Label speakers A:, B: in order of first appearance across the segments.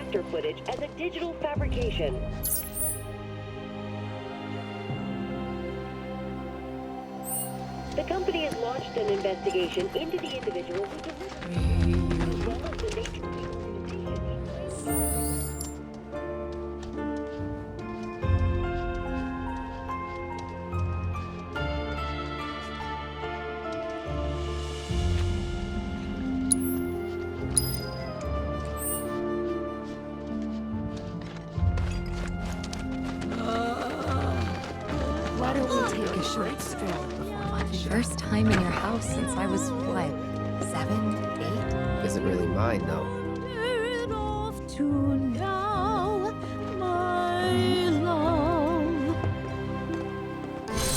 A: actor footage as a digital fabrication. The company has launched an investigation into the individual who delivered as well as the nature of the organization.
B: Why don't we take a short stroll before lunch? First time in your house since I was, what, 7, 8?
C: Isn't really mine, though.
B: Turn off to now, my love.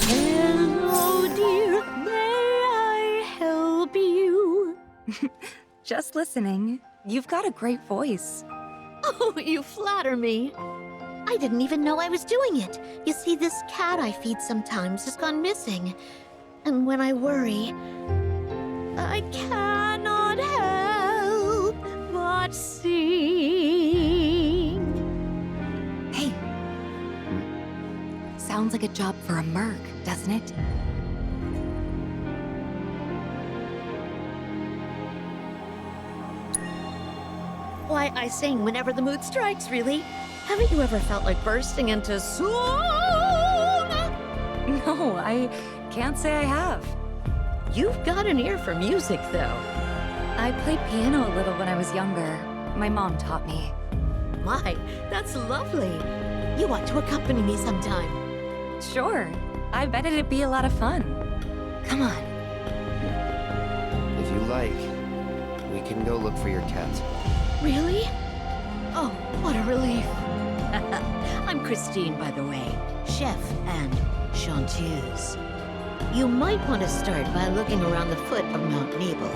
B: Hello, dear, may I help you? Just listening. You've got a great voice.
D: Oh, you flatter me. I didn't even know I was doing it. You see, this cat I feed sometimes has gone missing. And when I worry, I cannot help but sing.
B: Hey. Sounds like a job for a merc, doesn't it?
D: Why, I sing whenever the mood strikes, really. Haven't you ever felt like bursting into song?
B: No, I can't say I have.
D: You've got an ear for music, though.
B: I played piano a little when I was younger. My mom taught me.
D: My, that's lovely. You ought to accompany me sometime.
B: Sure. I bet it'd be a lot of fun. Come on.
C: If you like, we can go look for your cat.
D: Really? Oh, what a relief. I'm Christine, by the way. Chef and chanteuse. You might want to start by looking around the foot of Mount Mabel.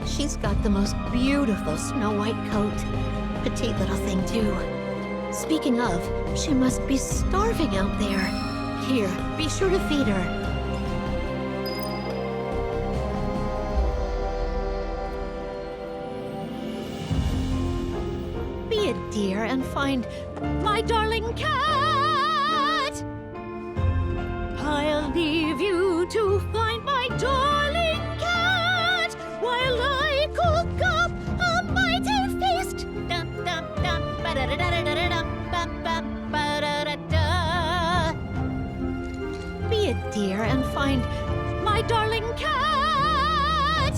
D: She's got the most beautiful snow-white coat. Petite little thing, too. Speaking of, she must be starving out there. Here, be sure to feed her. Be a dear and find my darling cat. I'll leave you to find my darling cat while I cook up a mighty feast. Dum dum dum ba da da da da da dum ba ba ba da da da. Be a dear and find my darling cat.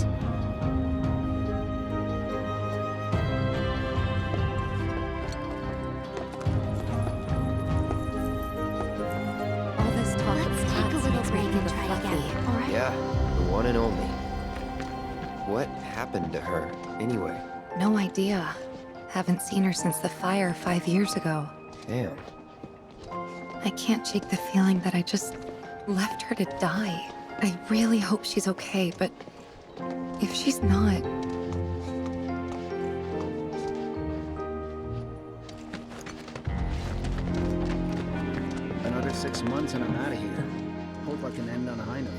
B: All this talk of
D: Let's take a
B: cats
D: little
B: makes me
D: break
B: feel
D: and try
B: fluffy.
D: again, all right?
C: Yeah, the one and only. What happened to her, anyway?
B: No idea. Haven't seen her since the fire 5 years ago.
C: Damn.
B: I can't shake the feeling that I just left her to die. I really hope she's okay, but if she's not...
E: Another 6 months and I'm out of here. Hope I can end on a high note.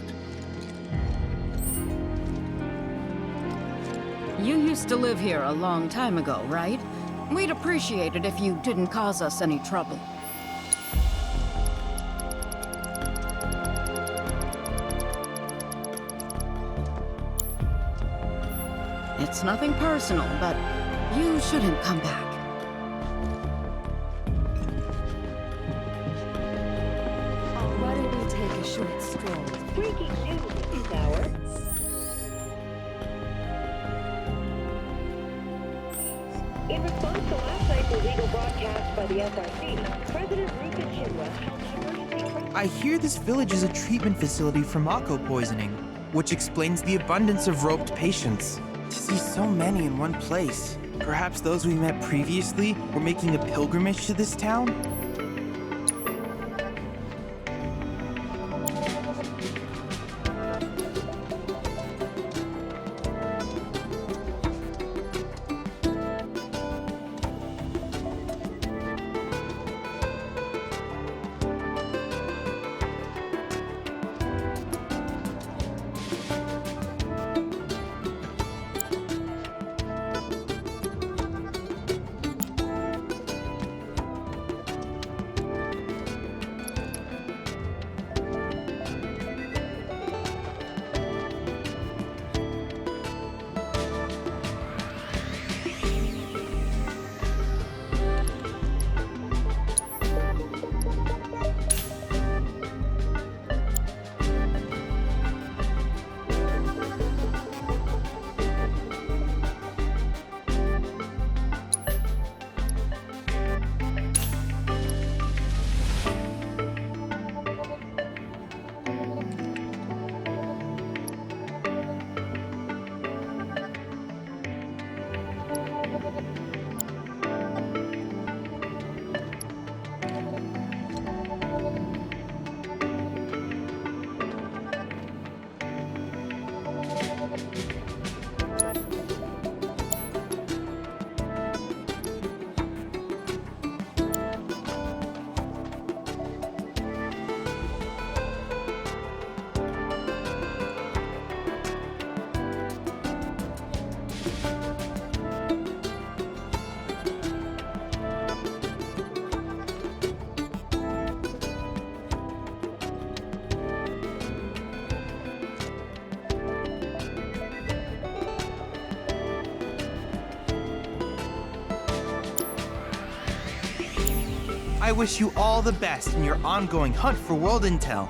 F: You used to live here a long time ago, right? We'd appreciate it if you didn't cause us any trouble. It's nothing personal, but you shouldn't come back.
B: Why don't we take a short stroll?
A: Breaking news this hour. In response to last night's illegal broadcast by the SRC, President Rufus Shinra held an emergency.
G: I hear this village is a treatment facility for Mako poisoning, which explains the abundance of roped patients. To see so many in one place. Perhaps those we met previously were making a pilgrimage to this town? I wish you all the best in your ongoing hunt for world intel.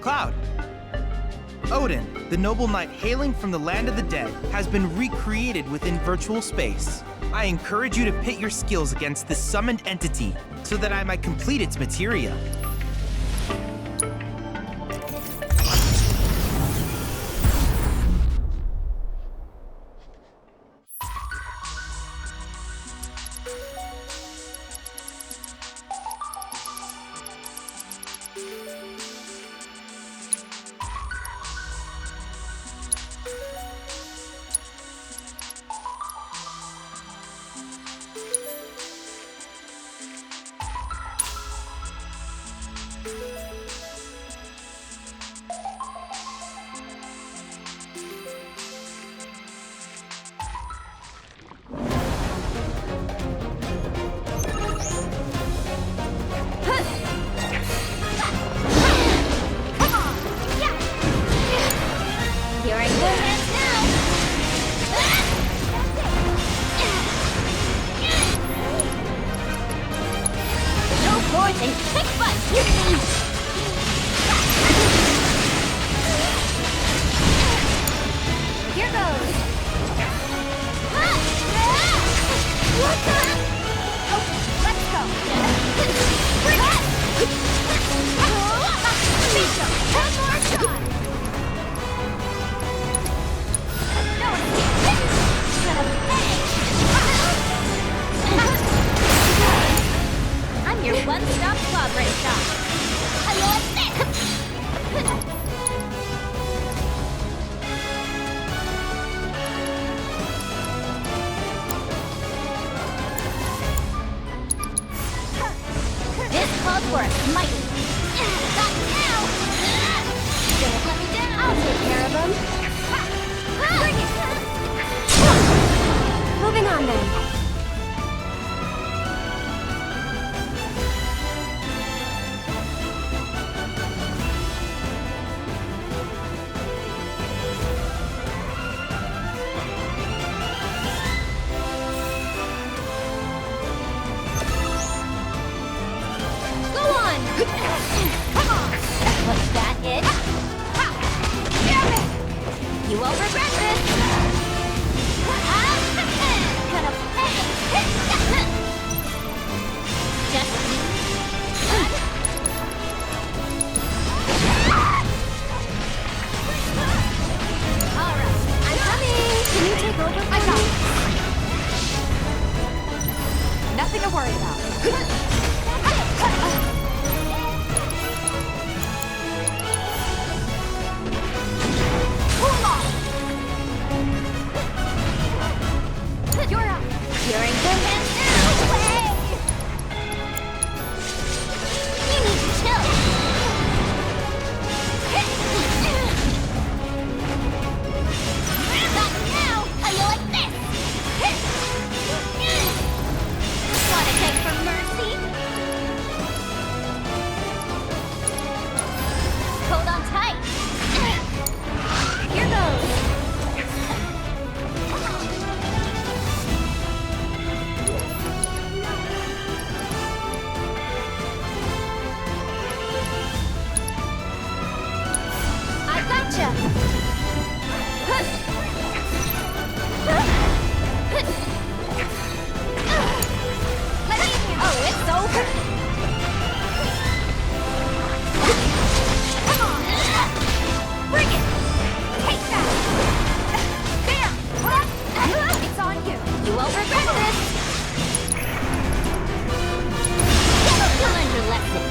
G: Cloud! Odin, the noble knight hailing from the land of the dead, has been recreated within virtual space. I encourage you to pit your skills against this summoned entity so that I might complete its materia.
H: Gotcha! Oh, it's over! Come on! Bring it! Take that! There! It's on you! You won't regret this! You learned your lesson.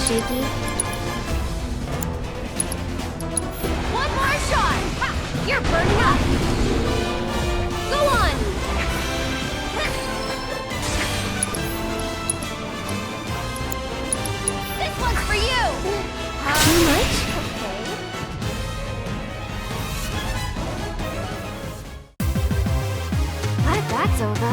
I: Shaky.
H: One more shot! Ha! You're burning up! Go on! This one's for you!
I: Too much? Okay. Glad that's over.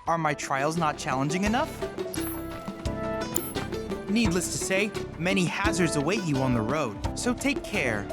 G: Are my trials not challenging enough? Needless to say, many hazards await you on the road, so take care.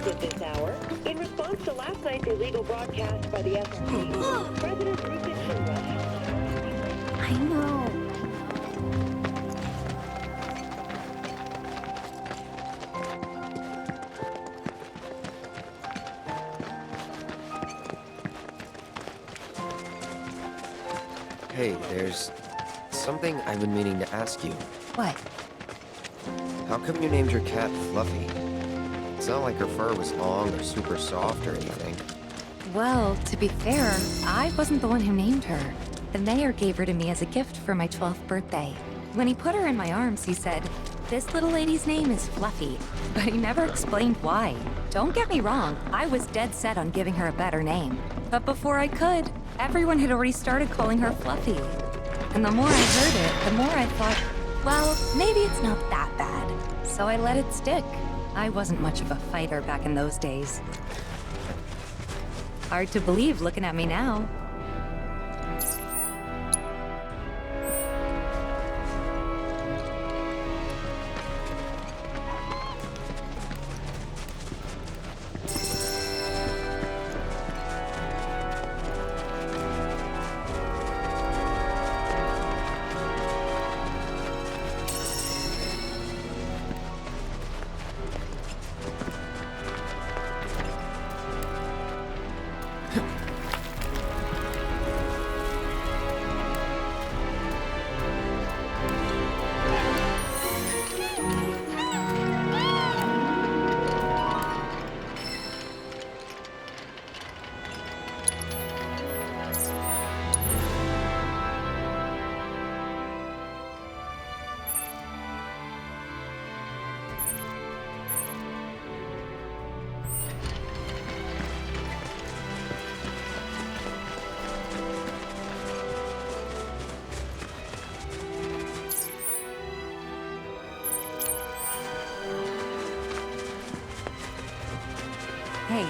A: At this hour, in response to last night's illegal broadcast by the SRC, President Rupert Shinra.
I: I know.
C: Hey, there's something I've been meaning to ask you.
B: What?
C: How come you named your cat Fluffy? It's not like her fur was long or super soft or anything.
B: Well, to be fair, I wasn't the one who named her. The mayor gave her to me as a gift for my 12th birthday. When he put her in my arms, he said, "This little lady's name is Fluffy," but he never explained why. Don't get me wrong, I was dead set on giving her a better name. But before I could, everyone had already started calling her Fluffy. And the more I heard it, the more I thought, well, maybe it's not that bad. So I let it stick. I wasn't much of a fighter back in those days. Hard to believe looking at me now. Hey,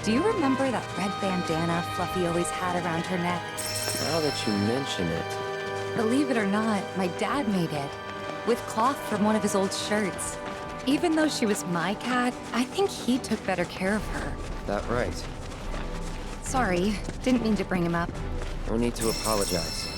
B: do you remember that red bandana Fluffy always had around her neck?
C: Now that you mention it...
B: Believe it or not, my dad made it. With cloth from one of his old shirts. Even though she was my cat, I think he took better care of her.
C: That right.
B: Sorry, didn't mean to bring him up.
C: No need to apologize.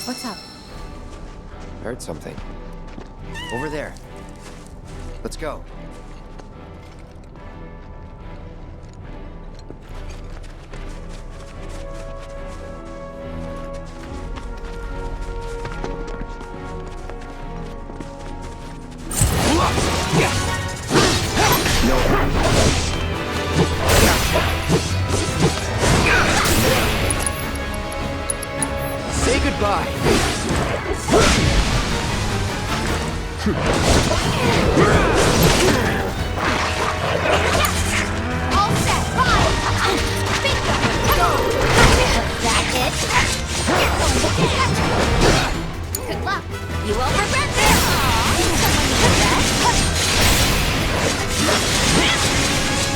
B: What's up?
C: Heard something. Over there. Let's go.
G: Say goodbye.
H: All set, fine! Bingo! Go! That's it! Good luck! You won't regret this! Someone needs a rest!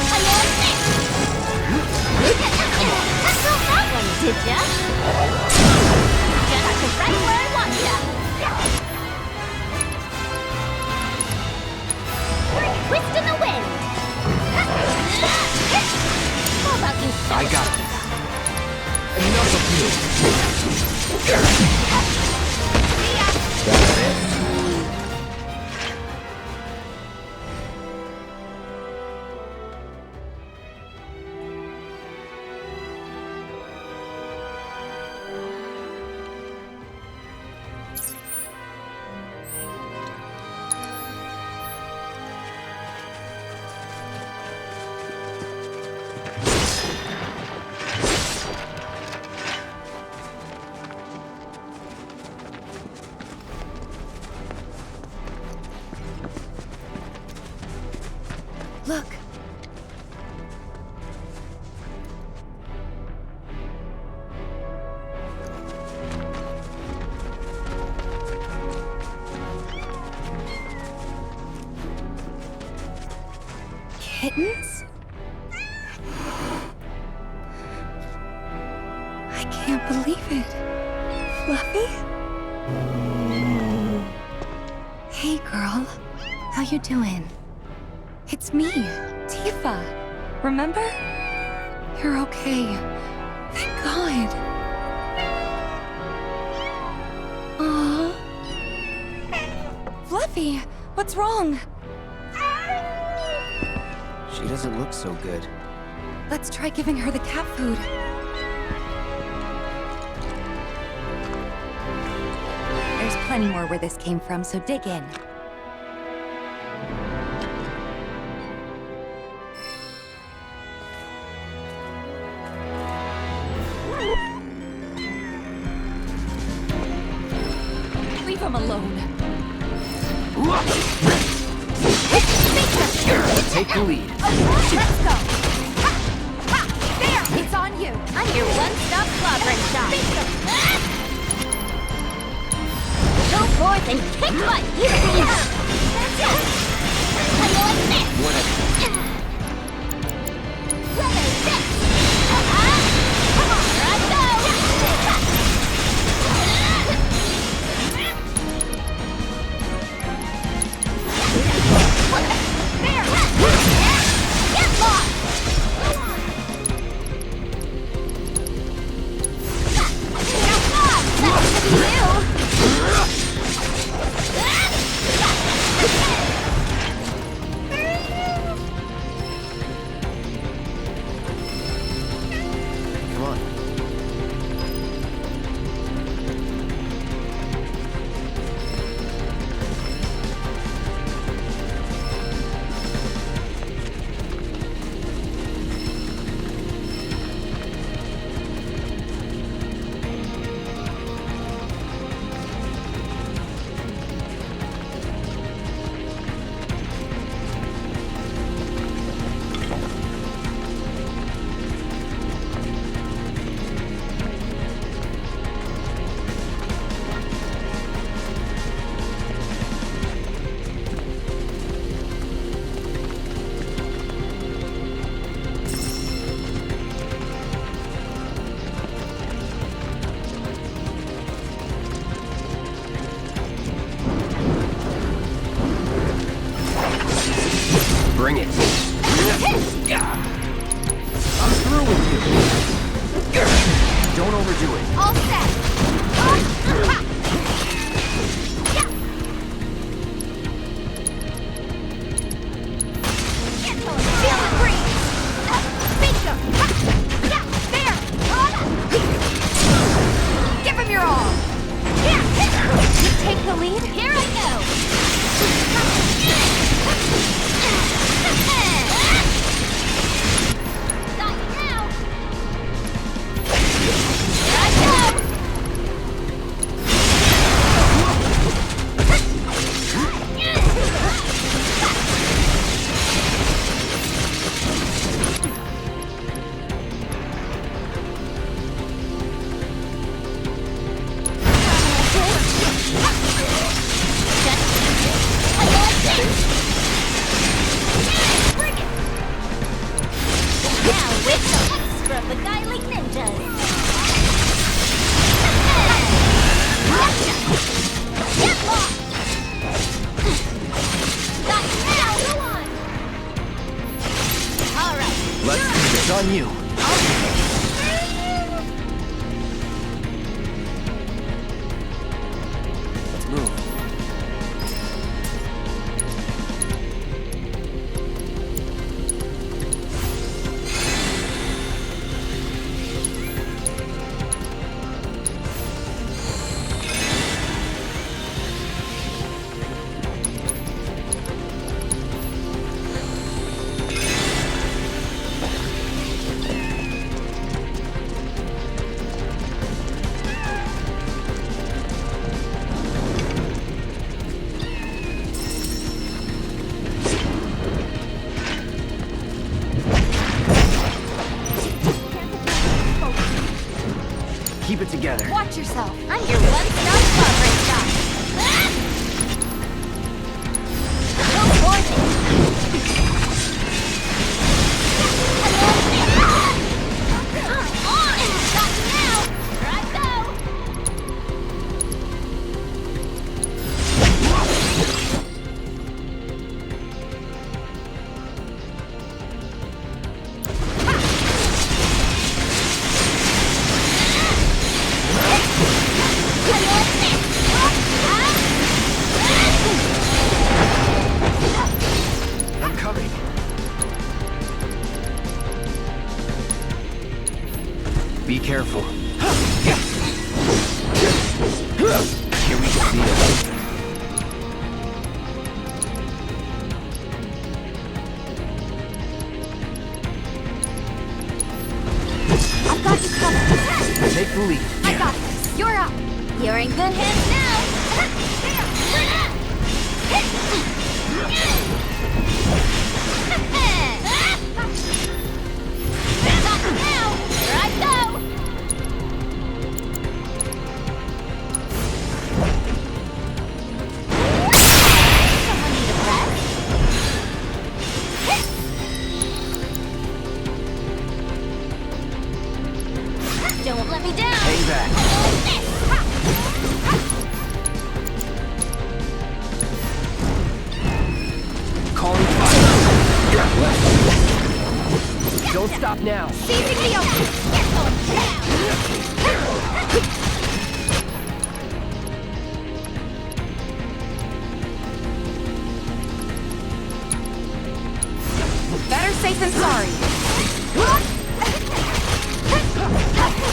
H: I am sick! That's that one, did ya? Just got to right where I want ya! Twist in the wind! How about you show
G: I got
H: us?
G: this. Enough of you.
C: That's it.
B: kittens? I can't believe it. Fluffy? Hey, girl. How you doing? It's me, Tifa. Remember? You're okay. Thank God. Aww. Fluffy, what's wrong?
C: She doesn't look so good.
B: Let's try giving her the cat food. There's plenty more where this came from, so dig in. Leave him alone.
E: Take the lead.
H: Let's go! There! It's on you! I'm your one-stop clobbering shop! Go forth and kick butt! That's it! How you like this? Brother, this! Come on, here I go! There! Get lost!
C: Come on. Bring it. I'm through with you. Don't overdo it.
H: All set! Feel the breeze! Bingo! There! Give him your all! Here!
B: You take the lead?
H: Here I go! Got you now! Here I go! Now with the extra beguiling ninjas! Get lost! Got you now! Go on! Alright,
E: Let's do this on you.
C: Let's move.
E: Keep it together.
H: watch yourself! I'm your one-stop clobbering shop! Go forth and
E: Be careful. Here we can see it.
I: I've got you covered.
E: Take the lead.
I: I got this. You're up.
H: You're in good hands now. Stop now. Here I go. Someone need a breath? Don't let me down.
E: Hang back. Calling fire. Don't stop now.
I: Seizing the open.
H: You're going down.
B: Better safe than sorry.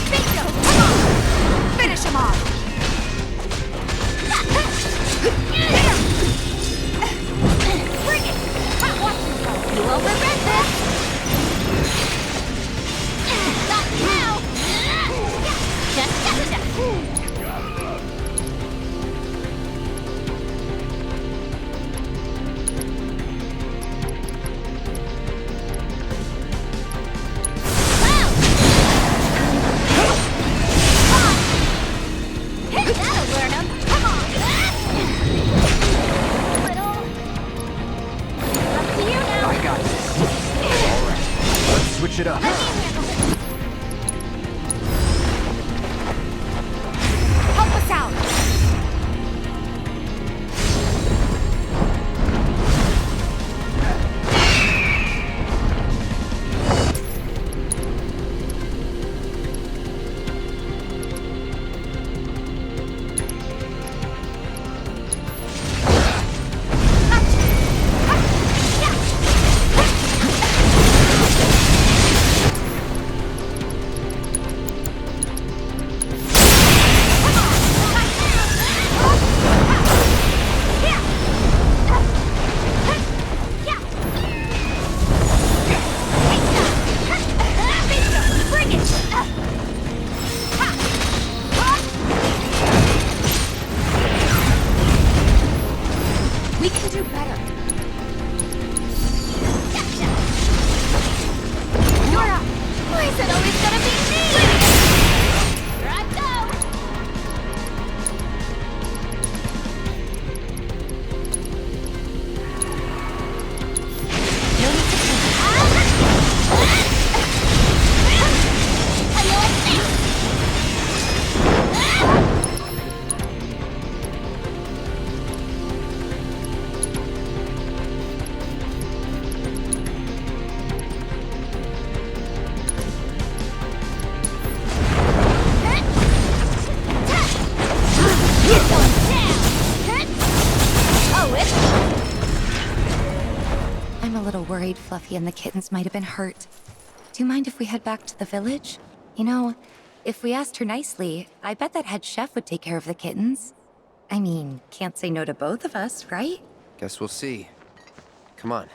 I: Bingo. Come on. Finish him off. Bring it. Watch yourself.
H: You won't regret this. Stop now. Just gotcha. That'll learn 'em. Come on. Little. Up to you now.
E: I got this. Alright. Let's switch it up.
H: Let me handle this.
I: Help us out.
H: Bring it.
I: We can do better.
H: Gotcha.
I: You're up.
H: Why is it always gonna be me? Here I go. No need to think. How do you like this? You're going down. Oh, it's
B: I'm a little worried Fluffy and the kittens might have been hurt. Do you mind if we head back to the village? You know, if we asked her nicely, I bet that head chef would take care of the kittens. I mean, can't say no to both of us, right?
C: Guess we'll see. Come on.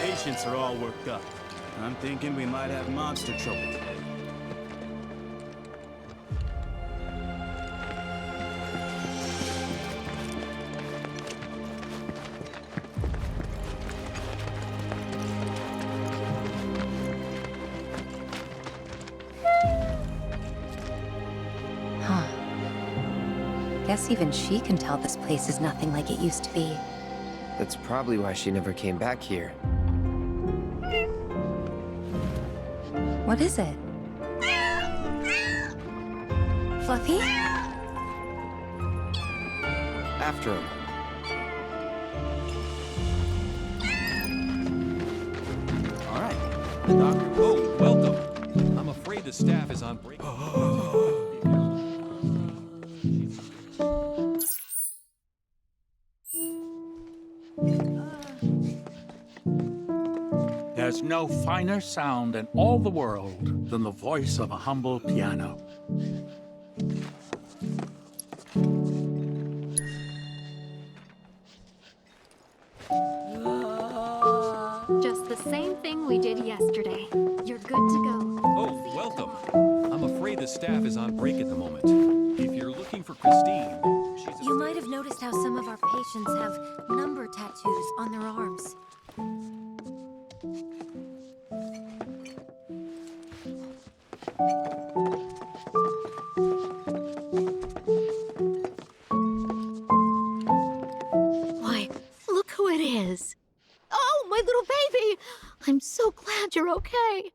J: Patients are all worked up. I'm thinking we might have monster trouble today.
B: Huh. Guess even she can tell this place is nothing like it used to be.
C: That's probably why she never came back here.
B: What is it? Fluffy?
C: After him.
K: All right. Dr. Oh, welcome. I'm afraid the staff is on break.
L: There's no finer sound in all the world than the voice of a humble piano.
I: Just the same thing we did yesterday. You're good to go.
K: Oh, welcome. I'm afraid the staff is on break at the moment. If you're looking for Christine, she's...
M: You might have noticed how some of our patients have number tattoos on their arms.
D: Why, look who it is. Oh, my little baby! I'm so glad you're okay.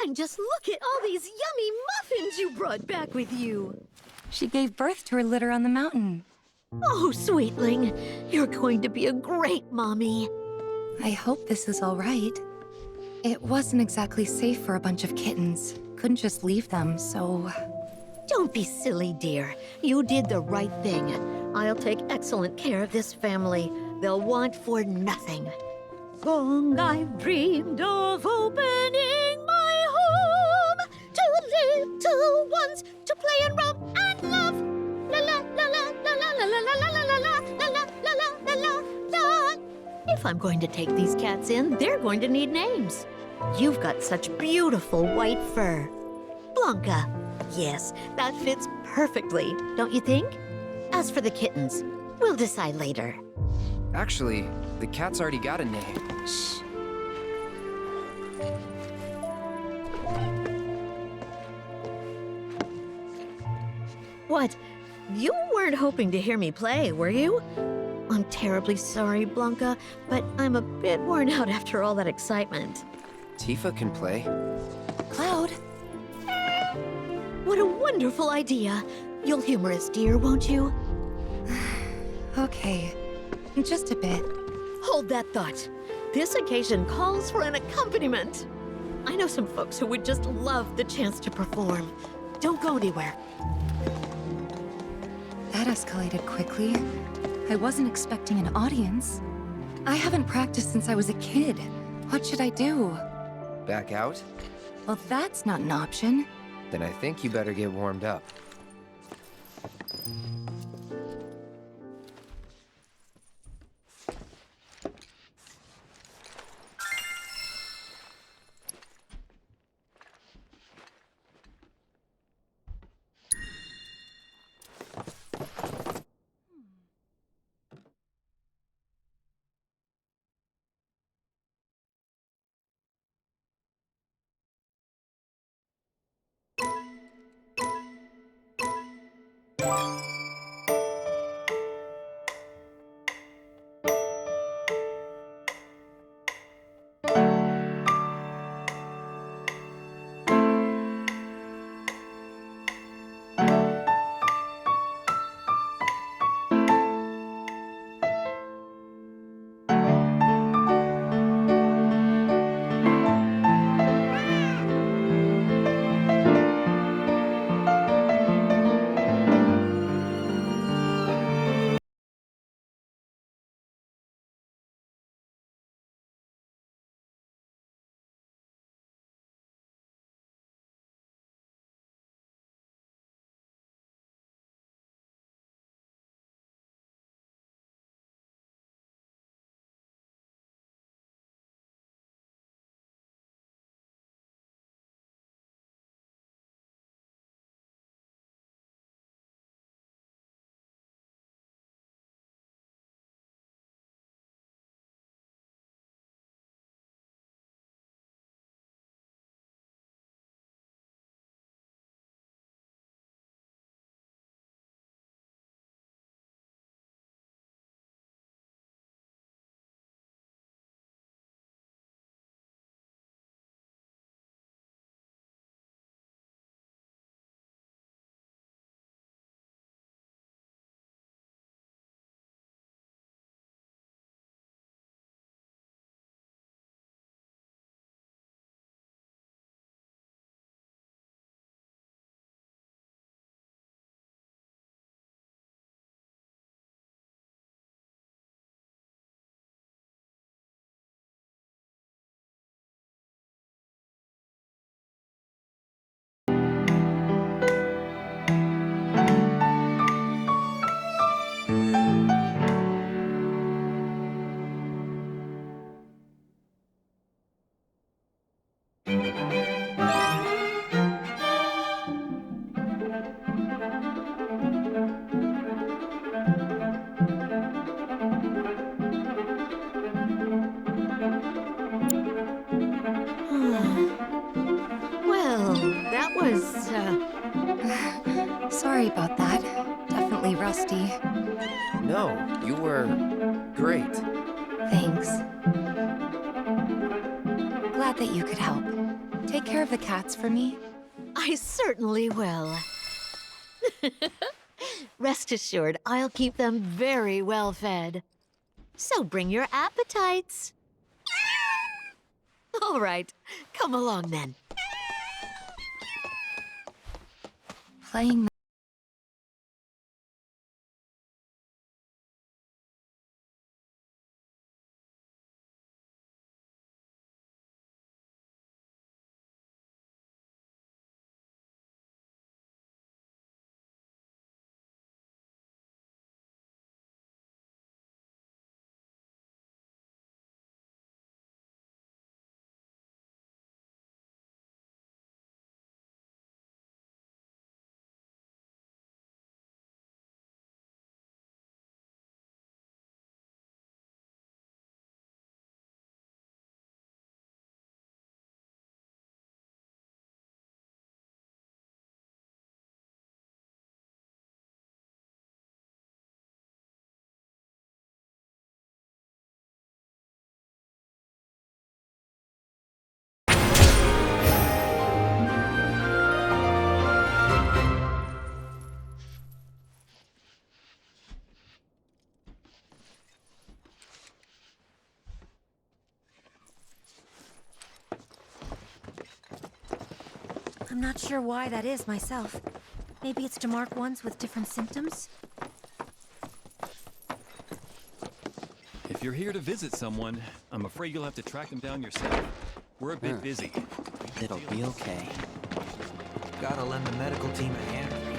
D: And just look at all these yummy muffins you brought back with you.
B: She gave birth to her litter on the mountain.
D: Oh, sweetling, you're going to be a great mommy.
B: I hope this is all right. It wasn't exactly safe for a bunch of kittens. Couldn't just leave them, so...
D: Don't be silly, dear. You did the right thing. I'll take excellent care of this family. They'll want for nothing. Long I've dreamed of opening my home to little ones to play and romp and love. La la la la la la la la la la la la la la la la la. If I'm going to take these cats in, they're going to need names. You've got such beautiful white fur. Blanca. Yes, that fits perfectly, don't you think? As for the kittens, we'll decide later.
C: Actually, the cat's already got a name.
B: Shh.
D: What? You weren't hoping to hear me play, were you? I'm terribly sorry, Blanca, but I'm a bit worn out after all that excitement.
C: Tifa can play.
B: Cloud?
D: What a wonderful idea. You'll humor us, dear, won't you?
B: Okay. Just a bit.
D: Hold that thought. This occasion calls for an accompaniment. I know some folks who would just love the chance to perform. Don't go anywhere.
B: That escalated quickly. I wasn't expecting an audience. I haven't practiced since I was a kid. What should I do?
C: Back out?
B: Well, that's not an option.
C: Then I think you better get warmed up.
B: rusty.
C: No, you were great.
B: Thanks. Glad that you could help. Take care of the cats for me.
D: I certainly will. Rest assured, I'll keep them very well fed. So bring your appetites. All right, come along then.
B: Playing
M: I'm not sure why that is myself. Maybe it's to mark ones with different symptoms?
K: If you're here to visit someone, I'm afraid you'll have to track them down yourself. We're a bit busy.
G: It'll be okay. Gotta lend the medical team a hand.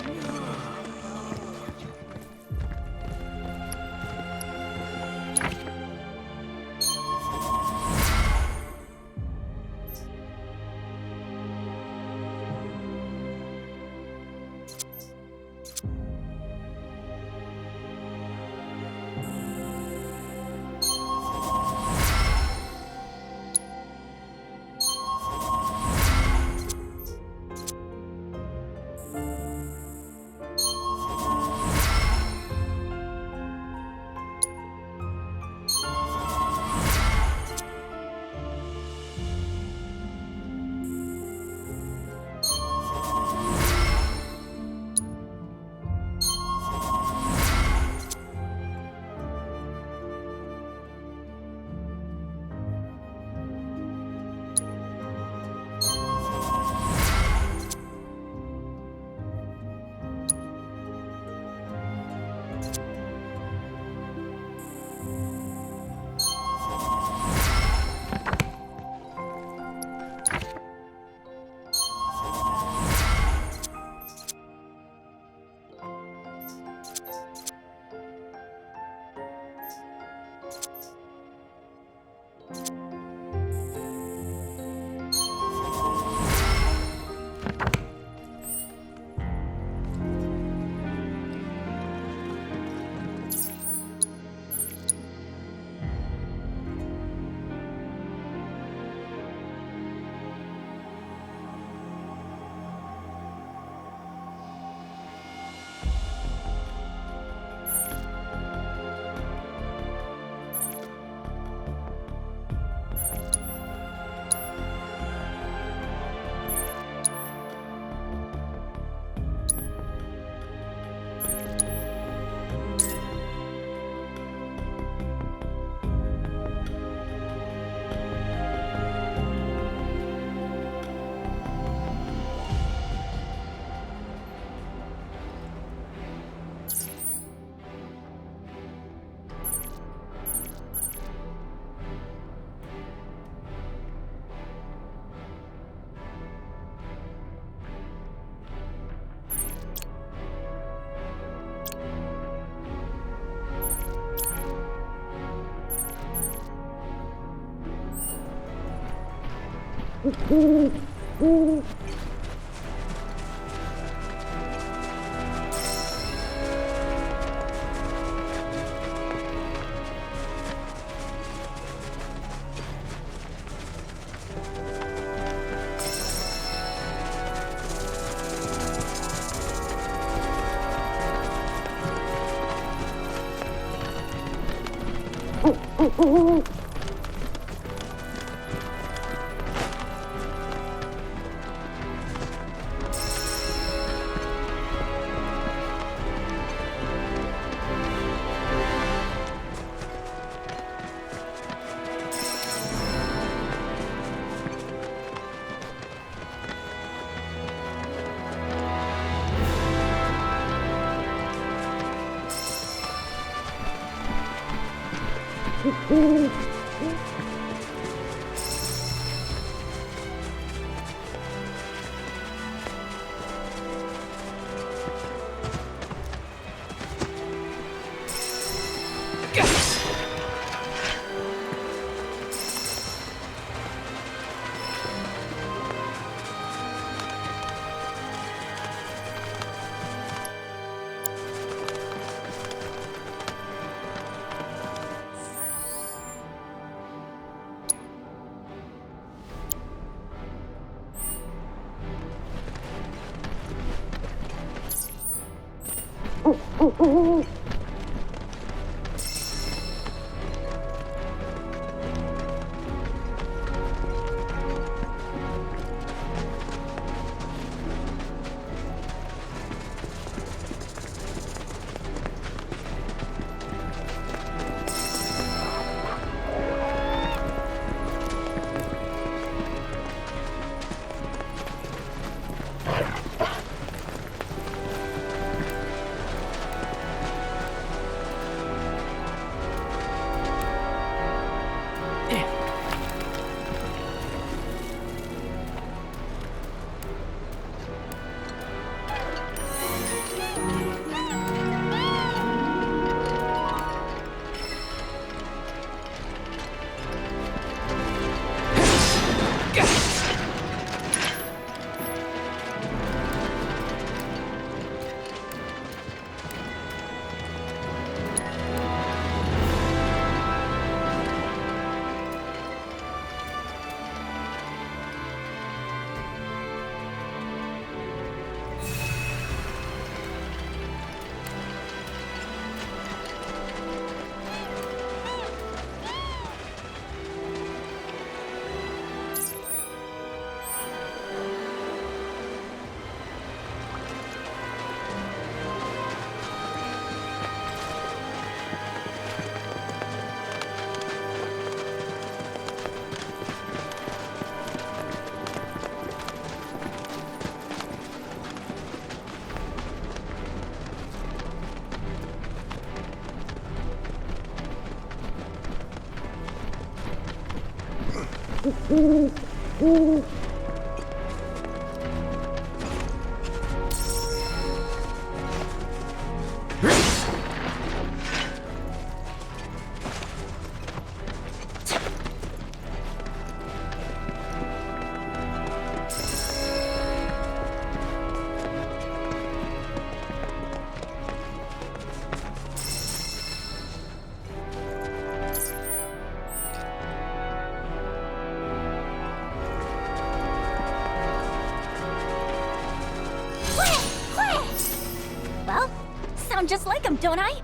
H: Just like him, don't I?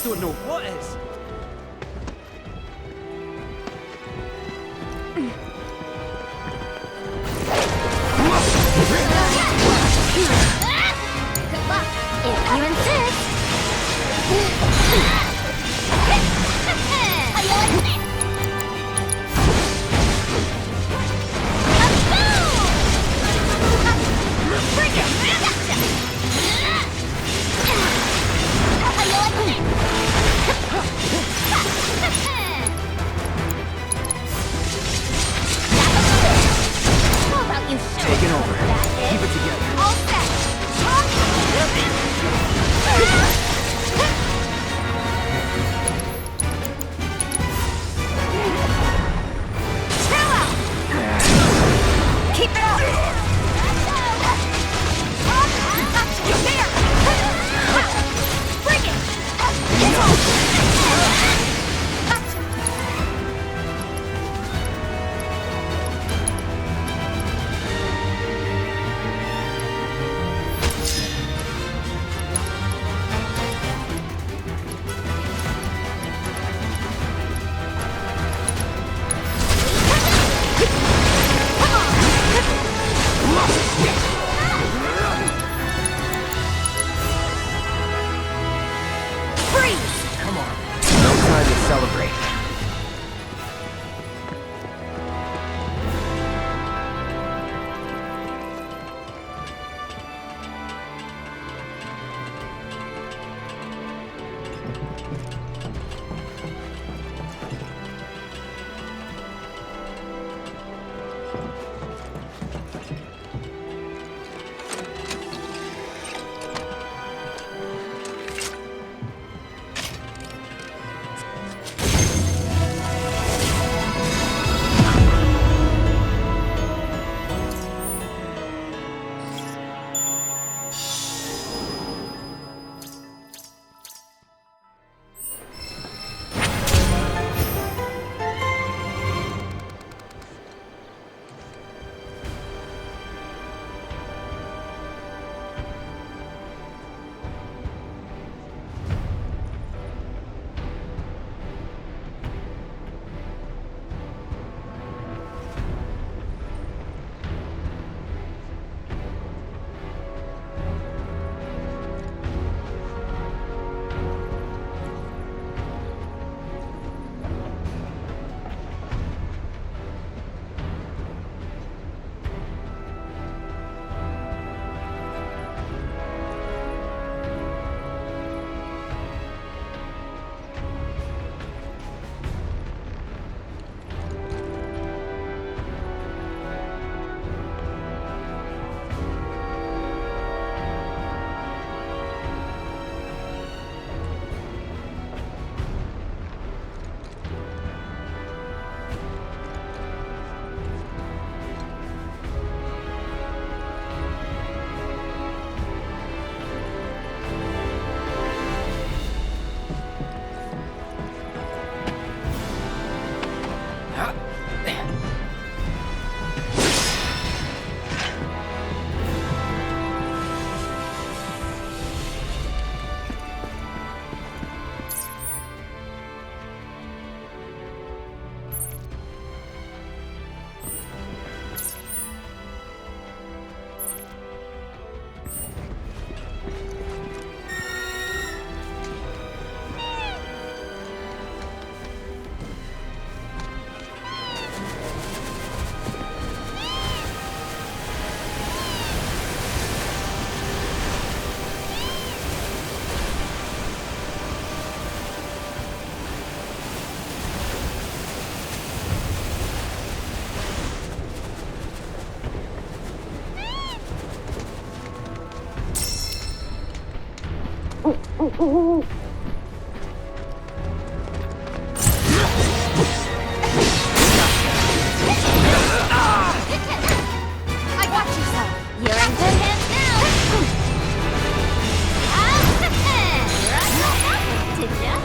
G: don't know what is.
H: Good luck, if you insist. How you like this? Bring it! Gotcha! How you like this? How about you show
G: Taking over.
H: that is?
G: Keep it together.
H: All set! Chill out! Keep it up! There! Bring it!
G: Come on. No time to celebrate.
H: I got you, son. You're in good hands now. You're on the apple, did ya?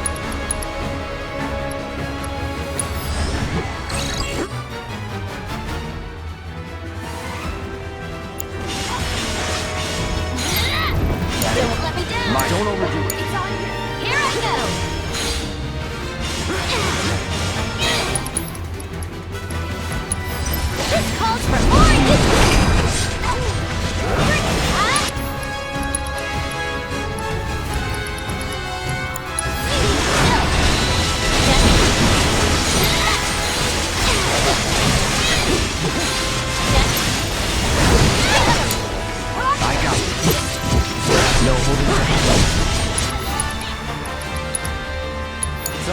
H: Don't let me down.
G: Don't overdo it.
H: It's on you. Here I go.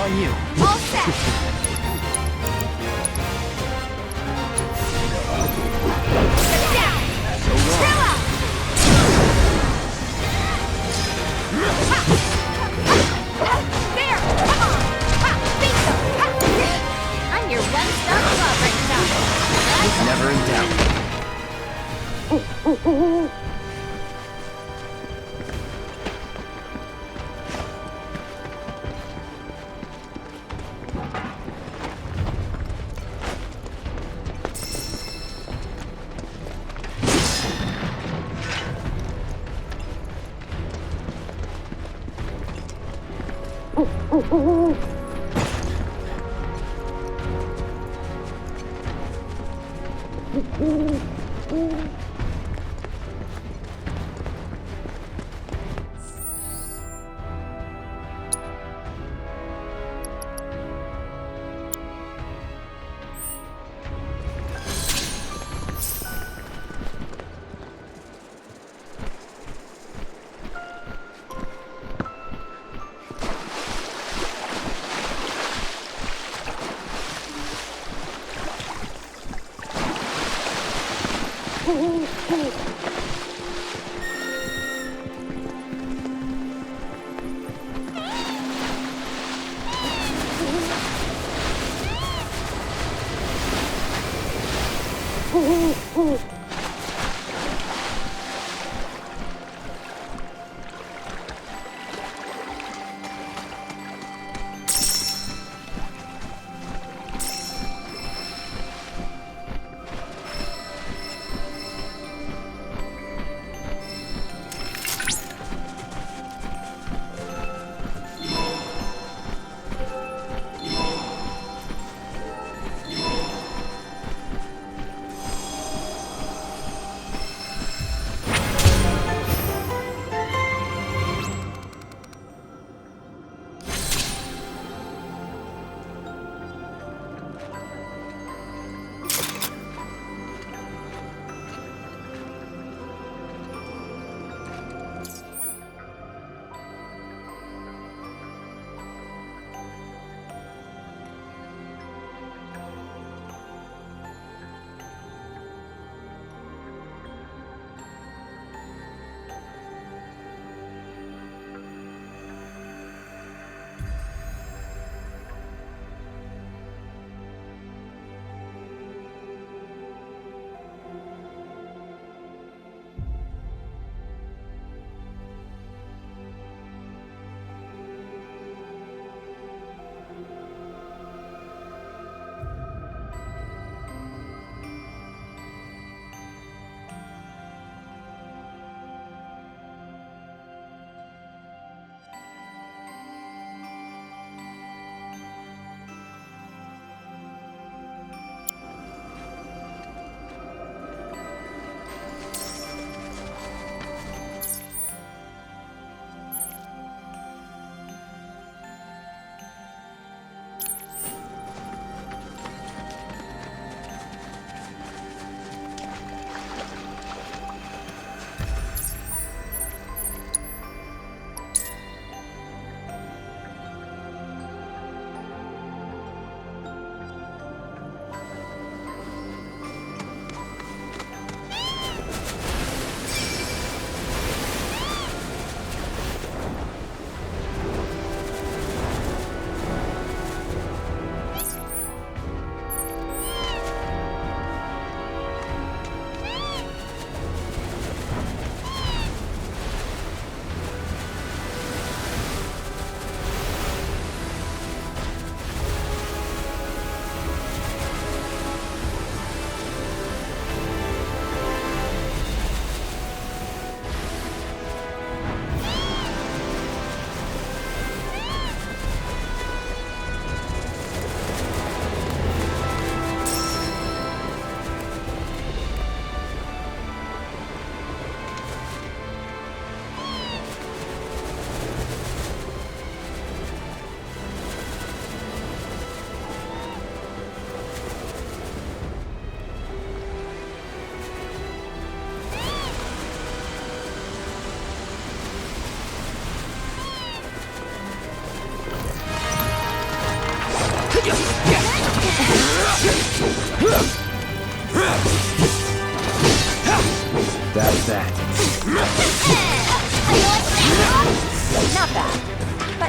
G: on you.
H: All set. Sit down. Chill out. There. Come on. Bingo. I'm your one-stop club right now.
G: It's never in doubt.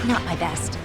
B: not my best.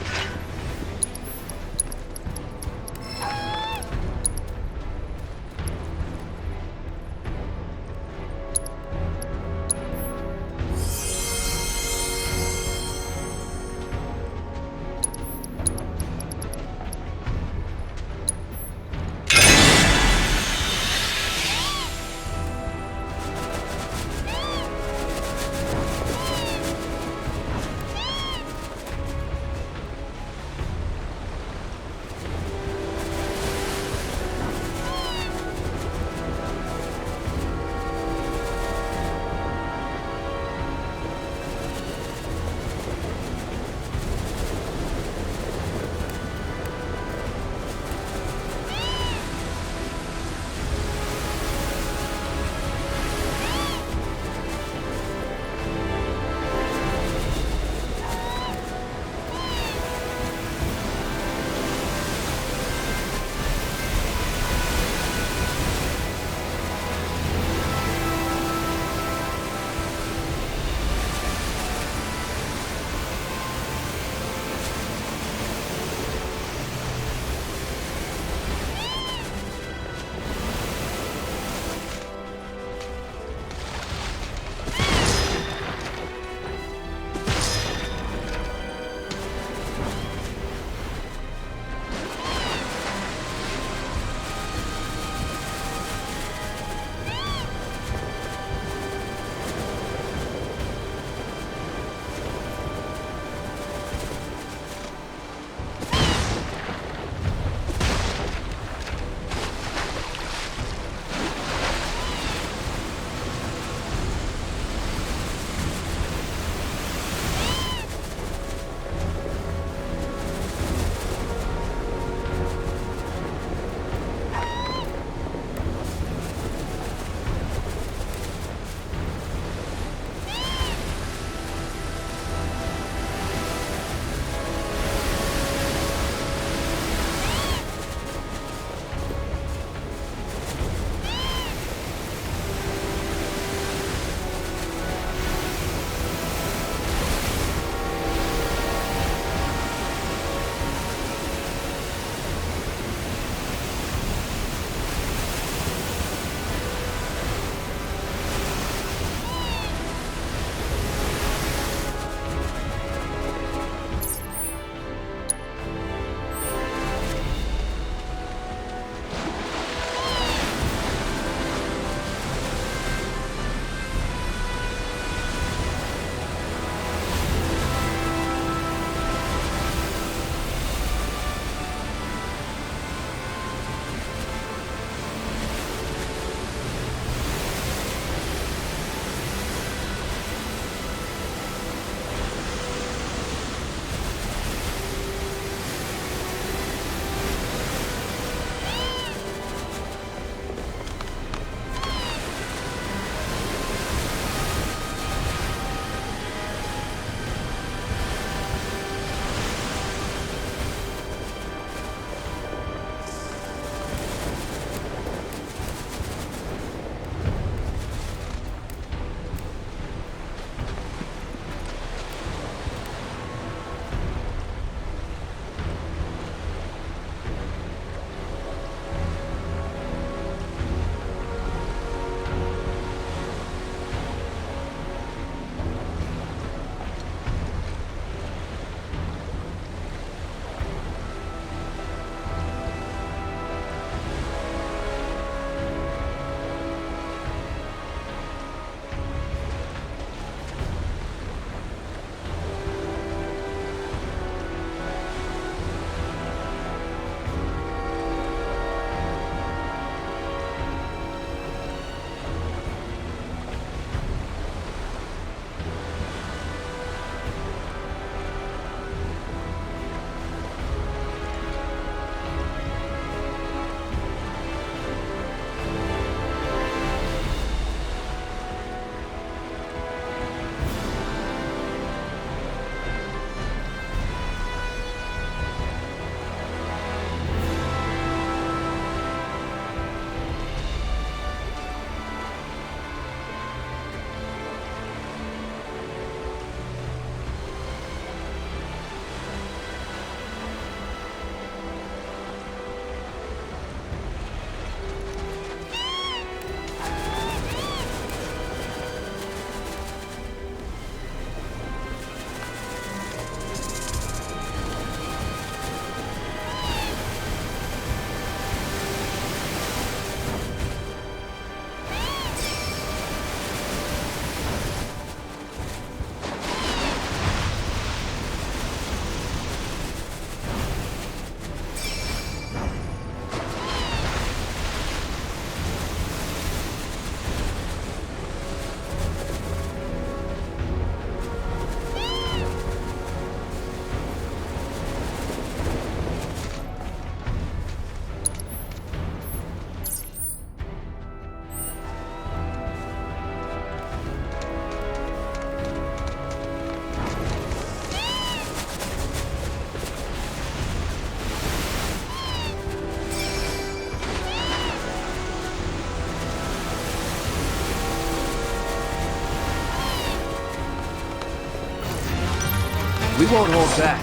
E: We won't hold back.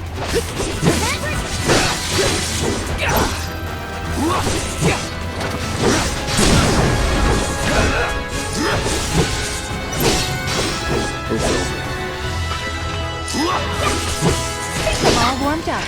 B: All warmed up.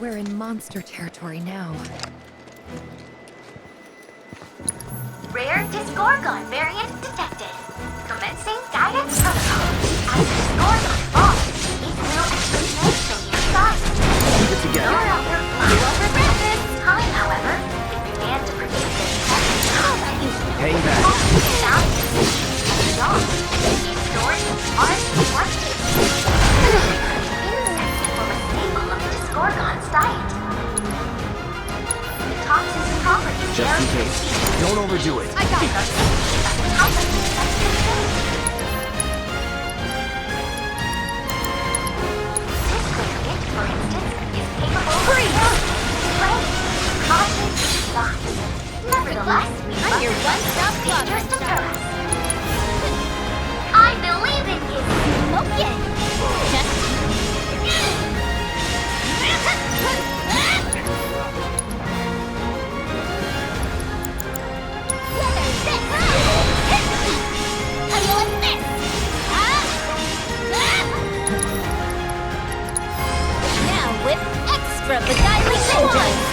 B: We're in monster territory now.
H: Rare Disgorgon variant detected. Commencing guidance protocol. As Disgorgon evolves, it will exponentially size.
E: Keep it together.
H: No longer you will regret this. Time, however, it began to produce combat usually.
E: Hang back.
H: Sound beyond. These stories aren't working. Insects form a staple of the Disgorgon's diet. The toxins properties
E: Just in case. Don't overdo it.
H: I got this. This variant, for instance, is capable of causing size. Nevertheless, I'm your one-stop dangerous to us. I believe in you. Okay. From the Guiding Ninjas!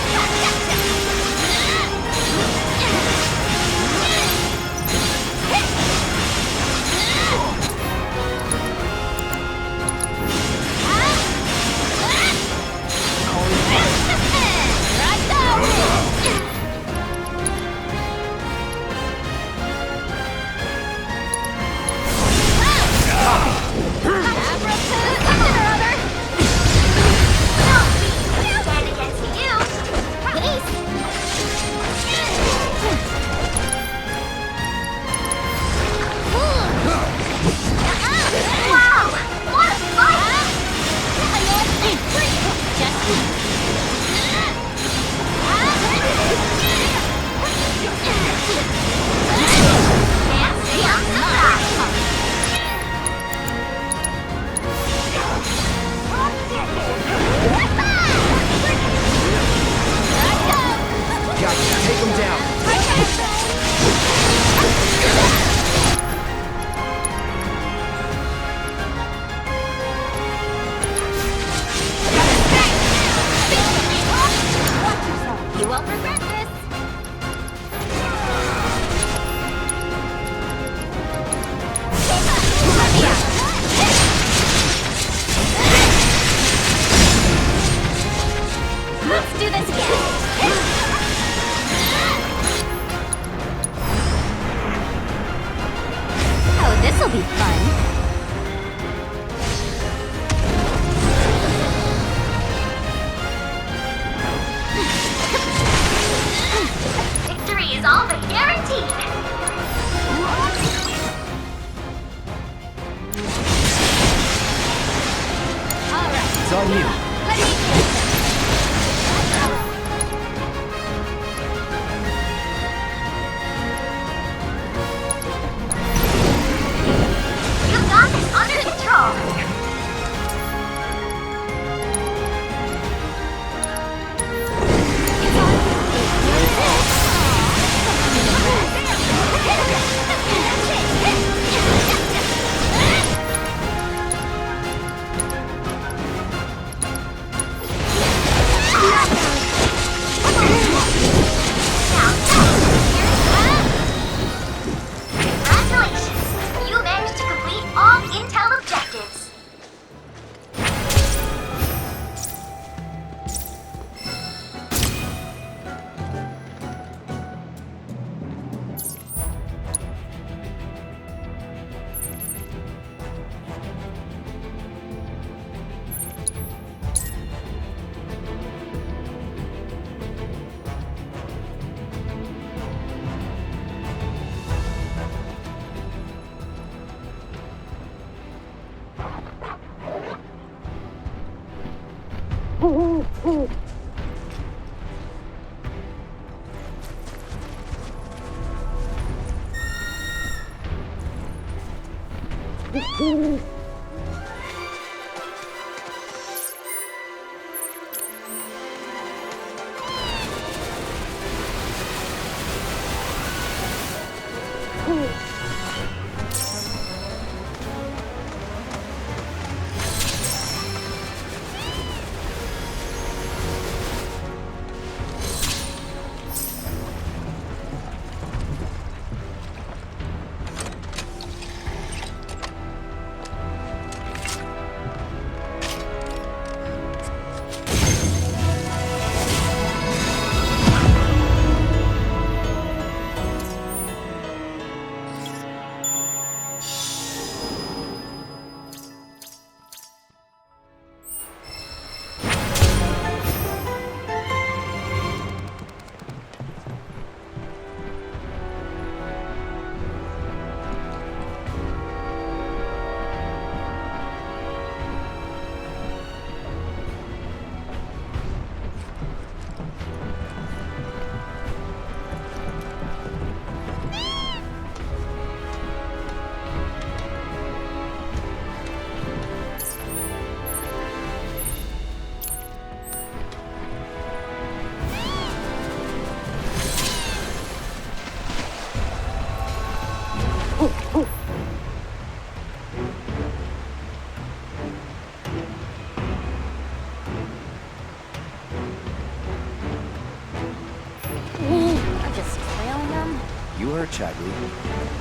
C: her, Chaggy.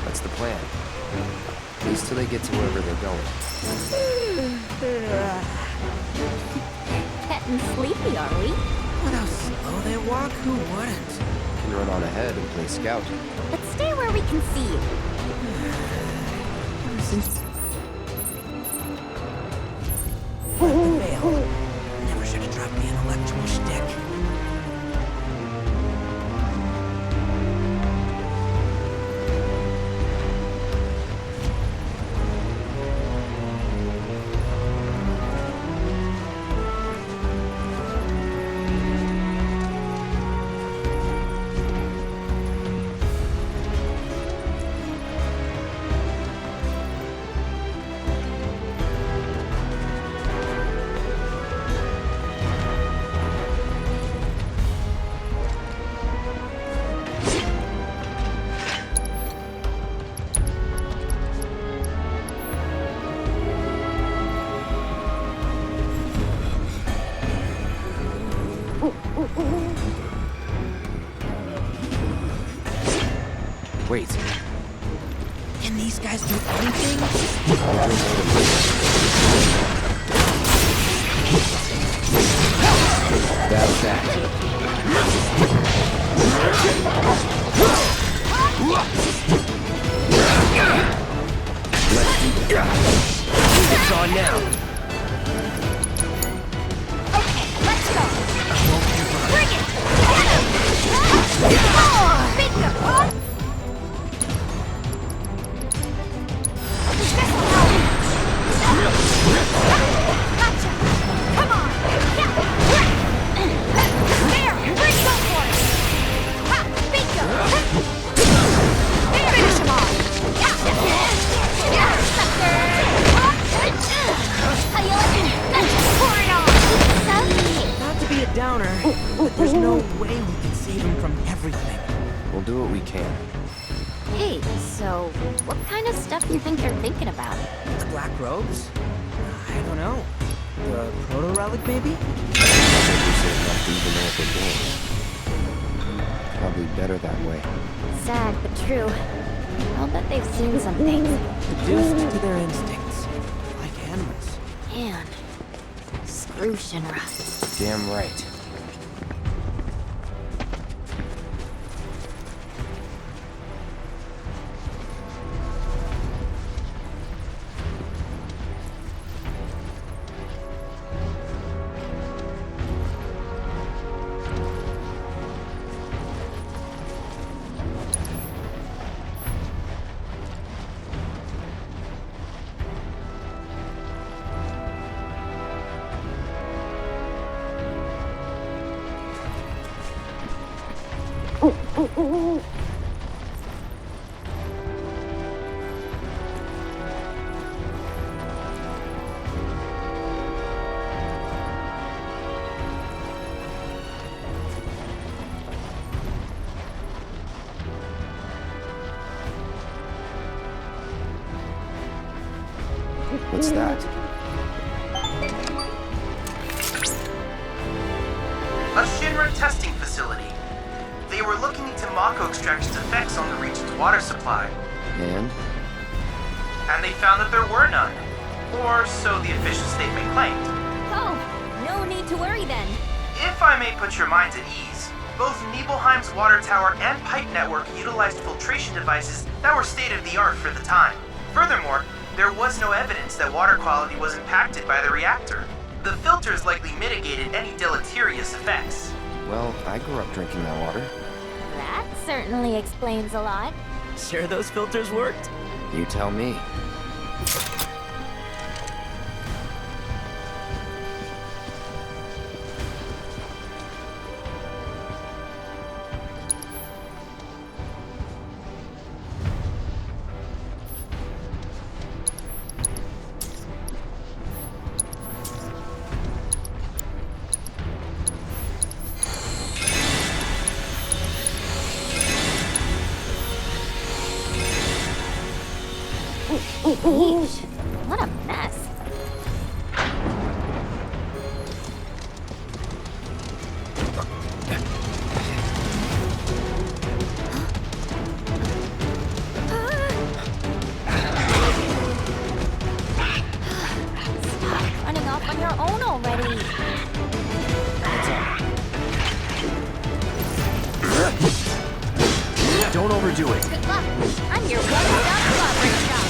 C: That's the plan. At least till they get to wherever they're going.
H: Getting sleepy, are we?
E: Look how slow they walk. Who wouldn't?
C: Can run on ahead and play scout.
H: But stay where we can see you.
E: Since the veil. Never should have dropped the intellectual shtick.
C: Wait.
E: Can these guys do anything?
C: That's that. It's on now.
H: Okay, let's go. Bring it! Bingo! Gotcha! Come on! There! Bring go for it! Ha! Bingo! There! Finish him off! Yeah! Sucker! How you like it? Gotcha! Pour it on!
E: Not to be a downer, but there's no way we can save him from everything.
C: We'll do what we can.
H: Hey, so what kind of stuff you think they're thinking about?
E: The black robes? I don't know. The proto-relic, maybe?
C: Probably better that way.
H: Sad, but true. I'll bet they've seen some things.
E: Reduced to their instincts. Like animals.
H: Man. Screw Shinra.
C: Damn right. What's that?
N: A Shinra testing facility. They were looking into Mako extraction's effects on the region's water supply.
C: And?
N: And they found that there were none. Or so the official statement claimed.
H: Oh, no need to worry then.
N: If I may put your minds at ease, both Nibelheim's water tower and pipe network utilized filtration devices that were state-of-the-art for the time. Furthermore, there was no evidence that water quality was impacted by the reactor. The filters likely mitigated any deleterious effects.
C: Well, I grew up drinking that water.
H: That certainly explains a lot.
E: Sure those filters worked?
C: You tell me.
H: Yeesh, what a mess. on your own already.
E: Don't overdo it.
H: Good luck. I'm your one-stop collaborator shop.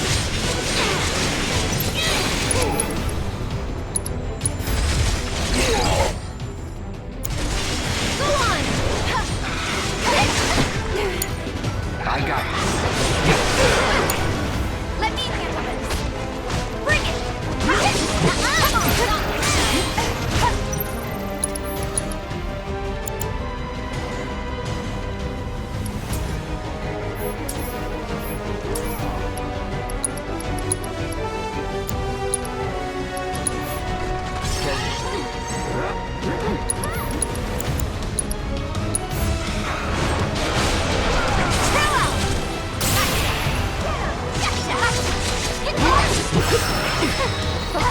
H: Go on.
E: I got it.
H: Let me handle this. Bring it.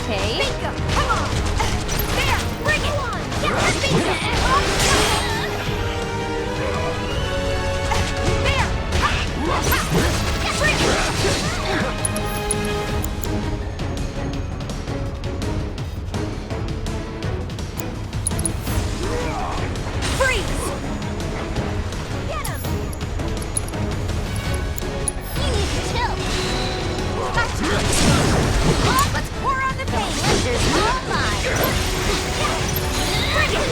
H: Okay. Bingo! Come on! There! Bring it! Get that bingo! There! Bring it! Freeze! Get him! You need to chill. Gotcha! Let's pour on the pain. Lecture's all mine. Bring it!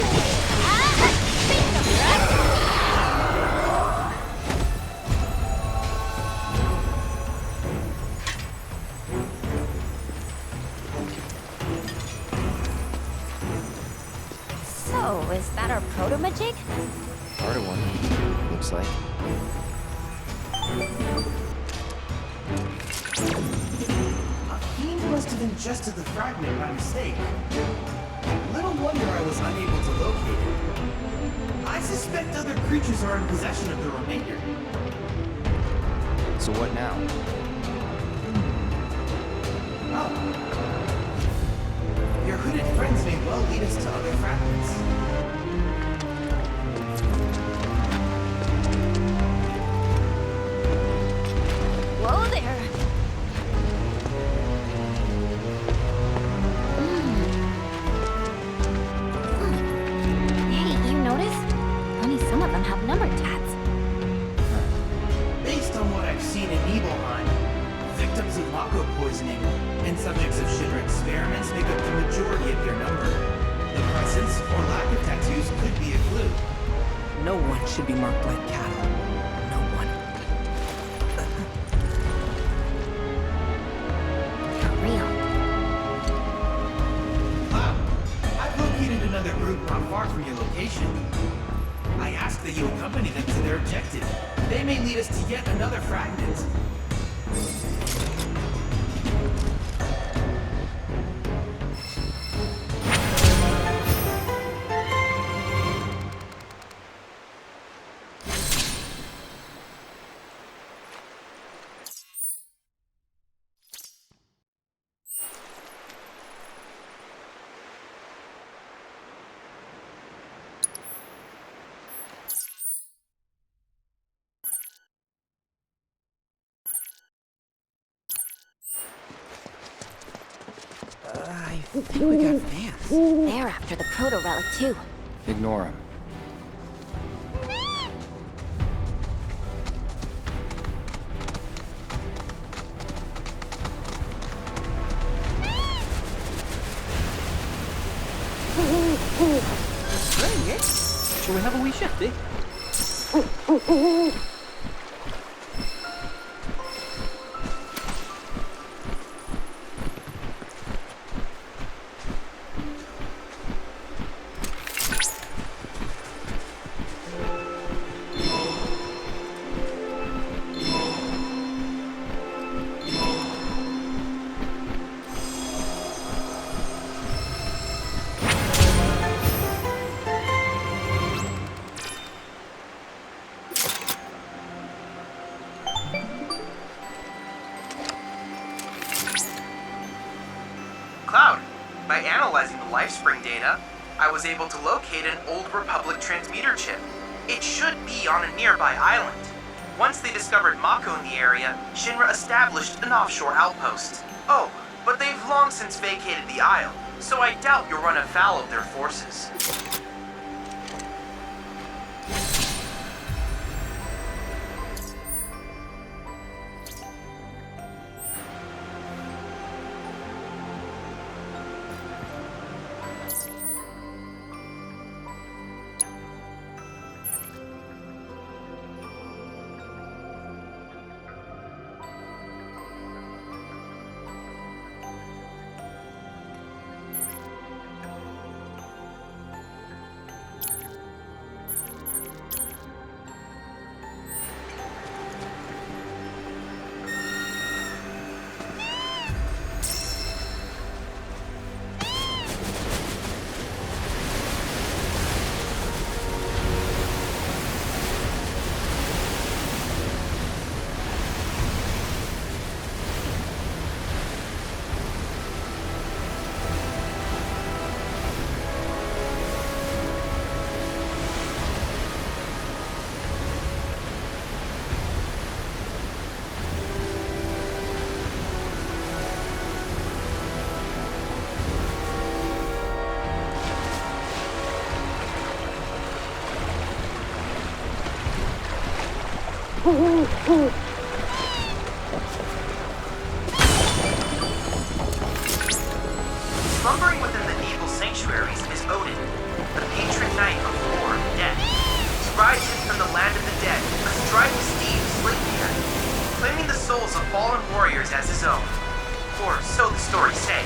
H: So, is that our proto-magic?
C: Part of one, looks like.
N: He must have ingested the fragment by mistake. Little wonder I was unable to locate it. I suspect other creatures are in possession of the remainder.
C: So what now?
N: Oh. Your hooded friends may well lead us to other fragments.
H: Whoa there! Hey, you notice? Only some of them have number tats.
N: Based on what I've seen in Nibelheim, victims of Mako poisoning and subjects of Shinra experiments make up the majority of their number. The presence or lack of tattoos could be a clue.
E: No one should be marked like cattle. No one.
H: For real.
N: Wow, I've located another group not far from your location. I ask that you accompany them to their objective. They may lead us to yet another fragment.
E: I think we got fans.
H: They're after the proto-relic too.
C: Ignore him.
E: Spring, eh? Shall we have a wee shift, eh?
N: Cloud, by analyzing the LifeSpring data, I was able to locate an Old Republic transmitter chip. It should be on a nearby island. Once they discovered Mako in the area, Shinra established an offshore outpost. Oh, but they've long since vacated the isle, so I doubt you'll run afoul of their forces. Slumbering within the evil sanctuaries is Odin, the patron knight of war and death. He rides in from the land of the dead, astride his steed Sleipnir, claiming the souls of fallen warriors as his own. Or so the stories say.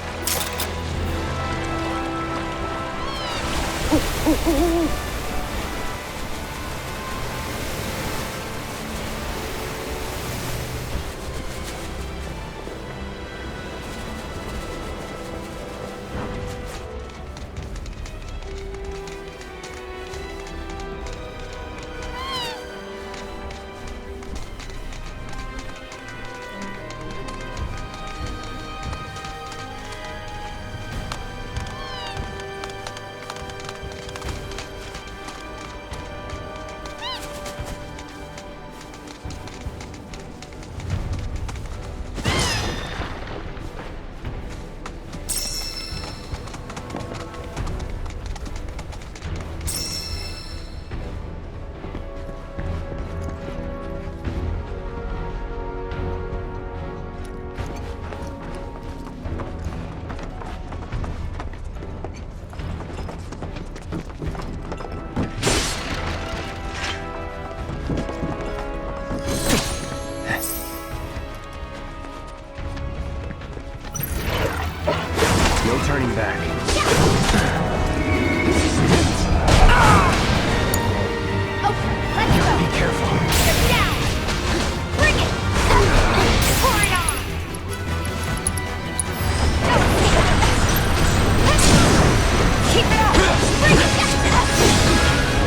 C: Turning back. Be careful.
H: Down! Bring it! Pour it on! Keep it up! Bring it!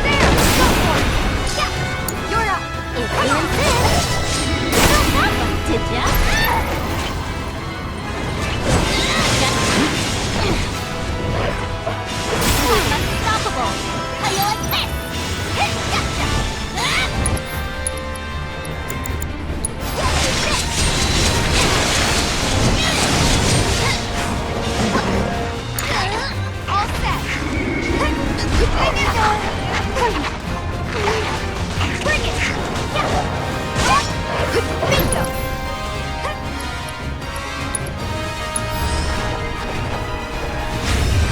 H: There! Go for it! You're up! If you insist! You don't have them, did ya? Unstoppable! How you like this? All set! Bring it on! Bring it! Bingo!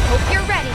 H: Hope you're ready!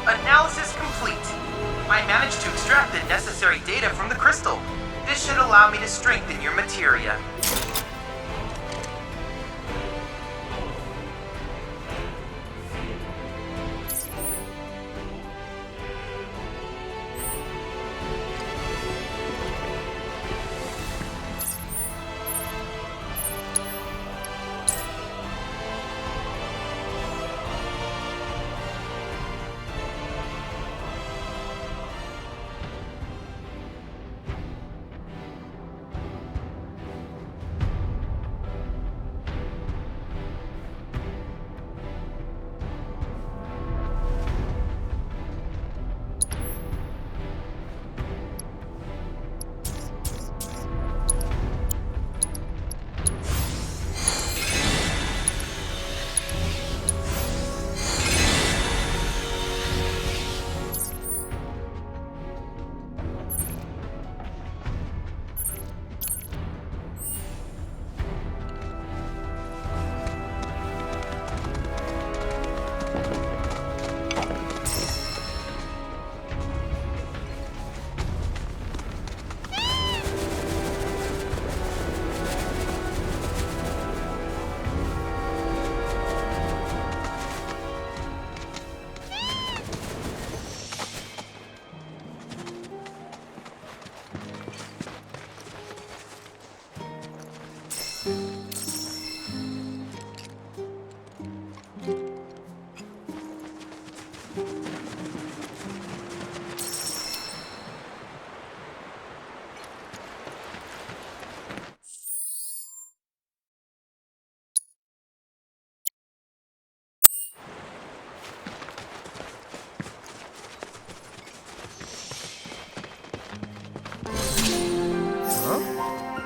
N: Analysis complete. I managed to extract the necessary data from the crystal. This should allow me to strengthen your materia.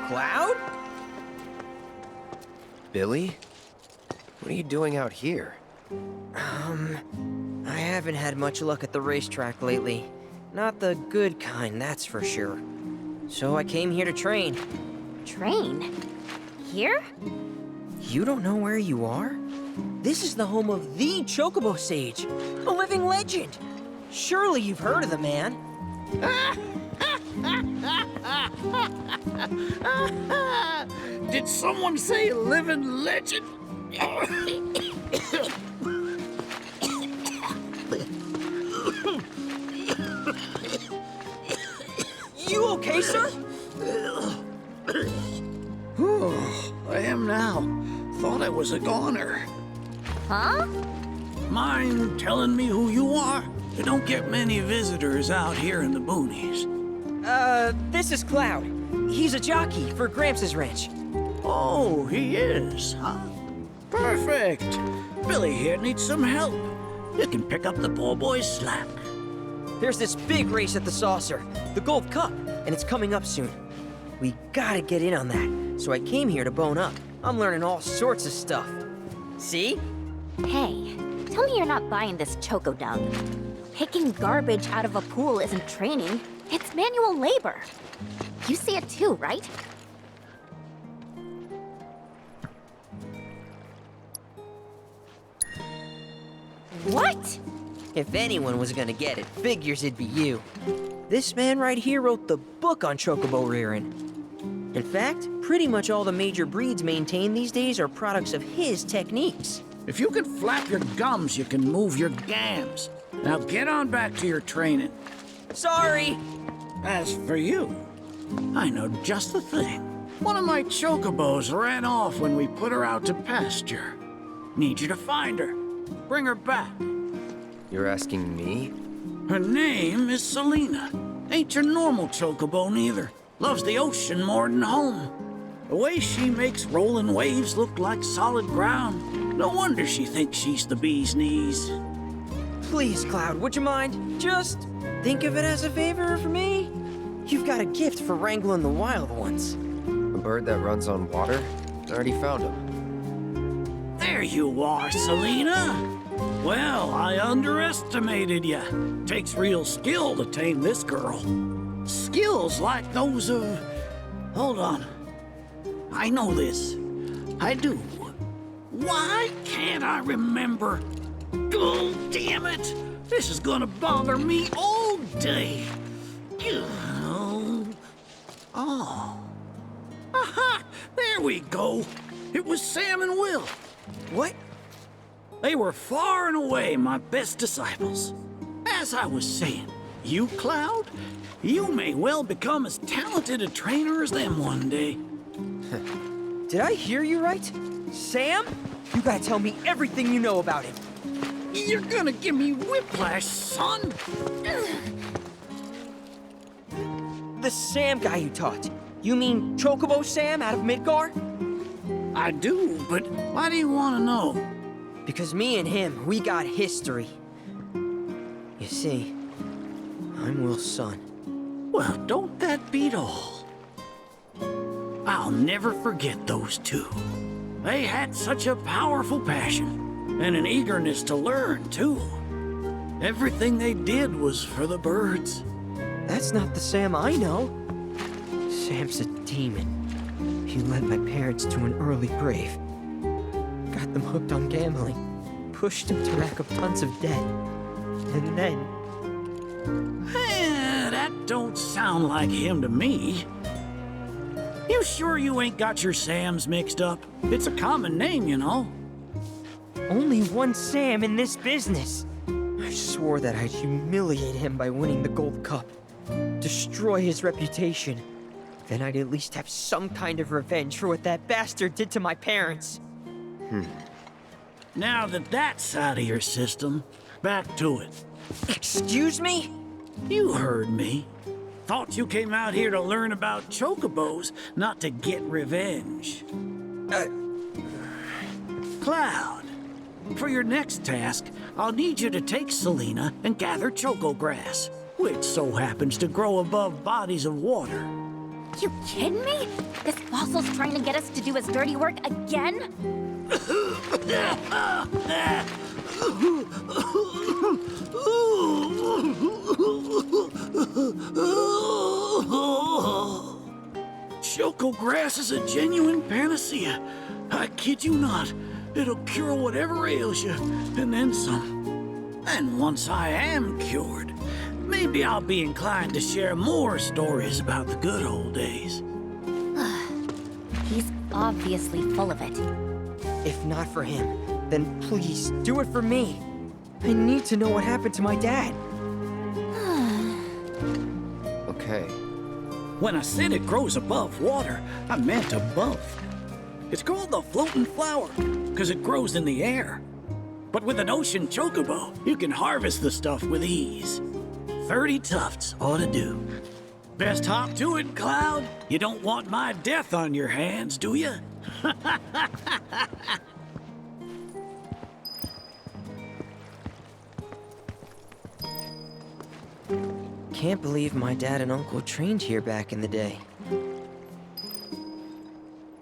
C: Cloud? Billy? What are you doing out here?
O: I haven't had much luck at the racetrack lately. Not the good kind, that's for sure. So I came here to train.
H: Train? Here?
O: You don't know where you are? This is the home of the Chocobo Sage, a living legend. Surely you've heard of the man.
L: Did someone say living legend?
O: You okay, sir?
L: I am now. Thought I was a goner.
H: Huh?
L: Mind telling me who you are? You don't get many visitors out here in the boonies.
O: This is Cloud. He's a jockey for Gramps' ranch.
L: Oh, he is, huh? Perfect. Billy here needs some help. You can pick up the poor boy's slack.
O: There's this big race at the Saucer, the Gold Cup, and it's coming up soon. We gotta get in on that, so I came here to bone up. I'm learning all sorts of stuff. See?
H: Hey, tell me you're not buying this Choco dub. Picking garbage out of a pool isn't training, it's manual labor. You see it too, right? What?
O: If anyone was gonna get it, figures it'd be you. This man right here wrote the book on chocobo rearing. In fact, pretty much all the major breeds maintained these days are products of his techniques.
L: If you can flap your gums, you can move your gams. Now get on back to your training.
O: Sorry!
L: As for you, I know just the thing. One of my chocobos ran off when we put her out to pasture. Need you to find her. Bring her back.
C: You're asking me?
L: Her name is Selena. Ain't your normal chocobo neither. Loves the ocean more than home. The way she makes rolling waves look like solid ground. No wonder she thinks she's the bee's knees.
O: Please, Cloud, would you mind? Just think of it as a favor for me. You've got a gift for wrangling the wild ones.
C: A bird that runs on water? I already found him.
L: There you are, Selena. Well, I underestimated you. Takes real skill to tame this girl. Skills like those of... Hold on. I know this. I do. Why can't I remember? Oh, damn it! This is gonna bother me all day. Oh. Aha! There we go. It was Sam and Will.
O: What?
L: They were far and away my best disciples. As I was saying, you, Cloud, you may well become as talented a trainer as them one day.
O: Did I hear you right? Sam? You gotta tell me everything you know about him.
L: You're gonna give me whiplash, son.
O: The Sam guy you taught. You mean Chocobo Sam out of Midgar?
L: I do, but why do you want to know?
O: Because me and him, we got history. You see, I'm Will's son.
L: Well, don't that beat all? I'll never forget those two. They had such a powerful passion, and an eagerness to learn, too. Everything they did was for the birds.
O: That's not the Sam I know. Sam's a demon. He led my parents to an early grave. Got them hooked on gambling. Pushed them to rack up tons of debt. And then...
L: That don't sound like him to me. You sure you ain't got your Sams mixed up? It's a common name, you know.
O: Only one Sam in this business. I swore that I'd humiliate him by winning the Gold Cup. Destroy his reputation. Then I'd at least have some kind of revenge for what that bastard did to my parents.
L: Now that that's out of your system, back to it.
O: Excuse me?
L: You heard me. Thought you came out here to learn about chocobos, not to get revenge. Cloud, for your next task, I'll need you to take Selena and gather choco grass, which so happens to grow above bodies of water.
H: You kidding me? This fossil's trying to get us to do his dirty work again?
L: Choco grass is a genuine panacea. I kid you not. It'll cure whatever ails you, and then some. And once I am cured, maybe I'll be inclined to share more stories about the good old days.
H: He's obviously full of it.
O: If not for him, then please do it for me. I need to know what happened to my dad.
C: Okay.
L: When I said it grows above water, I meant above. It's called the floating flower, because it grows in the air. But with an ocean chocobo, you can harvest the stuff with ease. 30 tufts ought to do. Best hop to it, Cloud. You don't want my death on your hands, do you?
O: Can't believe my dad and uncle trained here back in the day.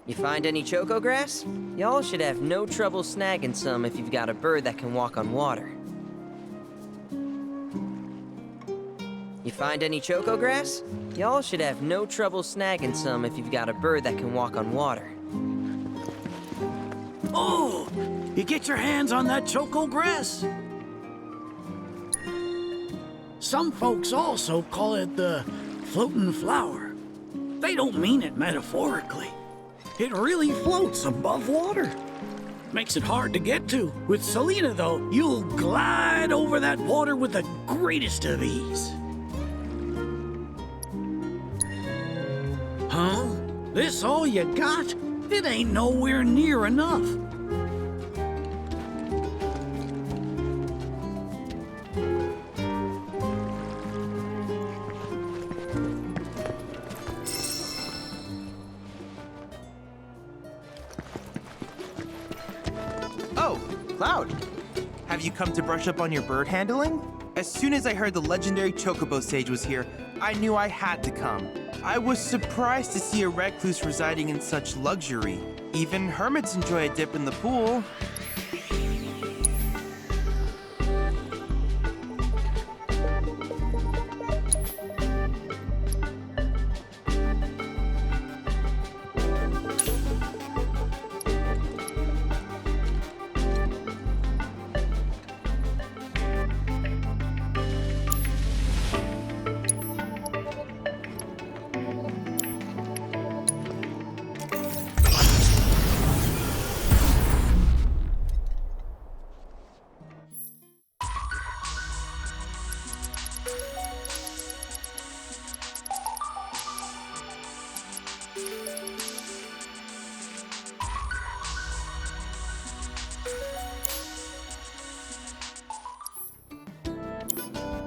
O: You find any choco grass? Y'all should have no trouble snagging some if you've got a bird that can walk on water. You find any choco grass? Y'all should have no trouble snagging some if you've got a bird that can walk on water.
L: Oh! You get your hands on that choco grass? Some folks also call it the floating flower. They don't mean it metaphorically. It really floats above water. Makes it hard to get to. With Selena, though, you'll glide over that water with the greatest of ease. Huh? This all you got? It ain't nowhere near enough.
G: Oh, Cloud. Have you come to brush up on your bird handling? As soon as I heard the legendary Chocobo Sage was here, I knew I had to come. I was surprised to see a recluse residing in such luxury. Even hermits enjoy a dip in the pool.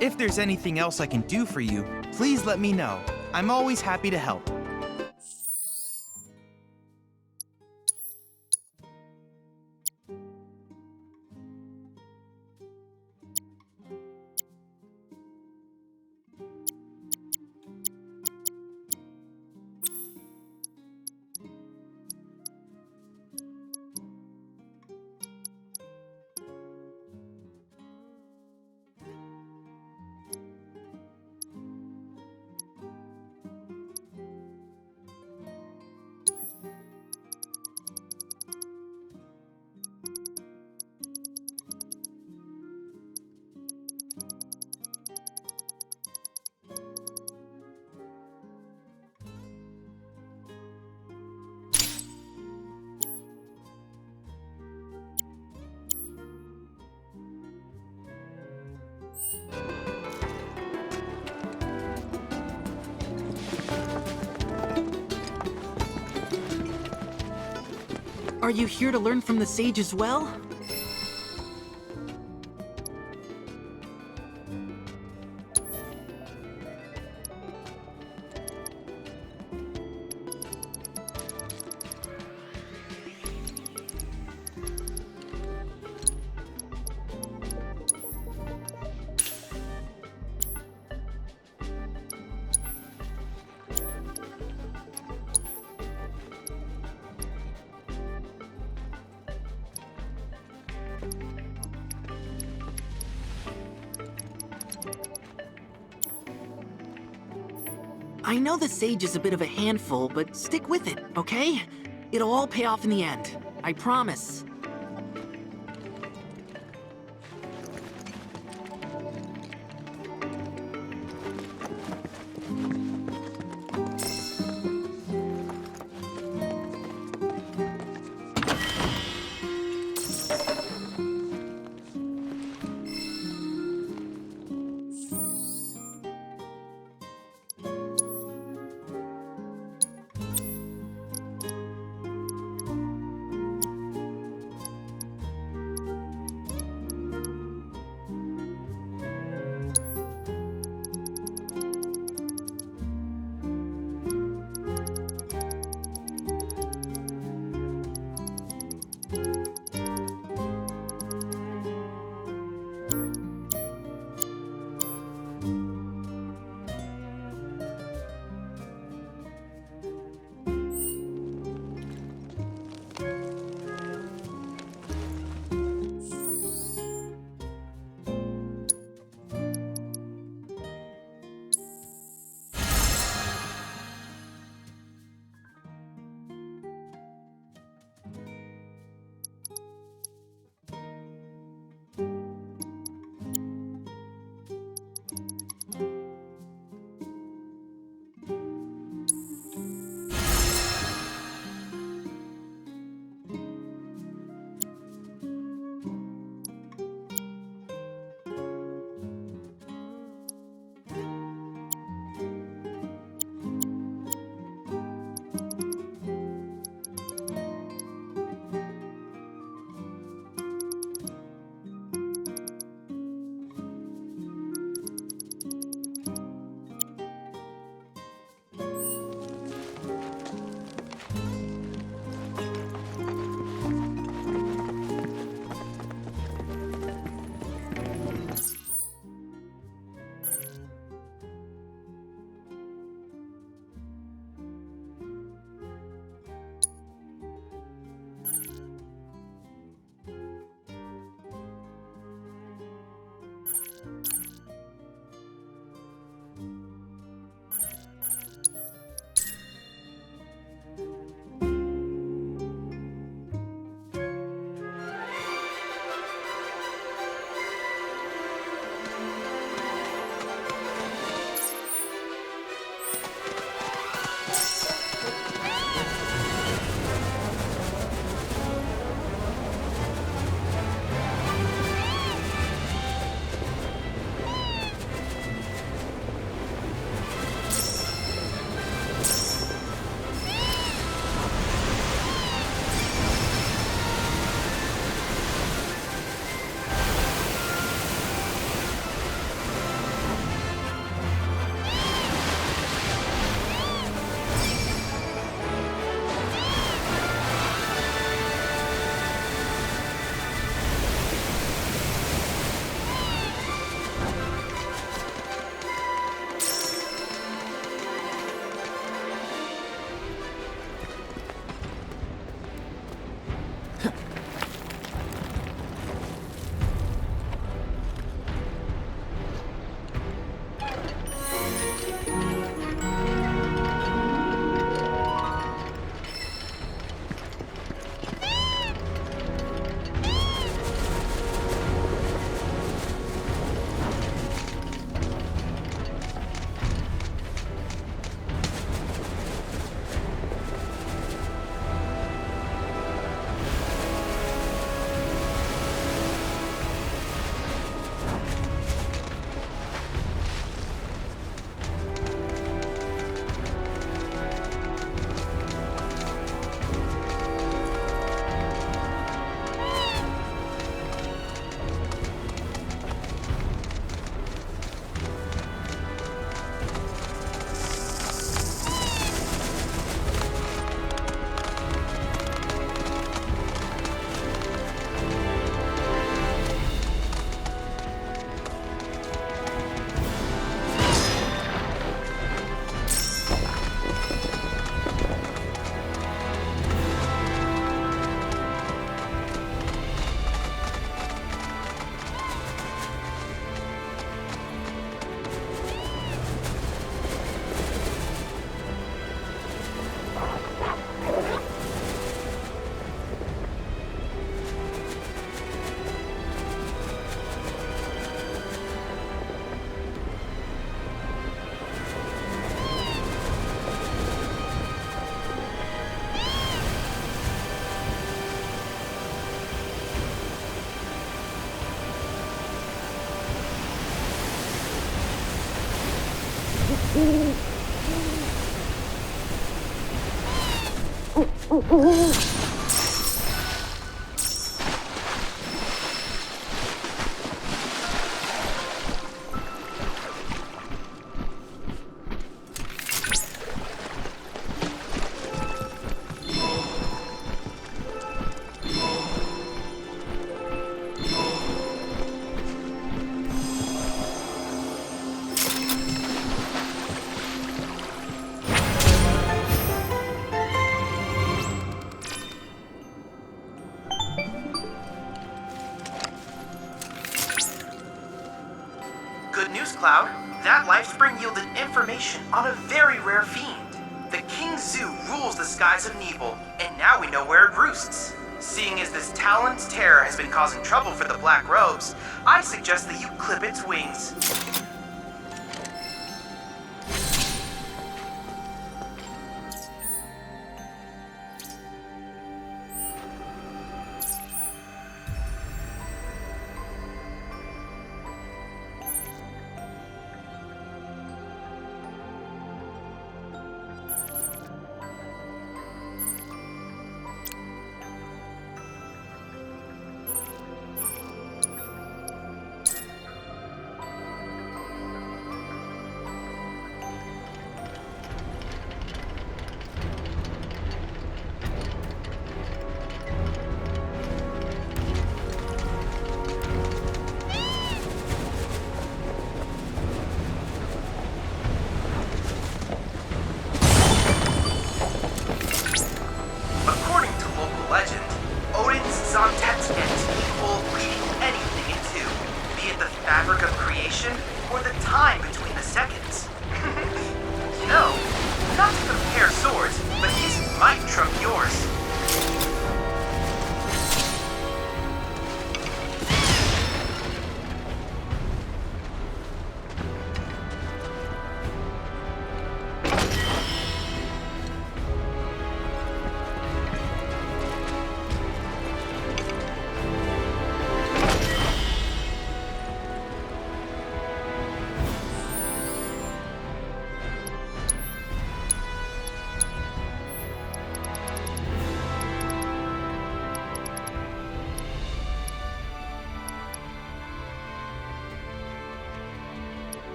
G: If there's anything else I can do for you, please let me know. I'm always happy to help.
E: Are you here to learn from the sage as well? I know the sage is a bit of a handful, but stick with it, okay? It'll all pay off in the end. I promise.
N: Good news, Cloud. That life spring yielded information on a very rare fiend. The King Zoo rules the skies of Nebel, and now we know where it roosts. Seeing as this talon's terror has been causing trouble for the Black Robes, I suggest that you clip its wings.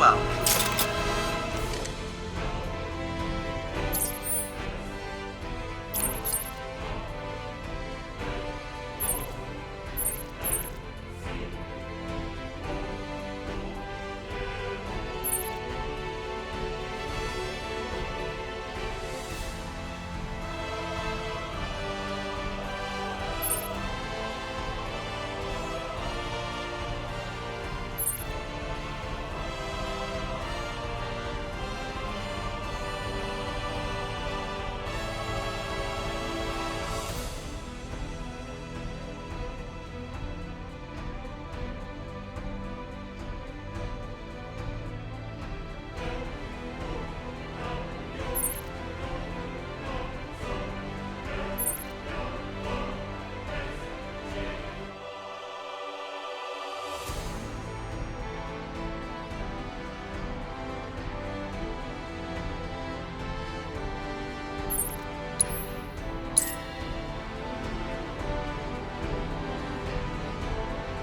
N: well.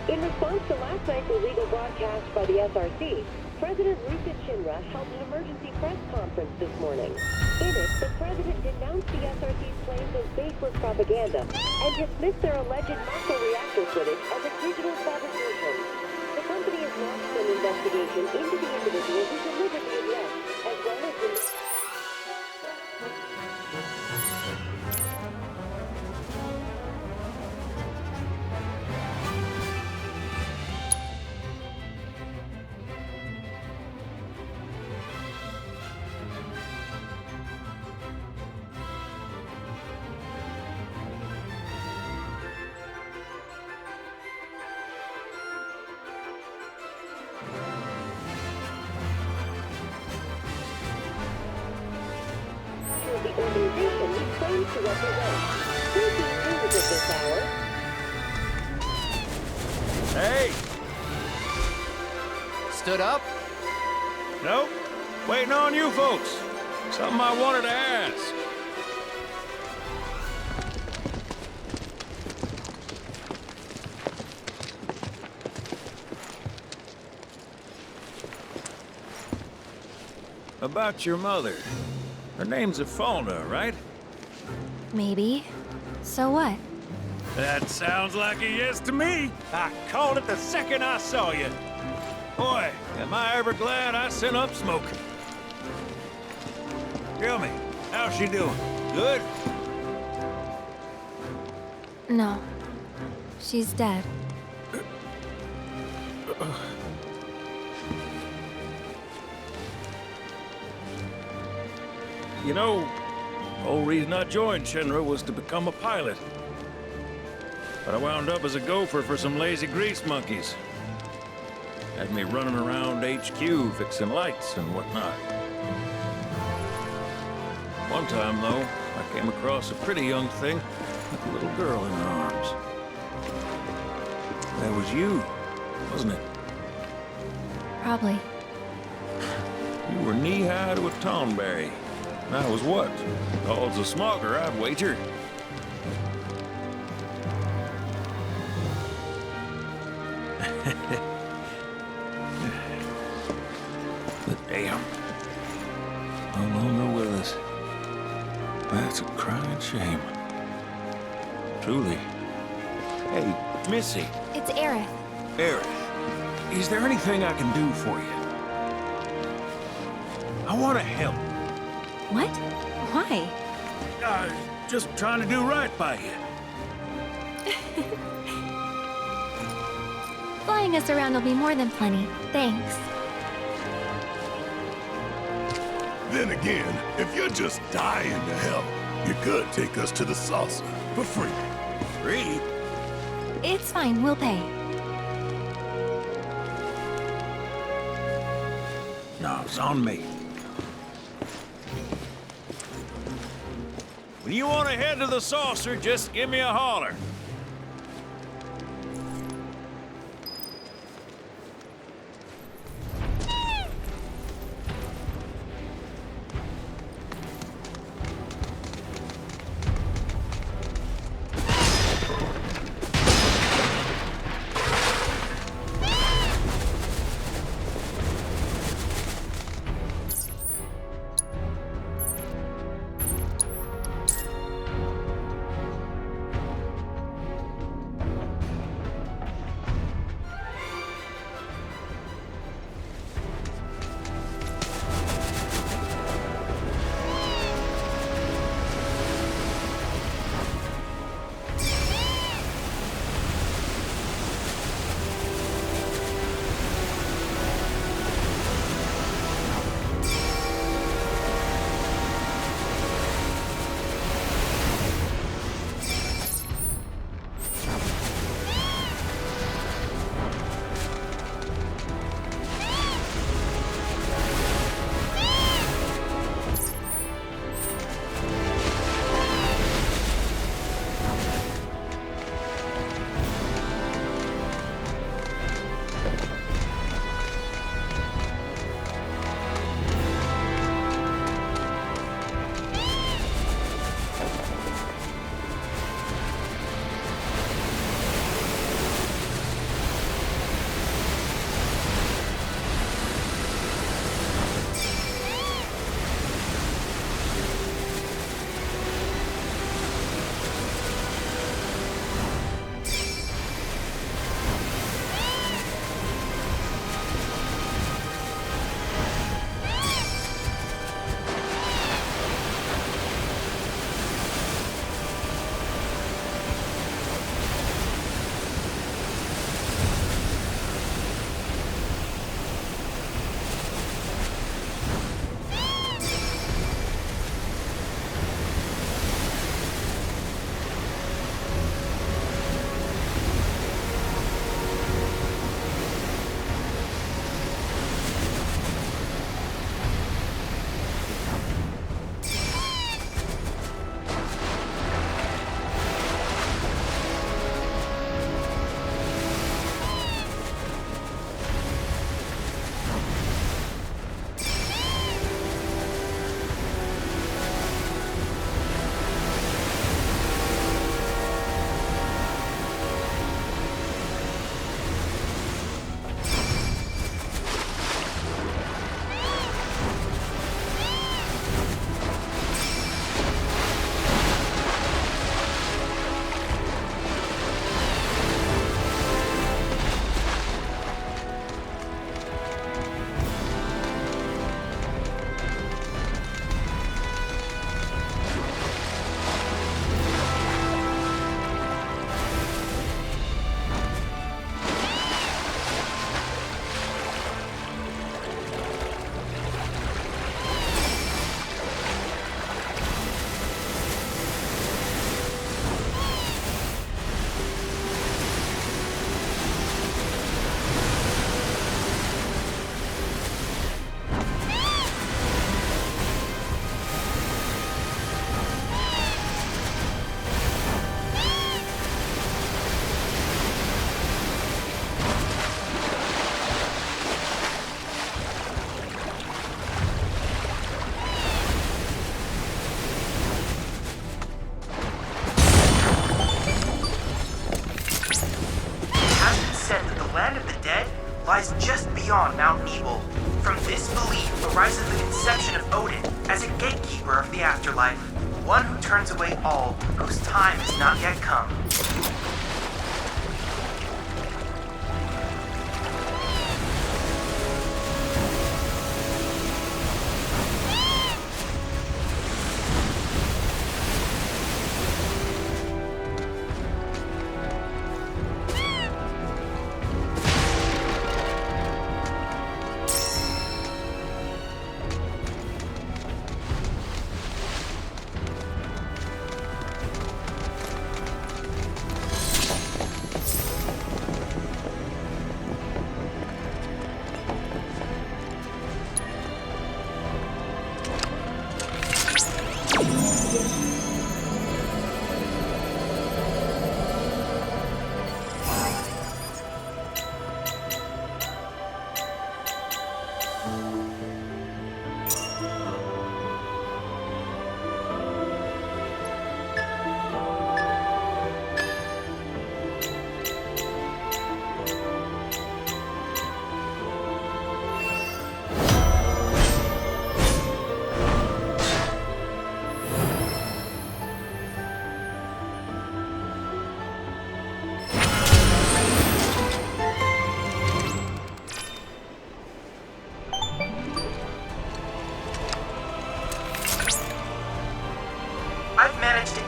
A: In response to last night's illegal broadcast by the SRC, President Ruta Shinra held an emergency press conference this morning. In it, the president denounced the SRC's claims of baseless propaganda and dismissed their alleged Mako reactor footage as a digital fabrication. The company has launched an investigation into the individual who delivered the address, as well as the... the organization he claims to represent. Breaking news at this hour.
J: Hey!
C: Stood up?
J: Nope. Waiting on you folks. Something I wanted to ask. About your mother. Her name's Afalna, right?
B: Maybe. So what?
J: That sounds like a yes to me. I called it the second I saw you. Boy, am I ever glad I sent up smoke. Tell me, how's she doing? Good?
B: No. She's dead.
J: You know, the whole reason I joined Shinra was to become a pilot. But I wound up as a gopher for some lazy grease monkeys. Had me running around HQ fixing lights and whatnot. One time, though, I came across a pretty young thing with a little girl in her arms. That was you, wasn't it?
B: Probably.
J: You were knee-high to a tonberry. And I was what? Called a smogger, I'd wager. But damn. No longer with us. That's a crying shame. Truly. Hey, Missy.
B: It's Aerith.
J: Aerith, is there anything I can do for you? I want to help.
B: What? Why?
J: Just trying to do right by you.
B: Flying us around will be more than plenty. Thanks.
P: Then again, if you're just dying to help, you could take us to the saucer for free.
J: Free?
B: It's fine, we'll pay.
J: No, it's on me. When you want to head to the saucer, just give me a holler.
N: rises the conception of Odin as a gatekeeper of the afterlife, one who turns away all whose time has not yet come.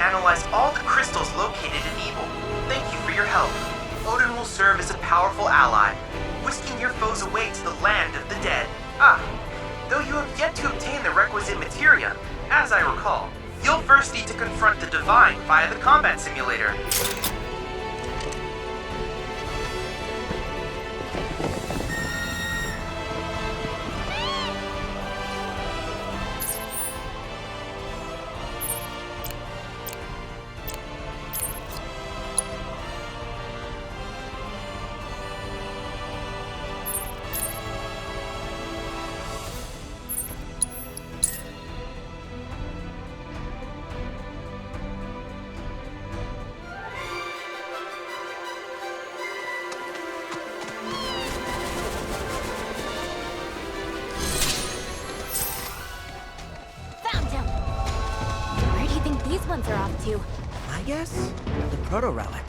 N: Analyze all the crystals located in Evil. Thank you for your help. Odin will serve as a powerful ally, whisking your foes away to the land of the dead. Though you have yet to obtain the requisite materia, as I recall, you'll first need to confront the Divine via the combat simulator.
M: Ones are off to?
O: I guess the proto-relic.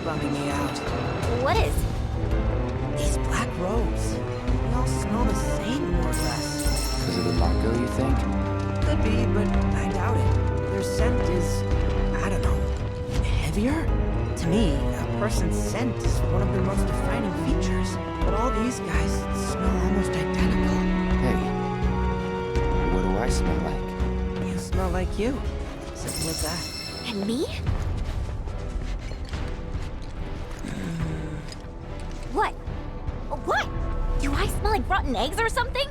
O: Bumming me out.
M: What is?
O: These black robes. They all smell the same, more or less.
Q: Because of the Mako, you think?
O: Could be, but I doubt it. Their scent is, I don't know, heavier? To me, a person's scent is one of their most defining features. But all these guys smell almost identical.
Q: Hey, what do I smell like?
O: You smell like you. Simple as that.
M: And me? What? What? Do I smell like rotten eggs or something?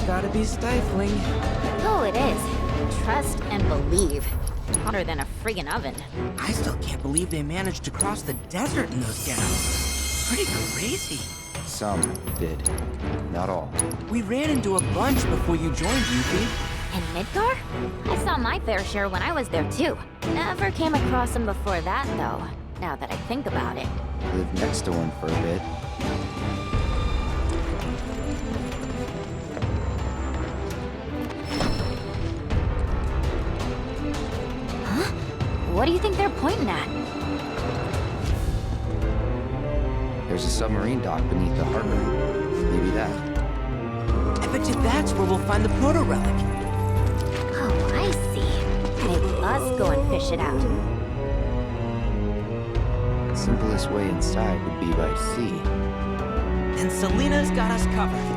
O: Gotta be stifling.
M: Oh, it is. Trust and believe. Hotter than a friggin' oven.
O: I still can't believe they managed to cross the desert in those gals. Pretty crazy.
C: Some did. Not all.
O: We ran into a bunch before you joined, Yuki.
H: In Midgar? I saw my fair share when I was there too. Never came across them before that, though, now that I think about it.
C: Lived next to one for a bit.
H: Huh? What do you think they're pointing at?
C: There's a submarine dock beneath the harbor. Maybe that.
O: I bet you that's where we'll find the proto-relic.
H: Oh, I see. Maybe us go and fish it out.
C: The simplest way inside would be by sea.
O: And Selena's got us covered.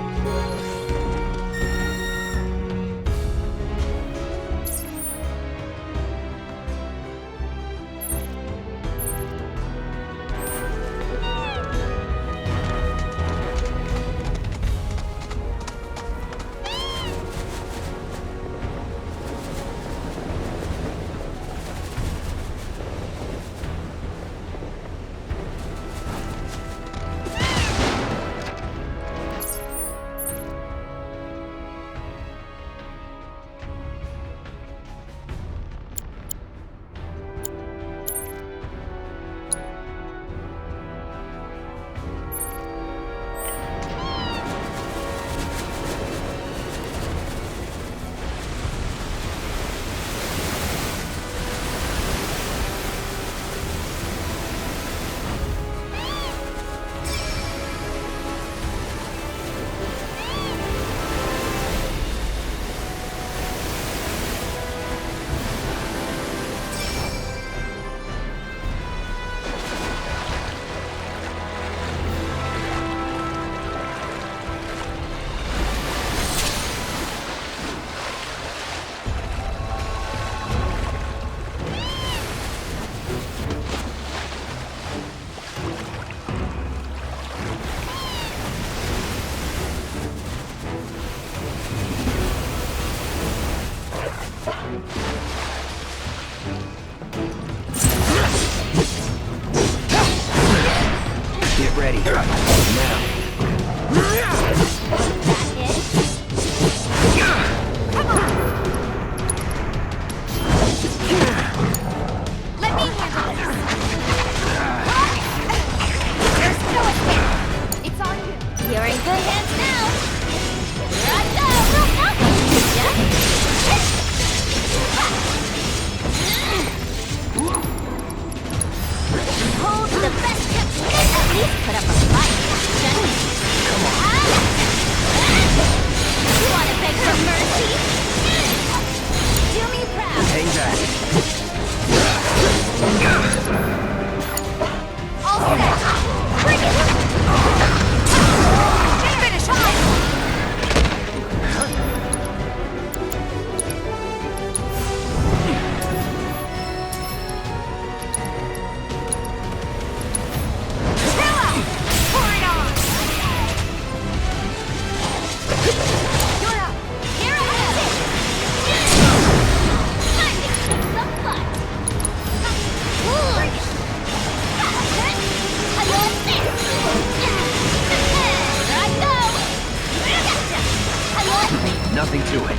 R: Nothing to it.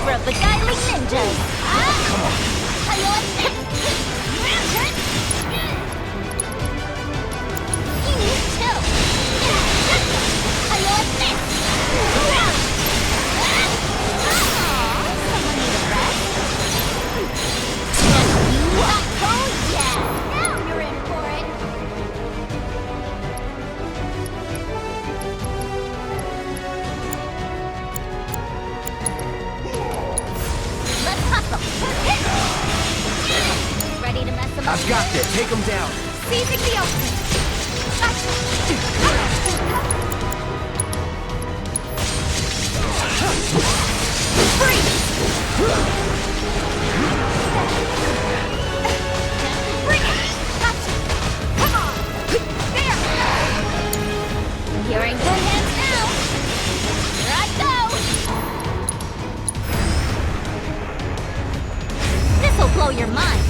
H: Master of beguiling ninjas! Come on! You need chill! Someone need a rest? Oh yeah! Now you're in for it! Let's hustle! Ready to mess them up?
R: I've got this. Take them down.
H: Seizing the opening! Freeze! Bring it! Gotcha! Come on! There! You're in good hands now! Here I go! This'll blow your mind!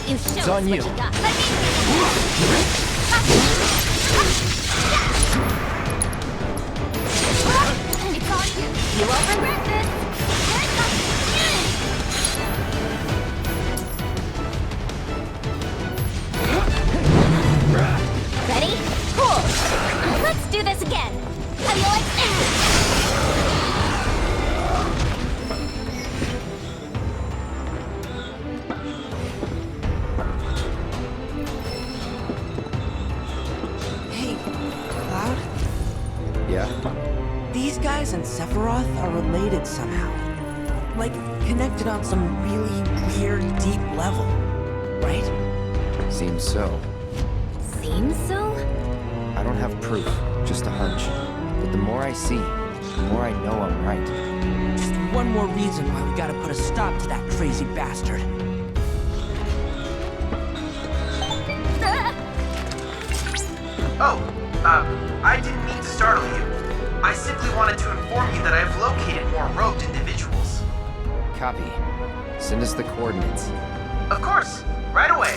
R: It's on you.
H: It's on you. You won't regret this. Here it comes. Ready? Cool. Let's do this again. How do you like that?
O: These guys and Sephiroth are related somehow. Like, connected on some really weird, deep level. Right?
C: Seems so.
B: Seems so?
C: I don't have proof, just a hunch. But the more I see, the more I know I'm right.
O: Just one more reason why we gotta put a stop to that crazy bastard.
N: Oh, I didn't mean to startle you. I simply wanted to inform you that I have located more robed individuals.
C: Copy. Send us the coordinates.
N: Of course, right away.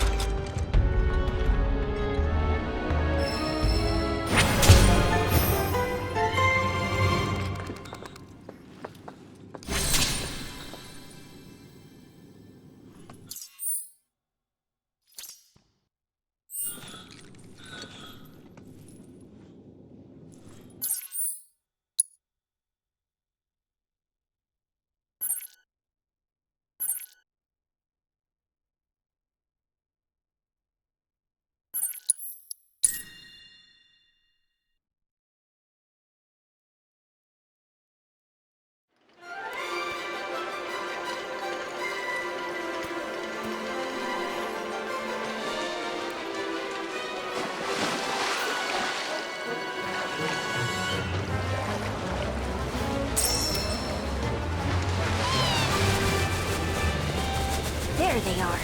H: There they are.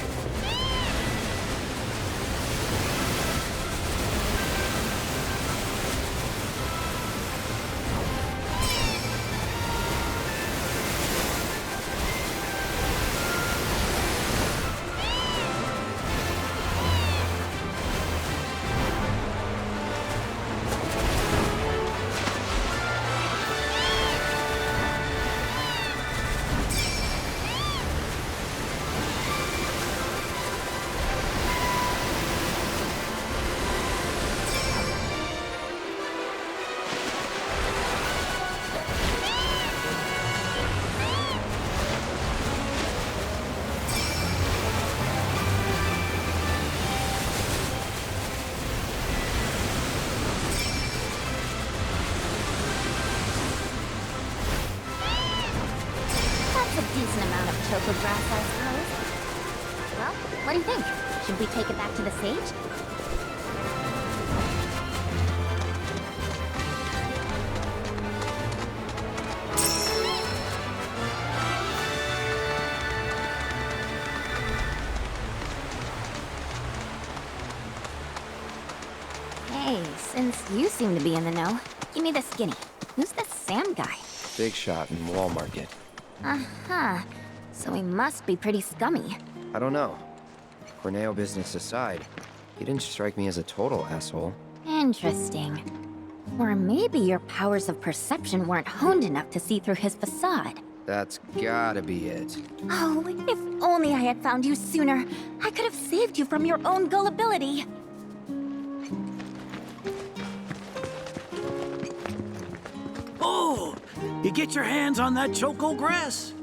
H: Decent amount of topographs, I suppose. Well, what do you think? Should we take it back to the sage?
M: Since you seem to be in the know, give me the skinny. Who's this Sam guy?
C: Big shot in Wall Market.
M: Uh-huh. So he must be pretty scummy.
C: I don't know. Corneo business aside, he didn't strike me as a total asshole.
M: Interesting. Or maybe your powers of perception weren't honed enough to see through his facade.
C: That's gotta be it.
M: Oh, if only I had found you sooner. I could have saved you from your own gullibility.
L: Oh, you get your hands on that choco grass?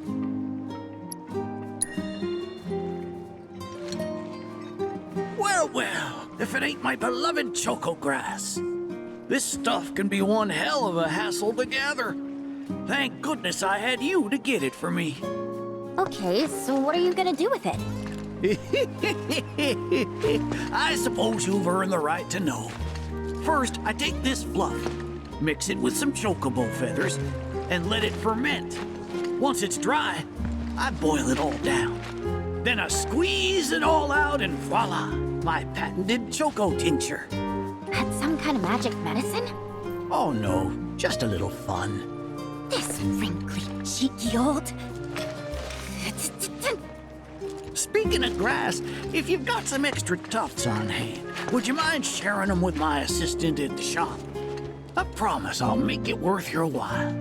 L: Well, well, if it ain't my beloved choco grass. This stuff can be one hell of a hassle to gather. Thank goodness I had you to get it for me.
M: Okay, so what are you gonna do with it?
L: I suppose you've earned the right to know. First, I take this fluff, mix it with some chocobo feathers, and let it ferment. Once it's dry, I boil it all down. Then I squeeze it all out and voila, my patented choco tincture.
M: That's some kind of magic medicine?
L: Oh no, just a little fun.
M: This wrinkly, cheeky old...
L: Speaking of grass, if you've got some extra tufts on hand, would you mind sharing them with my assistant at the shop? I promise I'll make it worth your while.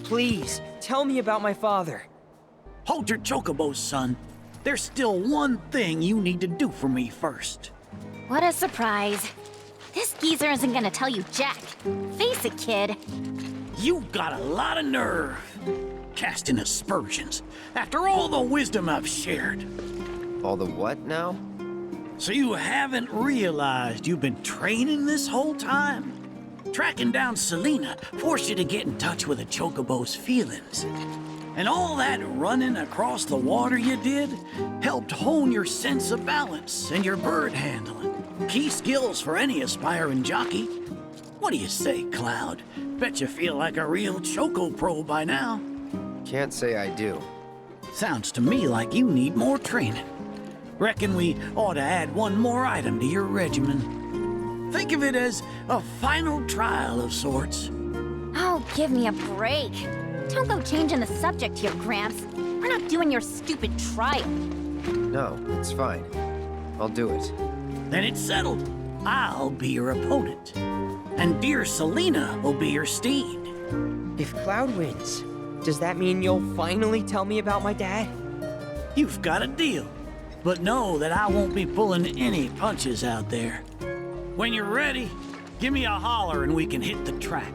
O: Please, tell me about my father.
L: Hold your chocobos, son. There's still one thing you need to do for me first.
M: What a surprise. This geezer isn't gonna tell you jack. Face it, kid.
L: You've got a lot of nerve. Casting aspersions after all the wisdom I've shared.
C: All the what now?
L: So you haven't realized you've been training this whole time? Tracking down Selena forced you to get in touch with a chocobo's feelings. And all that running across the water you did helped hone your sense of balance and your bird handling. Key skills for any aspiring jockey. What do you say, Cloud? Bet you feel like a real choco pro by now.
C: Can't say I do.
L: Sounds to me like you need more training. Reckon we ought to add one more item to your regimen. Think of it as a final trial of sorts.
M: Oh, give me a break. Don't go changing the subject here, Gramps. We're not doing your stupid trial.
C: No, it's fine. I'll do it.
L: Then it's settled. I'll be your opponent. And dear Selena will be your steed.
O: If Cloud wins, does that mean you'll finally tell me about my dad?
L: You've got a deal. But know that I won't be pulling any punches out there. When you're ready, give me a holler and we can hit the track.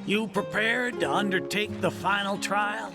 L: You prepared to undertake the final trial?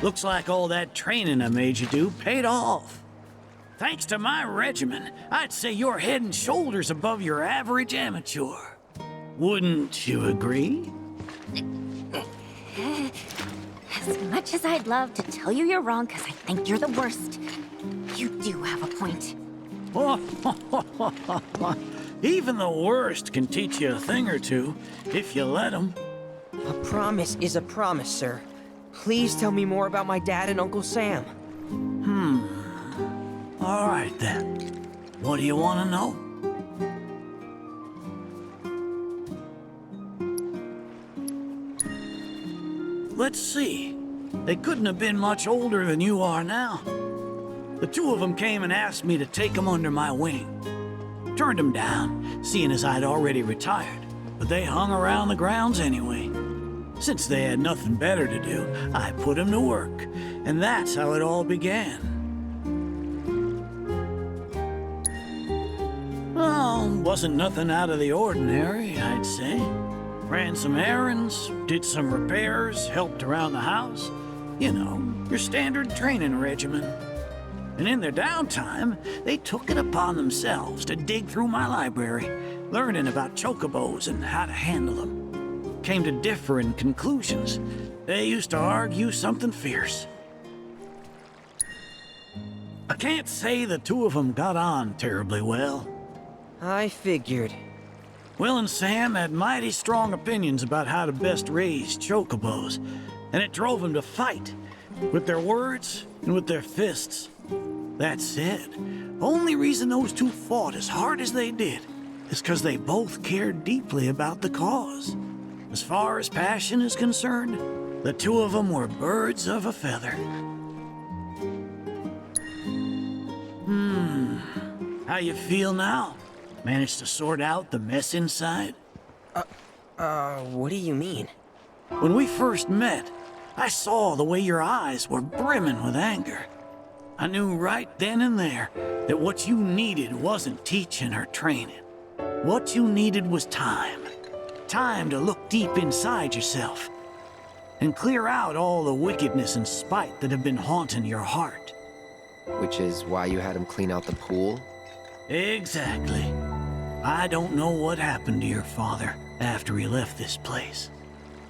L: Looks like all that training I made you do paid off. Thanks to my regimen, I'd say you're head and shoulders above your average amateur. Wouldn't you agree?
M: As much as I'd love to tell you you're wrong because I think you're the worst, you do have a point.
L: Even the worst can teach you a thing or two, if you let them.
O: A promise is a promise, sir. Please tell me more about my dad and Uncle Sam.
L: All right, then. What do you want to know? Let's see. They couldn't have been much older than you are now. The two of them came and asked me to take them under my wing. Turned them down, seeing as I'd already retired. But they hung around the grounds anyway. Since they had nothing better to do, I put them to work. And that's how it all began. Well, wasn't nothing out of the ordinary, I'd say. Ran some errands, did some repairs, helped around the house. You know, your standard training regimen. And in their downtime, they took it upon themselves to dig through my library, learning about chocobos and how to handle them. Came to differing conclusions. They used to argue something fierce. I can't say the two of them got on terribly well.
O: I figured.
L: Will and Sam had mighty strong opinions about how to best raise chocobos, and it drove them to fight, with their words and with their fists. That said, only reason those two fought as hard as they did is because they both cared deeply about the cause. As far as passion is concerned, the two of them were birds of a feather. How you feel now? Managed to sort out the mess inside?
O: What do you mean?
L: When we first met, I saw the way your eyes were brimming with anger. I knew right then and there that what you needed wasn't teaching or training. What you needed was time. Time to look deep inside yourself and clear out all the wickedness and spite that have been haunting your heart.
C: Which is why you had him clean out the pool?
L: Exactly. I don't know what happened to your father after he left this place.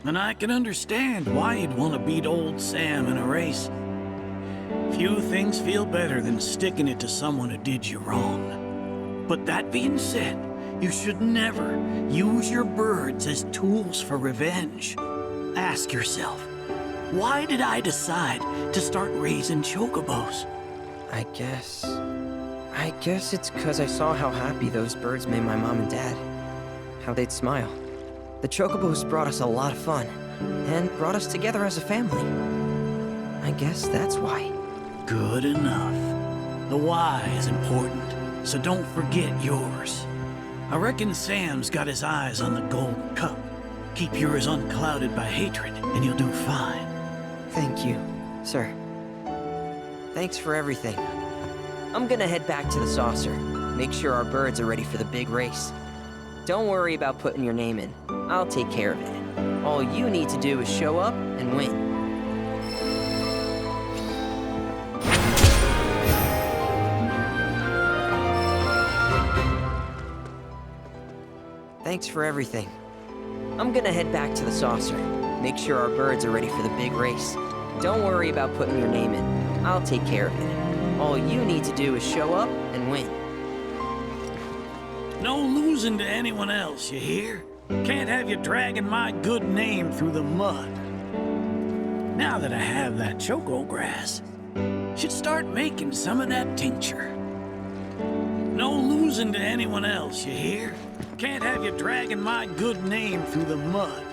L: And I can understand why you'd want to beat old Sam in a race. Few things feel better than sticking it to someone who did you wrong. But that being said, you should never use your birds as tools for revenge. Ask yourself, why did I decide to start raising chocobos?
O: I guess it's because I saw how happy those birds made my mom and dad. How they'd smile. The chocobos brought us a lot of fun, and brought us together as a family. I guess that's why.
L: Good enough. The why is important, so don't forget yours. I reckon Sam's got his eyes on the gold cup. Keep yours unclouded by hatred, and you'll do fine.
O: Thank you, sir. Thanks for everything. I'm gonna head back to the saucer. Make sure our birds are ready for the big race. Don't worry about putting your name in. I'll take care of it. All you need to do is show up and win. Thanks for everything. I'm gonna head back to the saucer. Make sure our birds are ready for the big race. Don't worry about putting your name in. I'll take care of it. All you need to do is show up and win.
L: No losing to anyone else, you hear? Can't have you dragging my good name through the mud. Now that I have that choco grass, should start making some of that tincture. No losing to anyone else, you hear? Can't have you dragging my good name through the mud.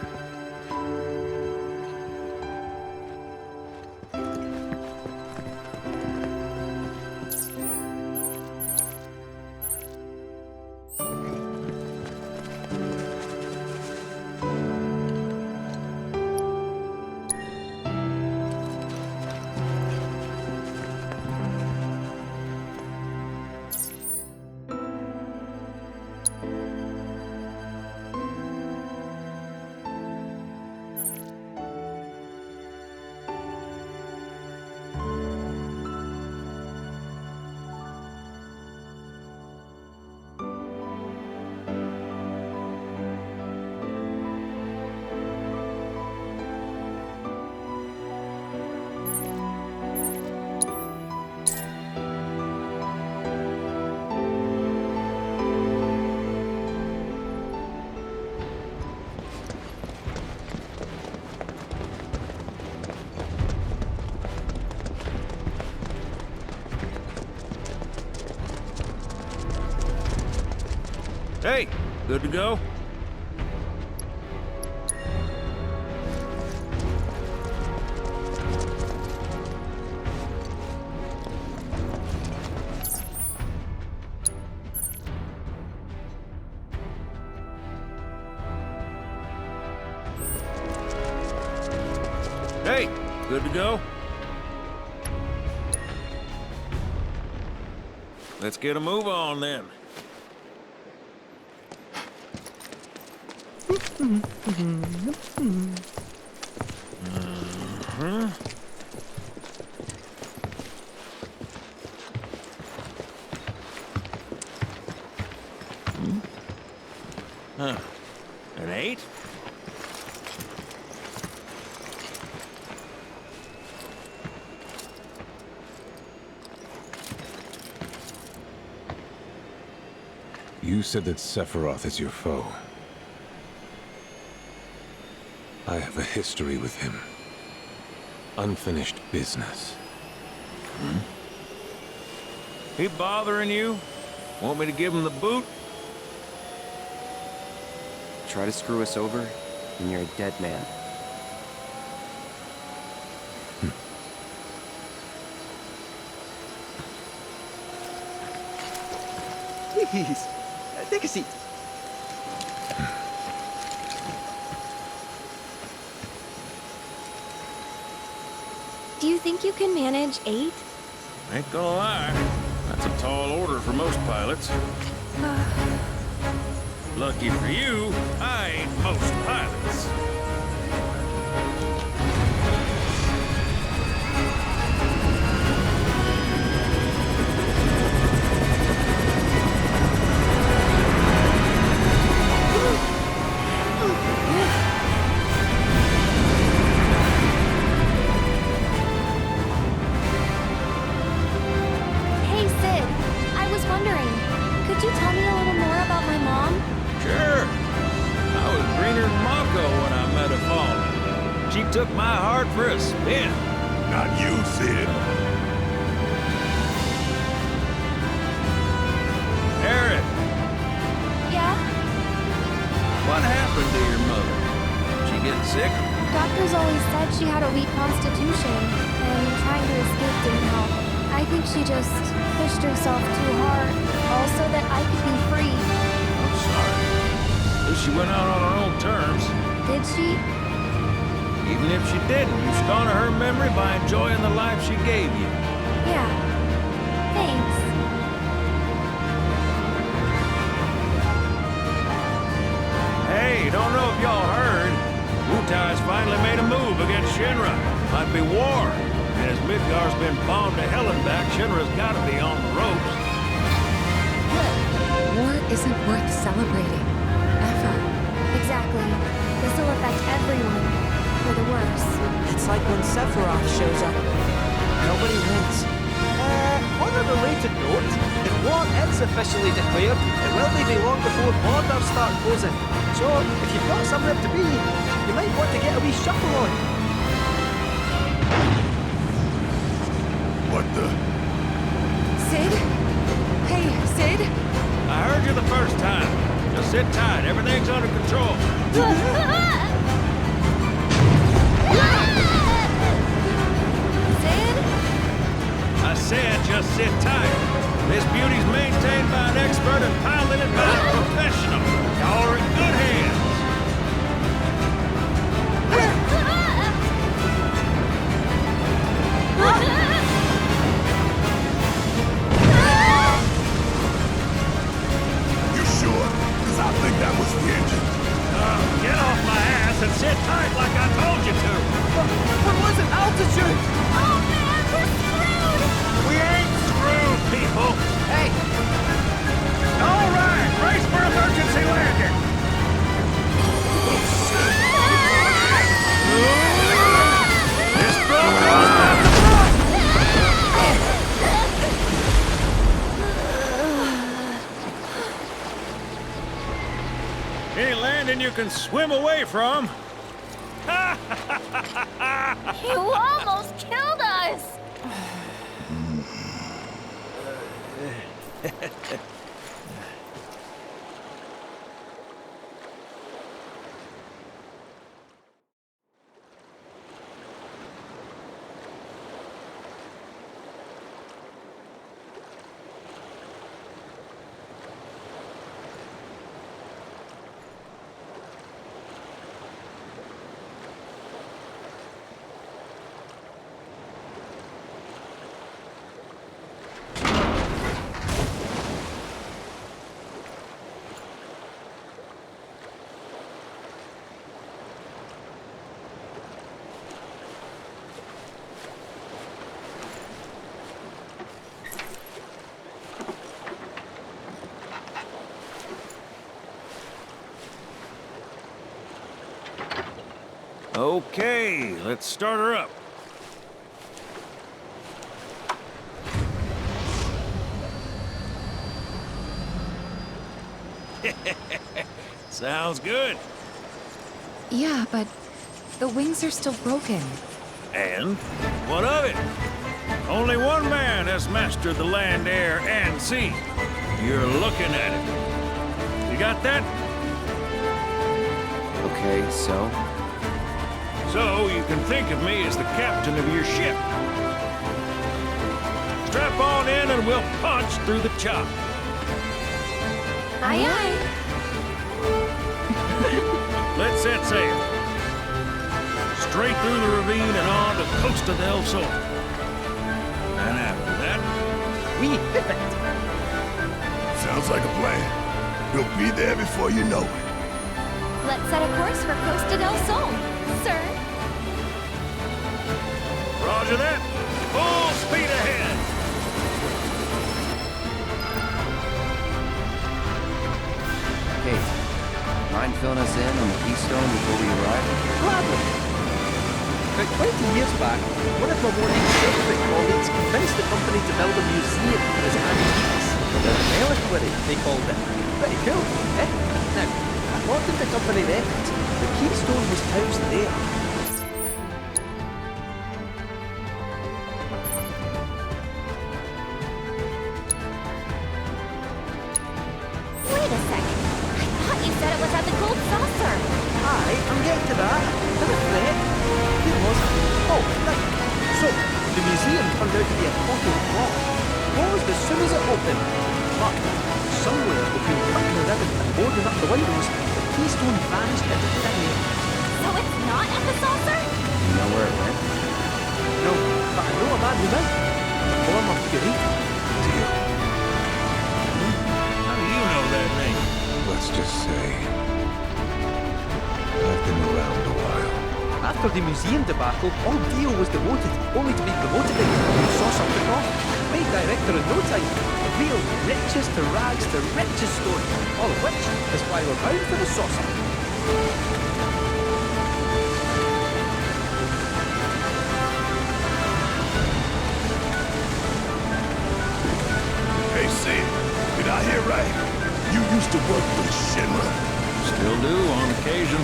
J: Hey, good to go? Hey, good to go? Let's get a move on then. Huh. An 8?
R: You said that Sephiroth is your foe. I have a history with him. Unfinished business.
J: He bothering you? Want me to give him the boot?
C: Try to screw us over, and you're a dead man.
S: Please, take a seat.
H: Do you think you can manage 8?
J: Ain't gonna lie, that's a tall order for most pilots. Lucky for you, I ain't most pilots.
H: Hey, Sid. I was wondering, could you tell me a little more about my mom?
J: Sure. I was greener than Mako when I met her falling. She took my heart for a spin.
P: Not you, Sid.
J: Aerith,
H: Yeah?
J: what happened to your mother? She get sick?
H: Doctors always said she had a weak constitution, and trying to escape didn't help. I think she just pushed herself too hard, also that I could be free.
J: I'm sorry. At least she went out on her own terms.
H: Did she?
J: Even if she didn't, you should honor her memory by enjoying the life she gave you.
H: Yeah. Thanks.
J: Hey, don't know if y'all heard. Wutai's finally made a move against Shinra. Might be war. And as Midgar's been bombed to hell and back, Shinra's gotta be on the ropes.
B: War isn't worth celebrating. Ever.
H: Exactly. This will affect everyone. For the worse.
O: It's like when Sephiroth shows up. Nobody wins.
S: On a related note, if war is officially declared, it will be long before borders start closing. So, if you've got somewhere to be, you might want to get a wee shuffle on.
P: What the?
B: Sid? Hey, Sid?
J: I heard you the first time. Just sit tight. Everything's under control.
H: Sid?
J: I said just sit tight. This beauty's maintained by an expert and piloted by a professional. Y'all are in good hands.
P: You sure? Because I think that was the engine.
J: Get off my ass and sit tight like I told you to.
S: What was it? Altitude!
H: Oh man, we're screwed!
J: We ain't screwed, people.
S: Hey!
J: All right, brace for emergency landing. This broke goes back to front. Any landing you can swim away from.
H: You almost killed us!
J: Okay, let's start her up. Sounds good.
B: Yeah, but the wings are still broken.
J: And what of it? Only one man has mastered the land, air, and sea. You're looking at it. You got that?
C: Okay, so?
J: So you can think of me as the captain of your ship. Strap on in and we'll punch through the chop.
B: Aye, aye.
J: Let's set sail. Straight through the ravine and on to Costa del Sol. And after that,
S: we hit it.
P: Sounds like a plan. We'll be there before you know it.
M: Let's set a course for Costa del Sol, sir.
J: Roger that. Full speed ahead.
C: Kate, mind filling us in on the Keystone before we arrive?
S: Gladly. About 20 years back, one of my more eccentric colleagues convinced the company to build a museum for his antiques. The reliquary, they called it. Pretty cool, eh? Now, according to company records, the Keystone was housed there.
M: Wait a second. I thought you said it was at the gold saucer.
S: Aye, I'm getting to that. Don't fret. Where was I? Oh, right. So, the museum turned out to be a total flop. Closed as soon as it opened. But, somewhere between cutting the ribbon and boarding up the windows, the Keystone vanished into thin air.
M: So it's not at the saucer?
C: You know where it went?
S: No, but I know a man who might. The former Fury.
J: Deal. How do you know that name?
R: Let's just say I've been around a while.
S: After the museum debacle, all Dio was demoted, only to be promoted again. Saucer took off. Made director in no time. A real riches to rags to riches story. All of which is why we're bound for the saucer.
P: Hey, Sid, did I hear right? You used to work with Shinra?
J: Still do, on occasion.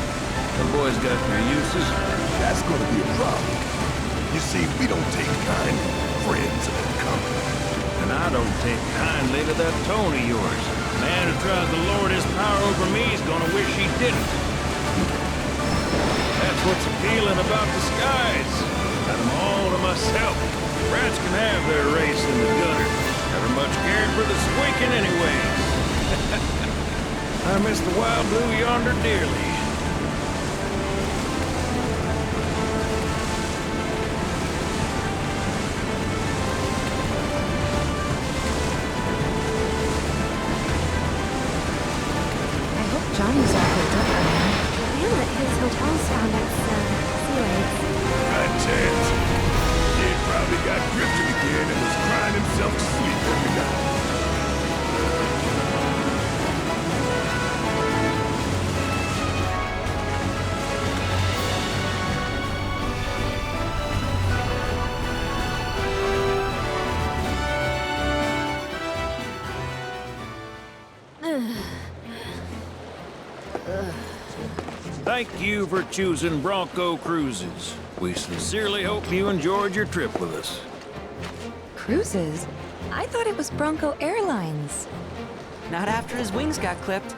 J: The boys got their uses.
P: That's gonna be a problem. You see, we don't take kind friends of the company.
J: And I don't take kindly to that tone of yours. The man who tries to lord his power over me is gonna wish he didn't. That's what's appealing about disguise. Got them all to myself. Rats can have their race in the gutter. Never much cared for the squeaking anyways. I miss the wild blue yonder dearly.
B: Johnny's all hooked up right now.
H: And that his hotel's found its, sea legs.
P: Got chance. Kid probably got drifted again and was crying himself to sleep every night.
J: Thank you for choosing Bronco Cruises. We sincerely hope you enjoyed your trip with us.
B: Cruises? I thought it was Bronco Airlines.
O: Not after his wings got clipped.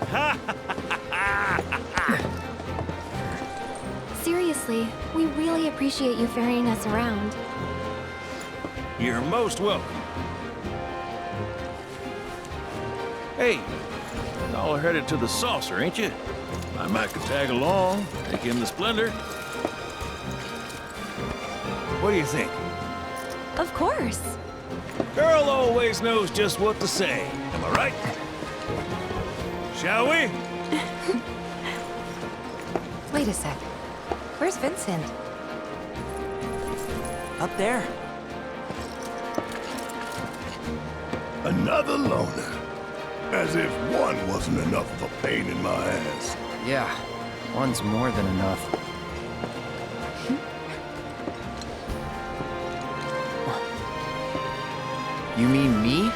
H: Seriously, we really appreciate you ferrying us around.
J: You're most welcome. Hey, y'all are headed to the saucer, ain't you? I might could tag along, take him the Splendor. What do you think?
B: Of course.
J: Girl always knows just what to say. Am I right? Shall we?
B: Wait a sec. Where's Vincent?
O: Up there.
P: Another loner. As if one wasn't enough of a pain in my ass.
C: Yeah, one's more than enough.
T: You mean me?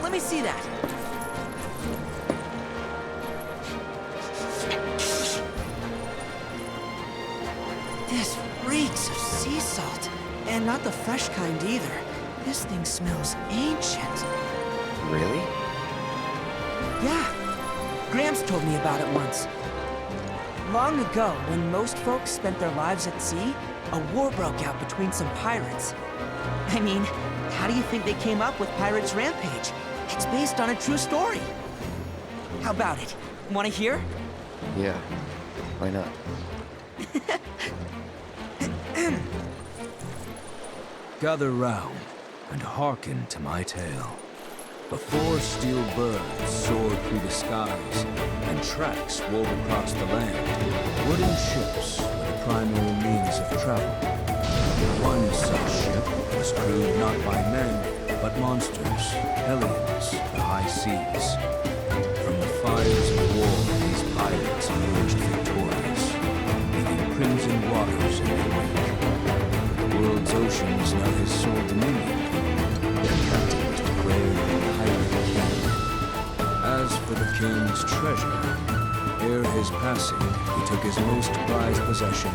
O: Let me see that. This reeks of sea salt. And not the fresh kind either. This thing smells ancient.
C: Really?
O: Yeah. Gramps told me about it once. Long ago, when most folks spent their lives at sea, a war broke out between some pirates. I mean, how do you think they came up with Pirates Rampage? It's based on a true story. How about it? Want to hear?
C: Yeah. Why not?
U: Gather round and hearken to my tale. Before steel birds soared through the skies and tracks wove across the land, wooden ships were the primary means of travel. One such ship was crewed not by men, but monsters, aliens, the high seas. From the fires of war, these pirates emerged victorious, leaving crimson waters in their wake. The world's oceans now his sole dominion. Their captain was declared the pirate king. As for the king's treasure, ere his passing, he took his most prized possession,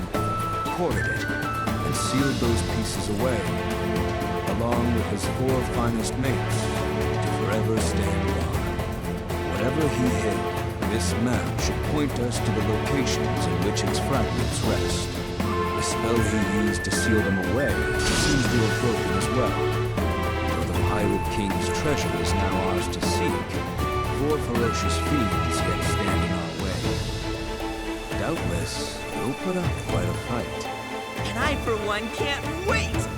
U: hoarded it, and sealed those pieces away, along with his 4 finest mates, to forever stand guard. Whatever he hid, this map should point us to the locations in which its fragments rest. The spell he used to seal them away seems to have broken as well. Though the Pirate King's treasure is now ours to seek, 4 ferocious fiends yet stand in our way. Doubtless, we'll put up quite a fight.
O: And I, for one, can't wait!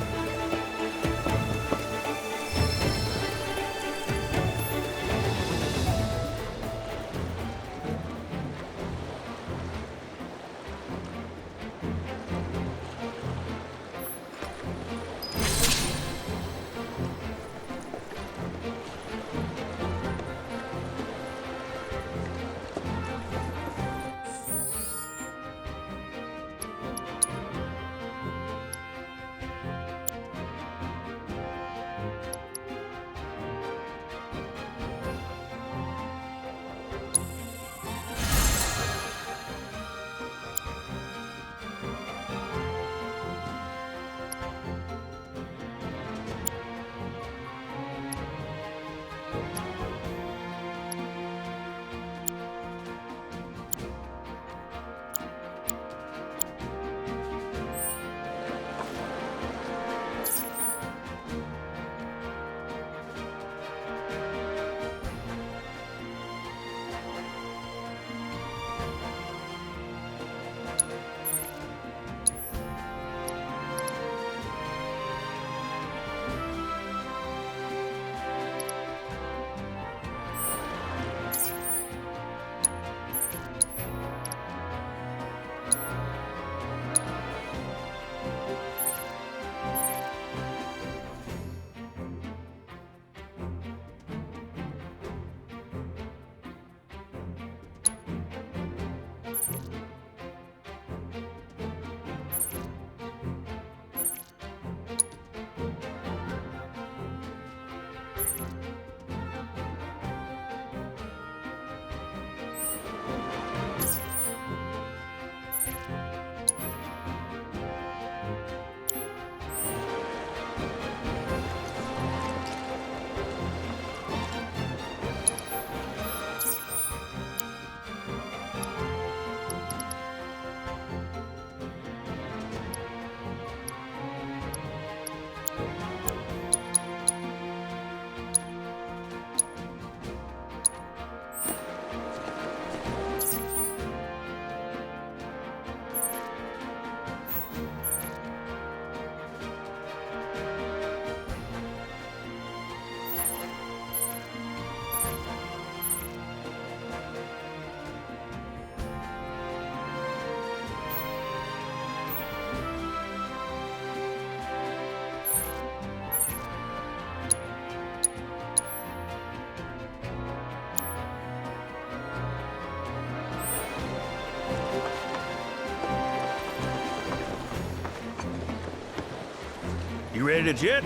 J: You ready to jet?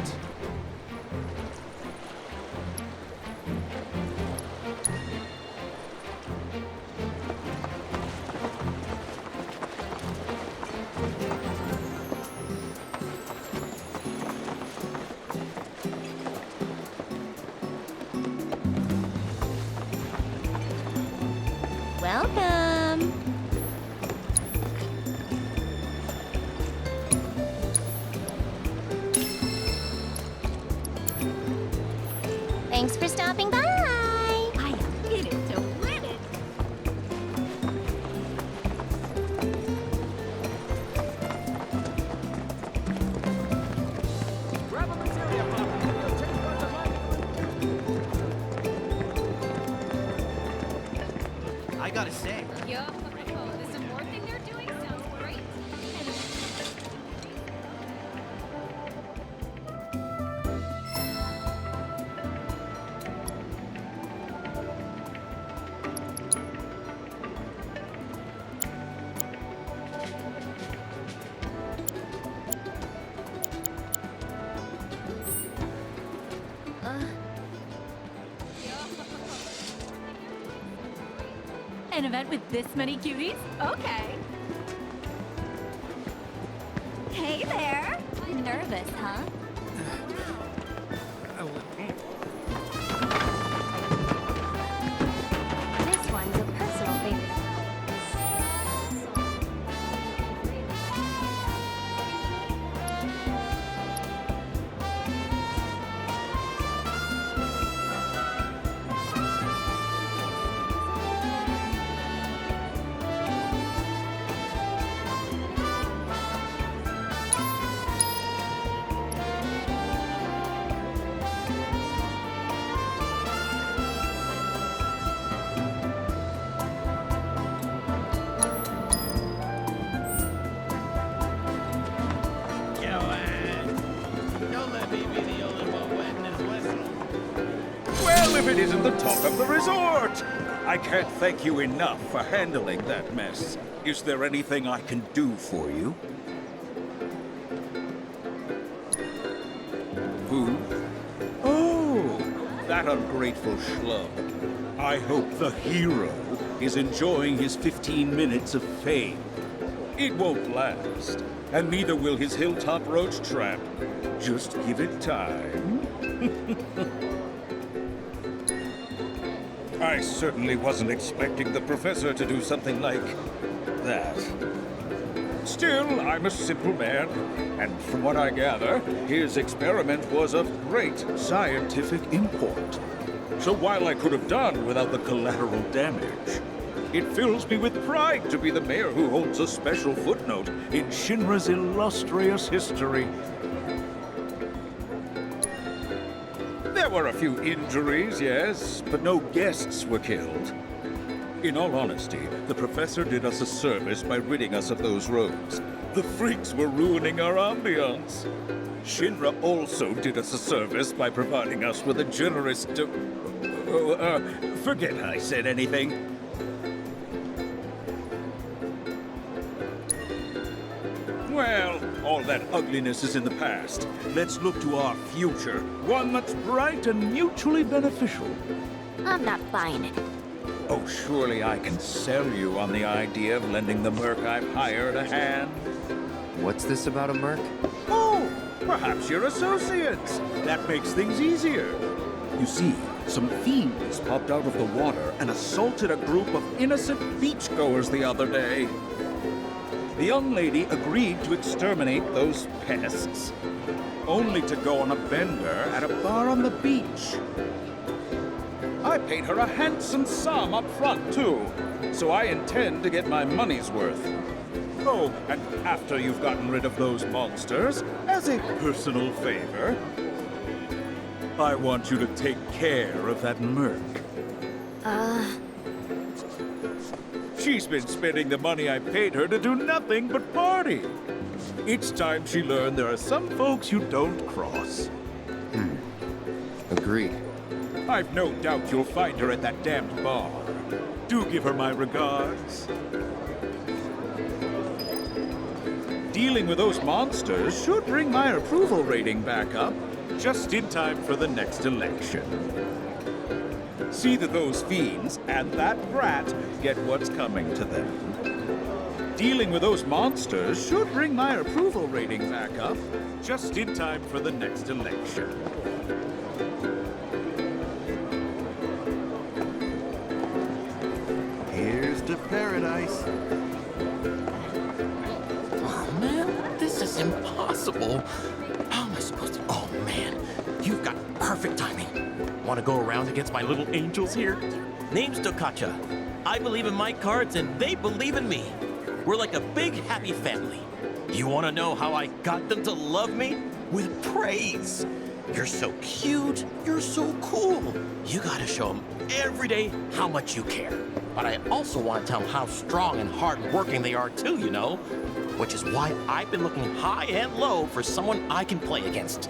M: Welcome. Thanks for stopping by.
I: I am in it to win it.
K: Grab a materia popper. You'll take part of mine.
S: I gotta say,
I: Yo, this award thing they're doing sounds great. An event with this many cuties? Okay.
M: Hey there. Nervous, huh? This one's a personal favorite.
T: Well, if it isn't the talk of the resort! I can't thank you enough for handling that mess. Is there anything I can do for you? Who? Oh, that ungrateful schlub. I hope the hero is enjoying his 15 minutes of fame. It won't last, and neither will his hilltop roach trap. Just give it time. I certainly wasn't expecting the professor to do something like that. Still, I'm a simple man, and from what I gather, his experiment was of great scientific import. So while I could have done without the collateral damage, it fills me with pride to be the mayor who holds a special footnote in Shinra's illustrious history. There were a few injuries, yes, but no guests were killed. In all honesty, the professor did us a service by ridding us of those rogues. The freaks were ruining our ambiance. Shinra also did us a service by providing us with a generous forget I said anything. Well, all that ugliness is in the past. Let's look to our future. One that's bright and mutually beneficial.
M: I'm not buying it.
T: Oh, surely I can sell you on the idea of lending the merc I've hired a hand.
C: What's this about a merc?
T: Oh, Perhaps you're associates. That makes things easier. You see, some fiends popped out of the water and assaulted a group of innocent beachgoers the other day. The young lady agreed to exterminate those pests, only to go on a bender at a bar on the beach. I paid her a handsome sum up front, too, so I intend to get my money's worth. Oh, and after you've gotten rid of those monsters, as a personal favor, I want you to take care of that merc. She's been spending the money I paid her to do nothing but party. It's time she learned there are some folks you don't cross.
C: Agreed.
T: I've no doubt you'll find her at that damned bar. Do give her my regards. Dealing with those monsters should bring my approval rating back up, just in time for the next election. See that those fiends and that brat get what's coming to them. Dealing with those monsters should bring my approval rating back up, just in time for the next election.
F: Here's to paradise.
V: Oh, man, this is impossible. How am I supposed to... Oh, man, you've got perfect timing. Want to go around against my little angels here?
W: Name's Dokkacha. I believe in my cards and they believe in me. We're like a big happy family. You want to know how I got them to love me? With praise. You're so cute. You're so cool. You gotta show them every day how much you care. But I also want to tell them how strong and hard-working they are too, you know? Which is why I've been looking high and low for someone I can play against.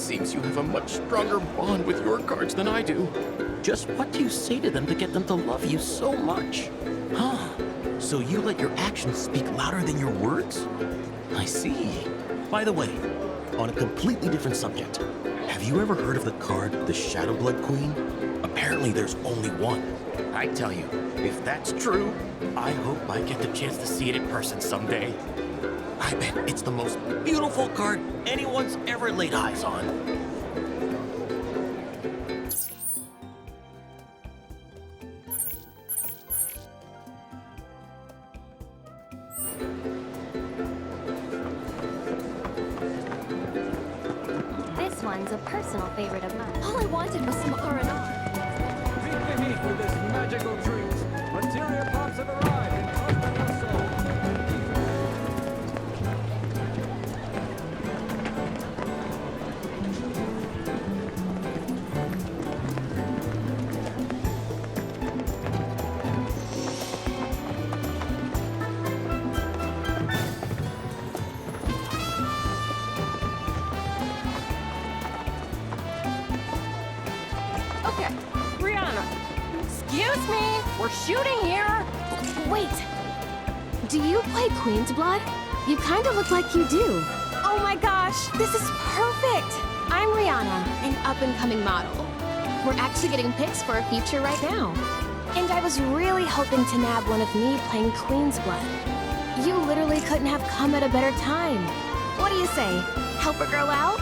V: seems you have a much stronger bond with your cards than I do.
W: Just what do you say to them to get them to love you so much? Huh. So you let your actions speak louder than your words? I see. By the way, on a completely different subject, have you ever heard of the card, the Shadow Blood Queen? Apparently there's only one. I tell you, if that's true, I hope I get the chance to see it in person someday. I bet it's the most beautiful card anyone's ever laid eyes on.
H: This one's a personal favorite of mine.
I: All I wanted was some R&R.
U: Beat the heat with this magical treat. Material pops have arrived in Continental Soul.
D: Okay, Rihanna. Excuse me, we're shooting here.
I: Wait. Do you play Queen's Blood? You kind of look like you do.
D: Oh my gosh, this is perfect.
I: I'm Rihanna, an up-and-coming model. We're actually getting pics for a feature right now. And I was really hoping to nab one of me playing Queen's Blood. You literally couldn't have come at a better time. What do you say? Help a girl out?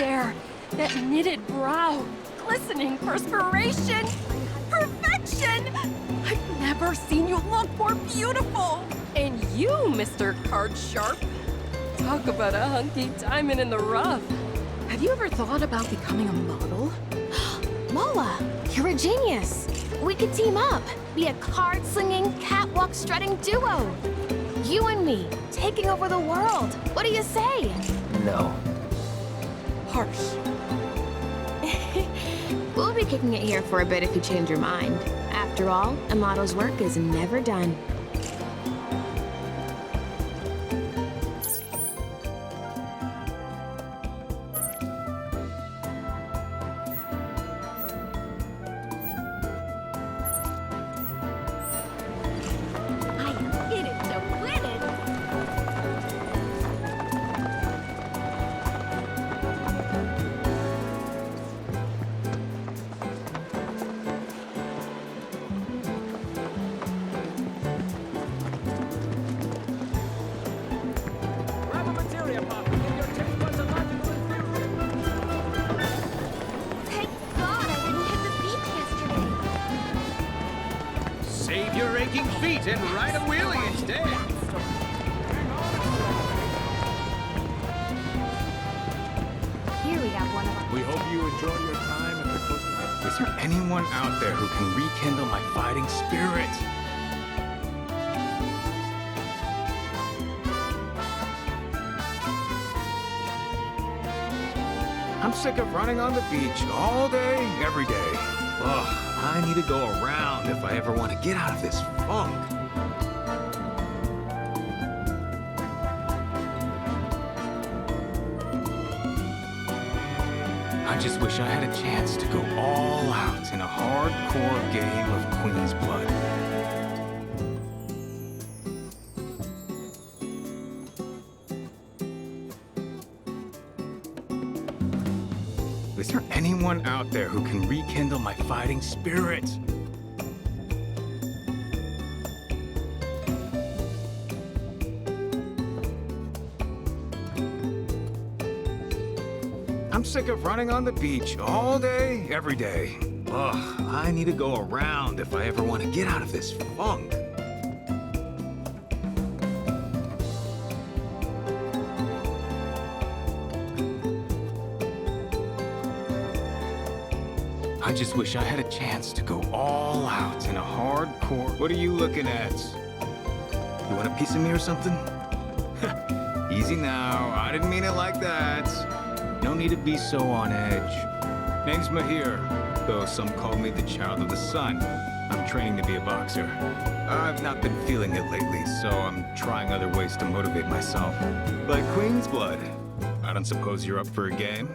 D: stare, that knitted brow, glistening perspiration. Perfection! I've never seen you look more beautiful. And you, Mr. Card Sharp. Talk about a hunky diamond in the rough. Have you ever thought about becoming a model?
I: Mola, you're a genius. We could team up, be a card-slinging, catwalk-strutting duo. You and me, taking over the world. What do you say?
O: No.
D: Harsh.
I: We'll be kicking it here for a bit if you change your mind. After all, a model's work is never done.
F: Save your aching feet and ride a wheelie instead.
M: Here we have one of them.
A: We hope you enjoy your time at the coast. Is there anyone out there who can rekindle my fighting spirit? I'm sick of running on the beach all day, every day. Ugh, I need to go around if I ever want to get out of this funk. I just wish I had a chance to go all out in a hardcore game of Queen's Blood. Is there anyone out there who can rekindle my fighting spirit? I'm sick of running on the beach all day, every day. Ugh, I need to go around if I ever want to get out of this funk. I just wish I had a chance to go all out in a hardcore... What are you looking at? You want a piece of me or something? Easy now, I didn't mean it like that. No need to be so on edge. Name's Mahir, though some call me the child of the sun. I'm training to be a boxer. I've not been feeling it lately, so I'm trying other ways to motivate myself. Like Queen's Blood. I don't suppose you're up for a game?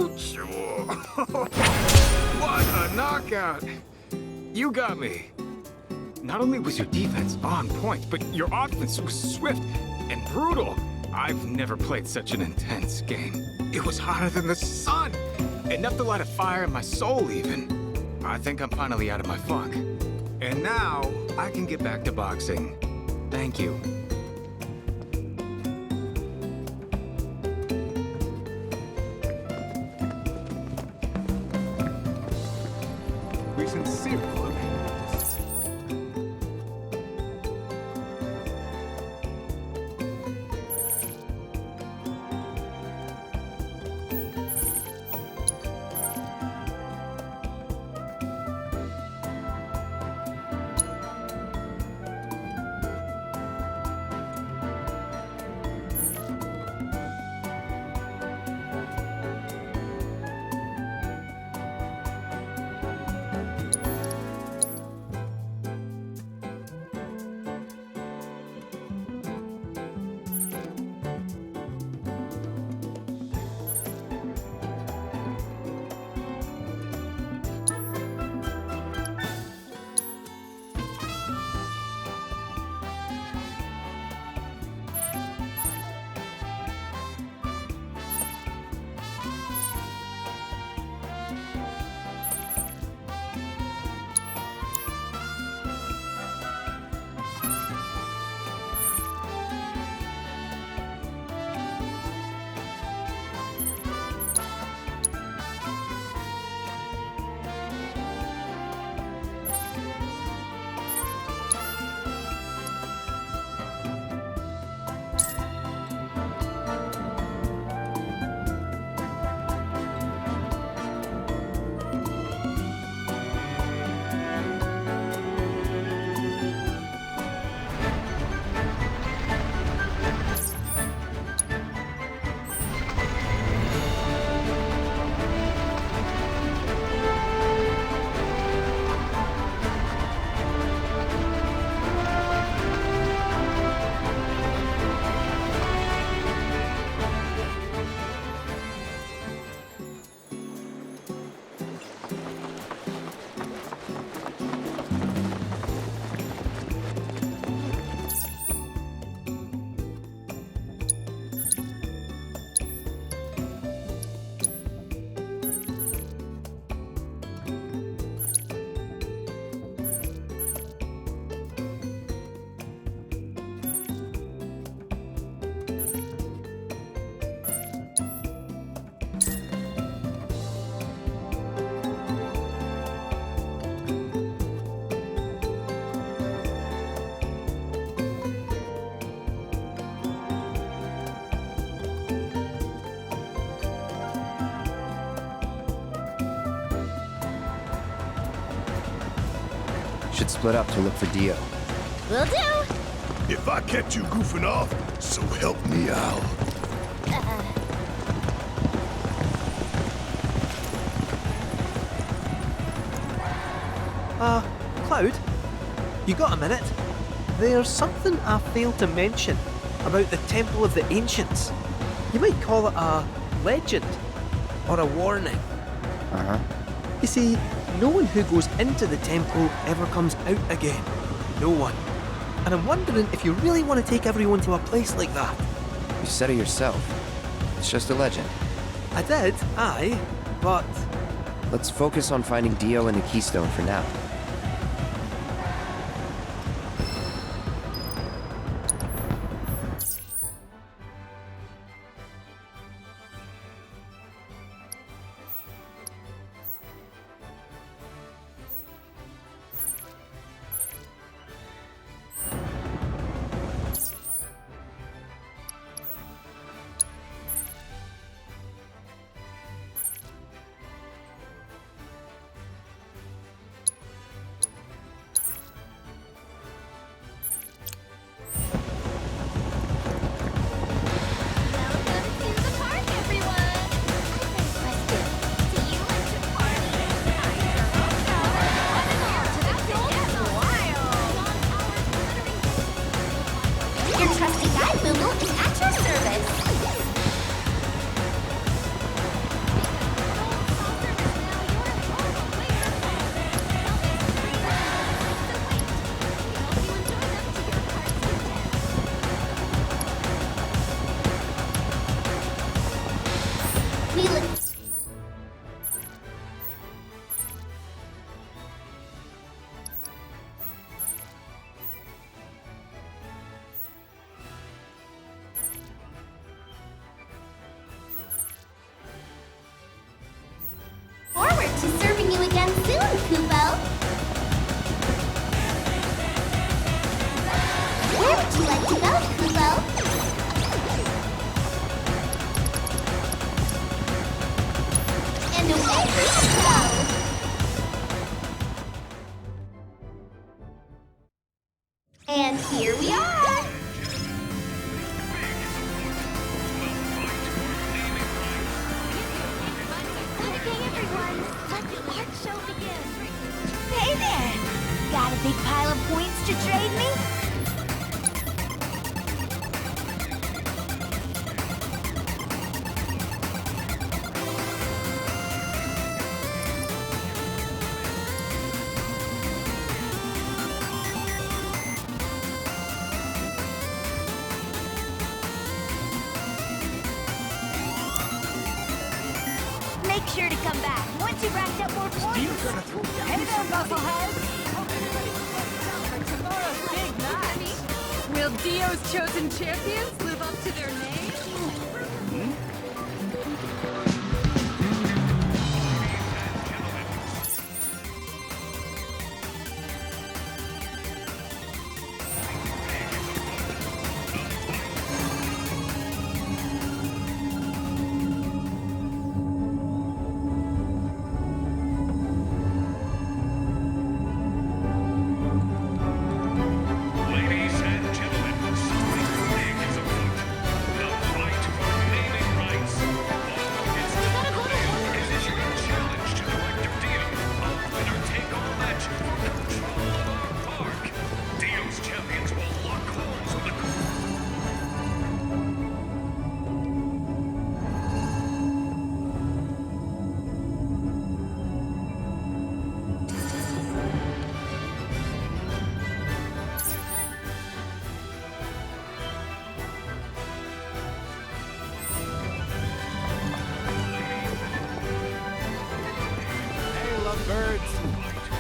A: Ouch! What a knockout! You got me. Not only was your defense on point, but your offense was swift and brutal. I've never played such an intense game. It was hotter than the sun! Enough to light a fire in my soul, even. I think I'm finally out of my funk. And now, I can get back to boxing. Thank you. We sincerely look at this.
C: Should split up to look for Dio.
H: Will do.
P: If I catch you goofing off, so help me out.
S: Cloud? You got a minute? There's something I failed to mention about the Temple of the Ancients. You might call it a legend or a warning.
C: Uh-huh.
S: You see, no one who goes into the temple ever comes out again. No one. And I'm wondering if you really want to take everyone to a place like that.
C: You said it yourself. It's just a legend.
S: I did, aye, but...
C: Let's focus on finding Dio and the Keystone for now.
H: So let's go! And here we are! Okay, everyone, let the art show begin. Hey there! Got a big pile of points to trade me? Make sure to come back once you've racked up more points. Hey there, musclehead!
D: Tomorrow's big match. Will Dio's chosen champions live up to their name?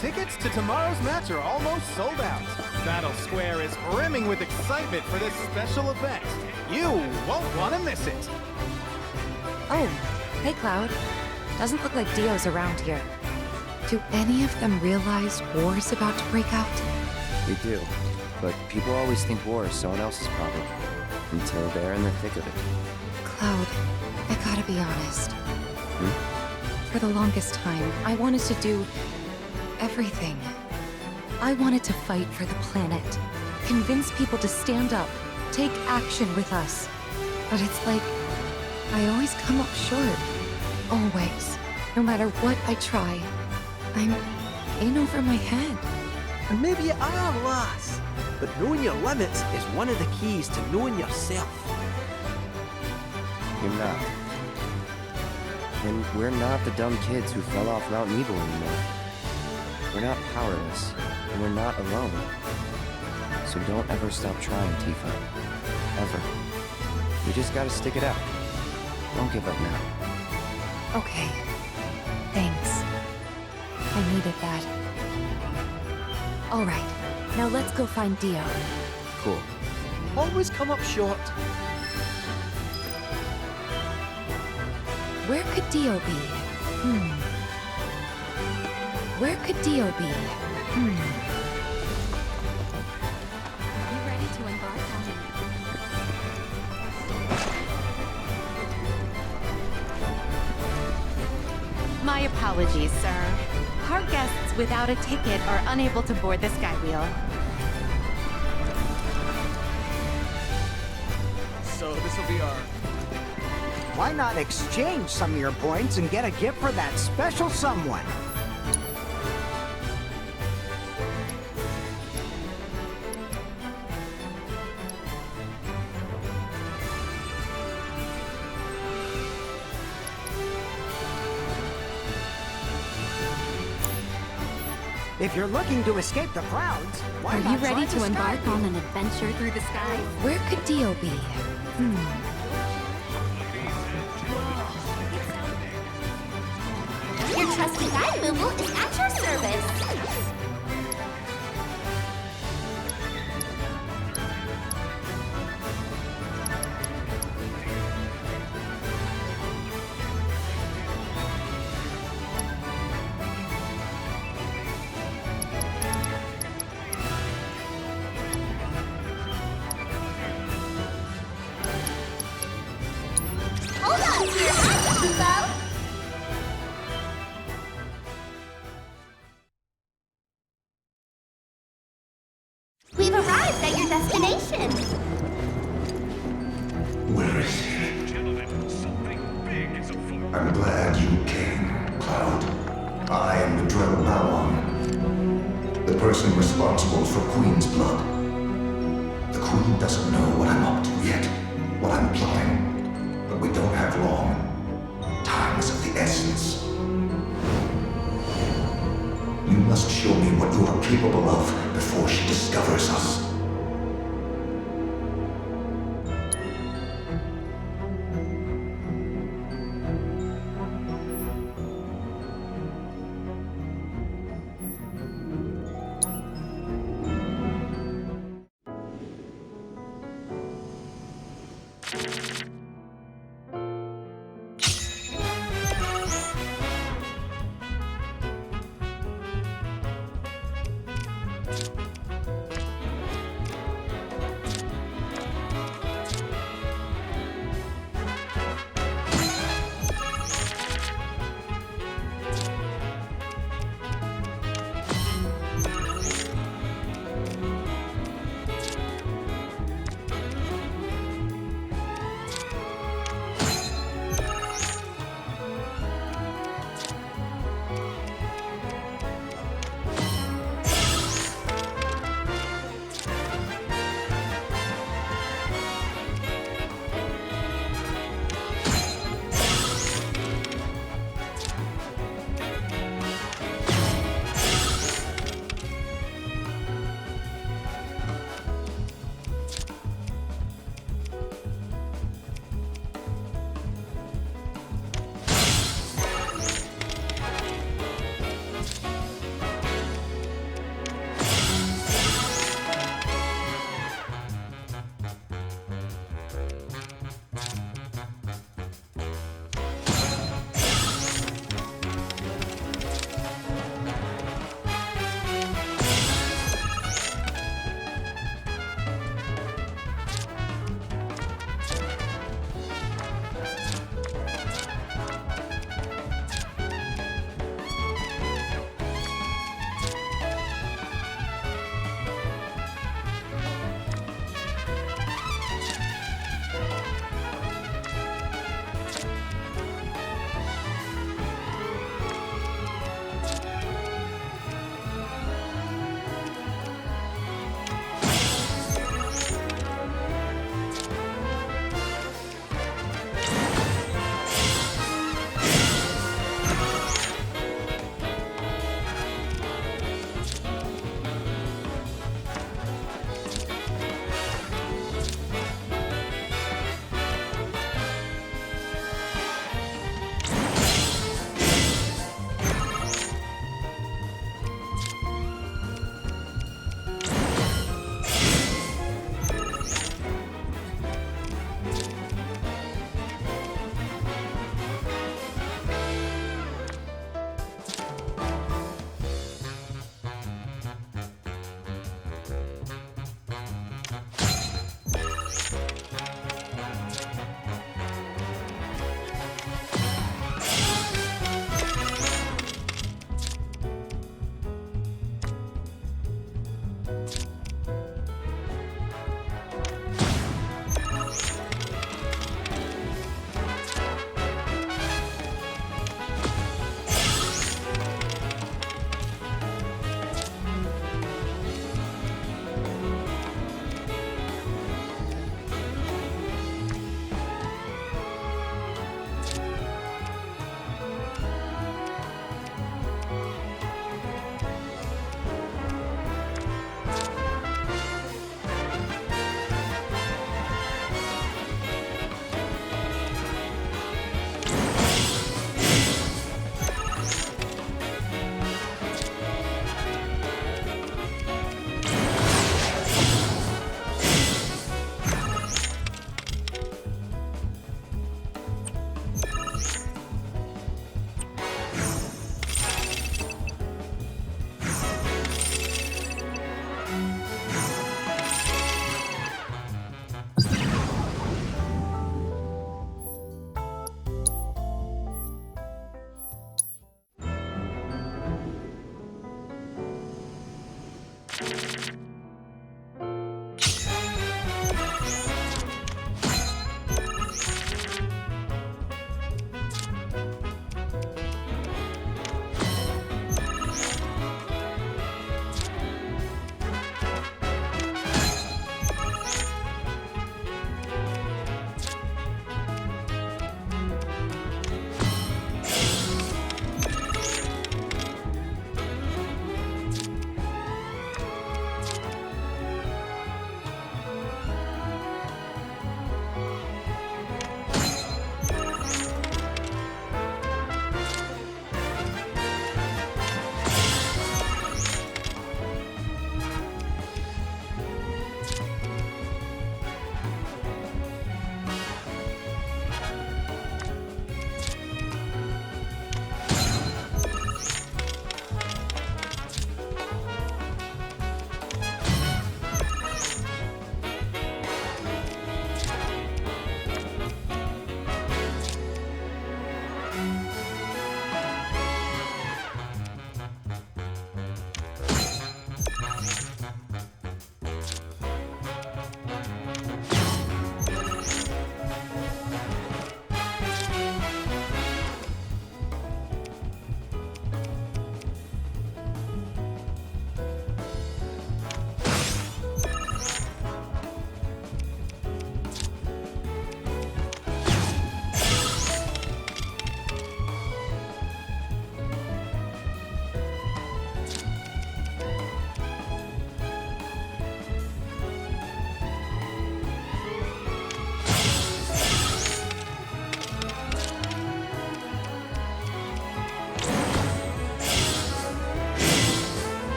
F: Tickets to tomorrow's match are almost sold out. Battle Square is brimming with excitement for this special event. You won't want to miss it.
B: Oh, hey Cloud. Doesn't look like Dio's around here. Do any of them realize war's about to break out?
C: We do, but people always think war is someone else's problem, until they're in the thick of it.
B: Cloud, I gotta be honest. For the longest time, I wanted to do everything. I wanted to fight for the planet, convince people to stand up, take action with us. But it's like, I always come up short. Always. No matter what I try, I'm in over my head.
S: And maybe you are, lass. But knowing your limits is one of the keys to knowing yourself.
C: You're not. And we're not the dumb kids who fell off Mount Nebo anymore. We're not powerless, and we're not alone. So don't ever stop trying, Tifa. Ever. We just gotta stick it out. Don't give up now.
B: Okay. Thanks. I needed that. All right. Now let's go find Dio.
C: Cool.
S: Always come up short.
B: Where could Dio be? Where could Dio be?
D: Are you ready to embark on
E: My apologies, sir. Our guests without a ticket are unable to board the Skywheel.
F: So this will be our...
G: Why not exchange some of your points and get a gift for that special someone? If you're looking to escape the crowds, why
E: Are
G: not
E: you
G: try
E: ready
G: the
E: to embark
G: Skywheel?
E: on an adventure through the sky?
B: Where could Dio be?
H: Your trusty guide, Momo, is at your service. Hold on to your hat, Tifa!
L: I'm glad you came, Cloud. I am the Drell Balon, the person responsible for Queen's blood. The Queen doesn't know what I'm up to yet, what I'm plotting, but we don't have long. Time is of the essence. You must show me what you are capable of before she discovers us.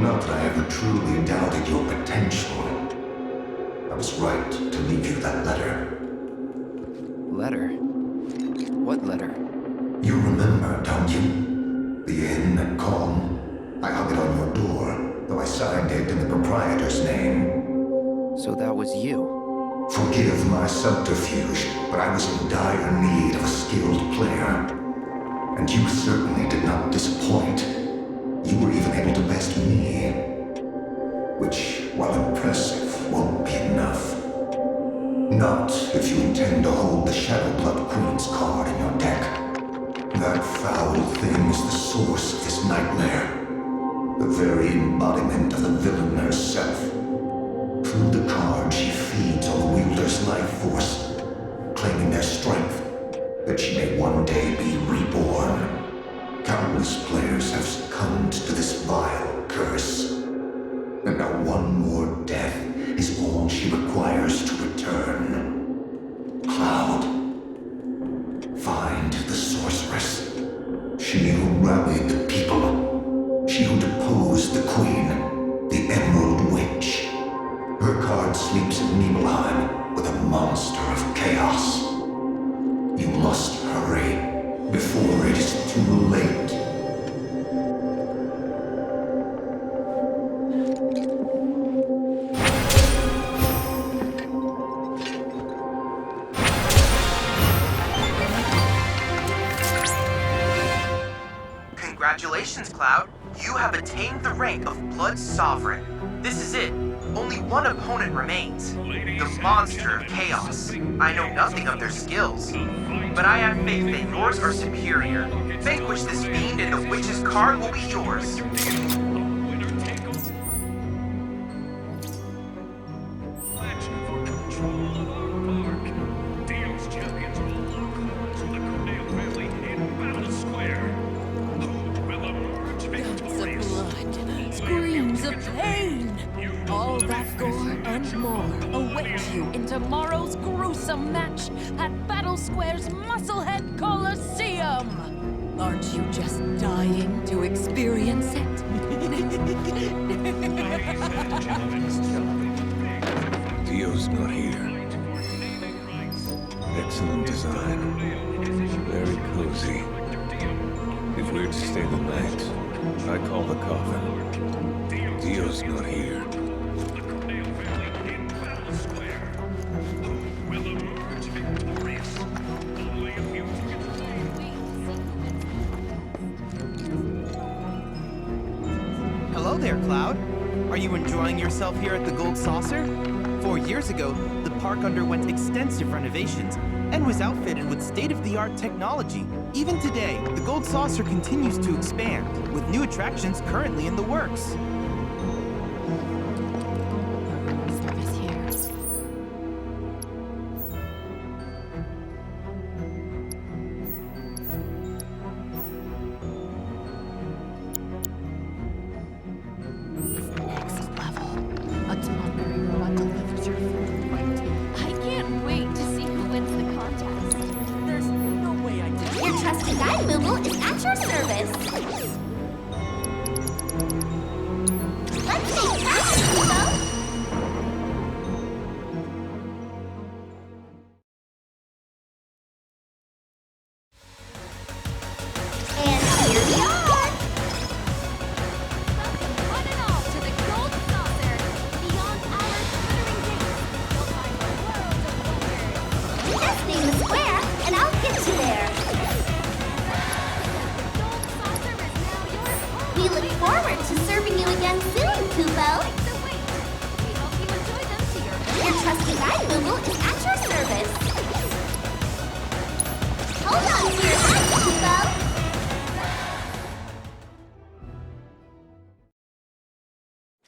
L: Not that I ever truly doubted your potential. I was right to leave you that letter.
C: Letter? What letter?
L: You remember, don't you? The inn at Com. I hung it on your door, though I signed it in the proprietor's name.
C: So that was you?
L: Forgive my subterfuge, but I was in dire need of a skilled player. And you certainly did not disappoint. You were even able to best me. Which, while impressive, won't be enough. Not if you intend to hold the Shadowblood Queen's card in your deck. That foul thing is the source of this nightmare. The very embodiment of the villain herself. Through the card, she feeds on the wielder's life force, claiming their strength, that she may one day be reborn. Countless players have succumbed to this vile curse. And now one more death is all she requires to return. Cloud. Find the sorceress. She who rallied the people. She who deposed the queen, the Emerald Witch. Her card sleeps in Nibelheim with a monster of chaos. You must hurry before it is too late.
N: Congratulations, Cloud. You have attained the rank of Blood Sovereign. This is it. Only one opponent remains. The Monster of Chaos. I know nothing of their skills, but I have faith that yours are superior. Vanquish this fiend and the witch's card will be yours.
D: In tomorrow's gruesome match at Battle Square's Musclehead Coliseum. Aren't you just dying to experience it?
A: Dio's not here. Excellent design. Very cozy. If we're to stay the night, I call the coffin. Dio's not here.
F: Hello there, Cloud. Are you enjoying yourself here at the Gold Saucer? 4 years ago, the park underwent extensive renovations and was outfitted with state-of-the-art technology. Even today, the Gold Saucer continues to expand, with new attractions currently in the works.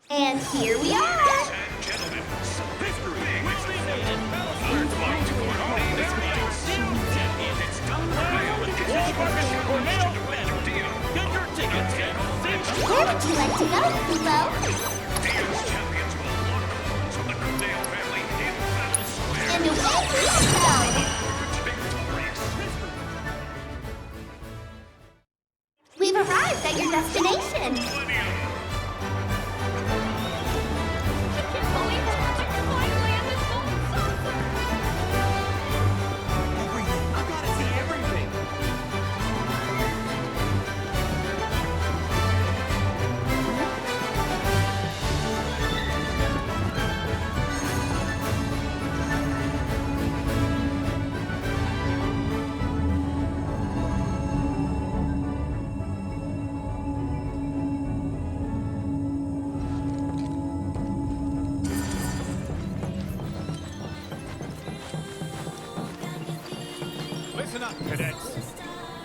H: And here we are! Where would you like to go, Kubo? And away we go! We've arrived at your destination!
J: Cadets,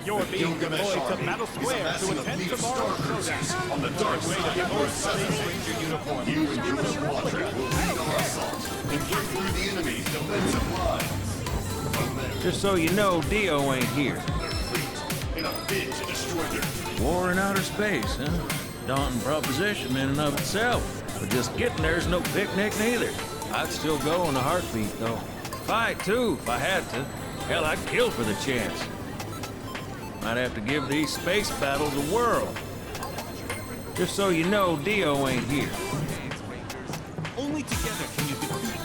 J: you're being deployed to Battle Square to attend tomorrow's showdown. On the dark side of the Space Ranger uniform. You and your squadron will lead our assault and get through the enemy's defensive lines.
Q: Just so you know, Dio ain't here.
P: In a bid to destroy their
Q: War in outer space, huh? Daunting proposition in and of itself. But just getting there's no picnic neither. I'd still go in a heartbeat, though. Fight, too, if I had to. Hell, I'd kill for the chance. Might have to give these space battles a whirl. Just so you know, Dio ain't here.
J: Only together can you defeat.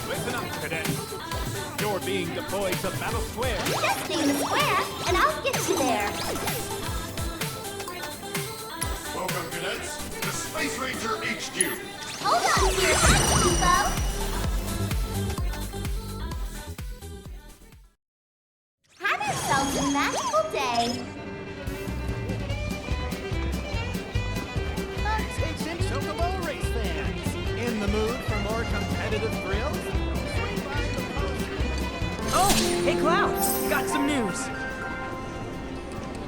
J: Listen up, cadets. You're being deployed to Battle Square.
H: Just stay in the square, and I'll get you there.
P: Welcome, cadets, to Space Ranger HQ.
H: Hold on to your hats, Tifa. Have yourselves a magical day.
F: Attention Chocobo race fans! In the mood for more competitive thrills?
O: Oh, hey Cloud, got some news.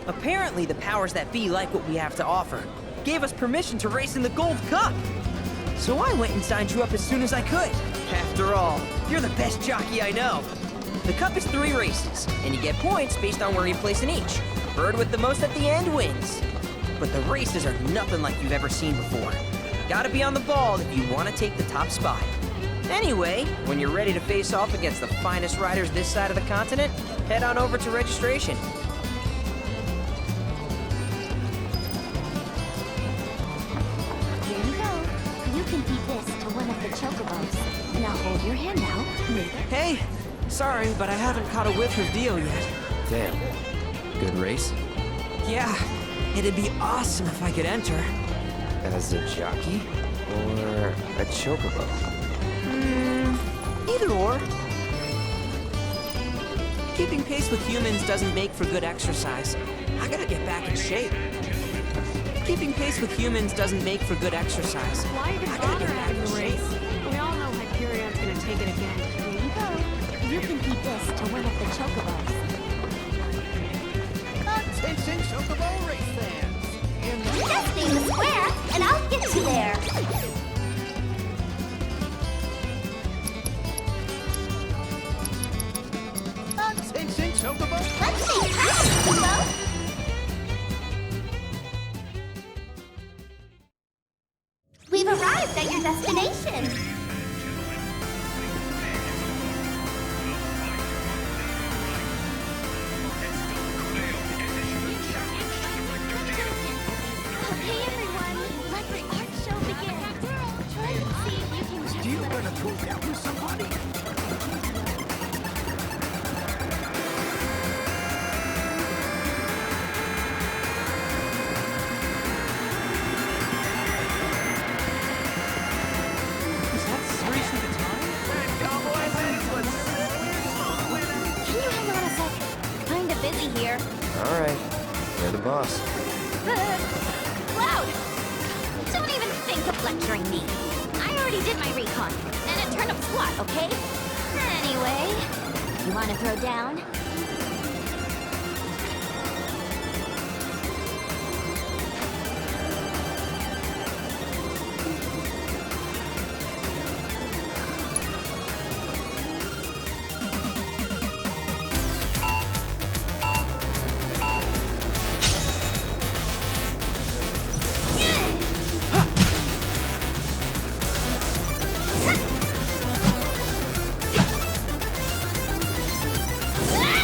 O: Apparently the powers that be like what we have to offer. Gave us permission to race in the Gold Cup. So I went and signed you up as soon as I could. After all, you're the best jockey I know. The Cup is 3 races, and you get points based on where you place in each. Bird with the most at the end wins. But the races are nothing like you've ever seen before. Gotta be on the ball if you want to take the top spot. Anyway, when you're ready to face off against the finest riders this side of the continent, head on over to registration.
H: Here you go. You can beat this to one of the chocobos. Now hold your hand out.
O: Hey, sorry, but I haven't caught a whiff of Dio yet.
C: Damn. Good race?
O: Yeah, it'd be awesome if I could enter.
C: As a jockey? Or a chocobo?
O: Either or. Keeping pace with humans doesn't make for good exercise. I gotta get back in shape. Keeping pace with humans doesn't make for good exercise.
E: Why even bother having the race? We all know Hyperion's gonna take it again.
H: Here you go. You can beat this to one of the chocobos.
F: Attention Chocobo race fans!
H: Just stay in the square, and I'll get you there.
F: Attention Chocobo!
H: Let's make time, Chocobo! We've arrived at your destination. Okay, everyone, let the art show begin. Try and see if you can just...
G: You better prove that to somebody.
H: Can you hang on a sec? Kinda busy here.
C: Alright. You're the boss.
H: Cloud! Don't even think of lecturing me. I already did my recon, and it turned up squat, okay? Anyway, you wanna throw down? Ah!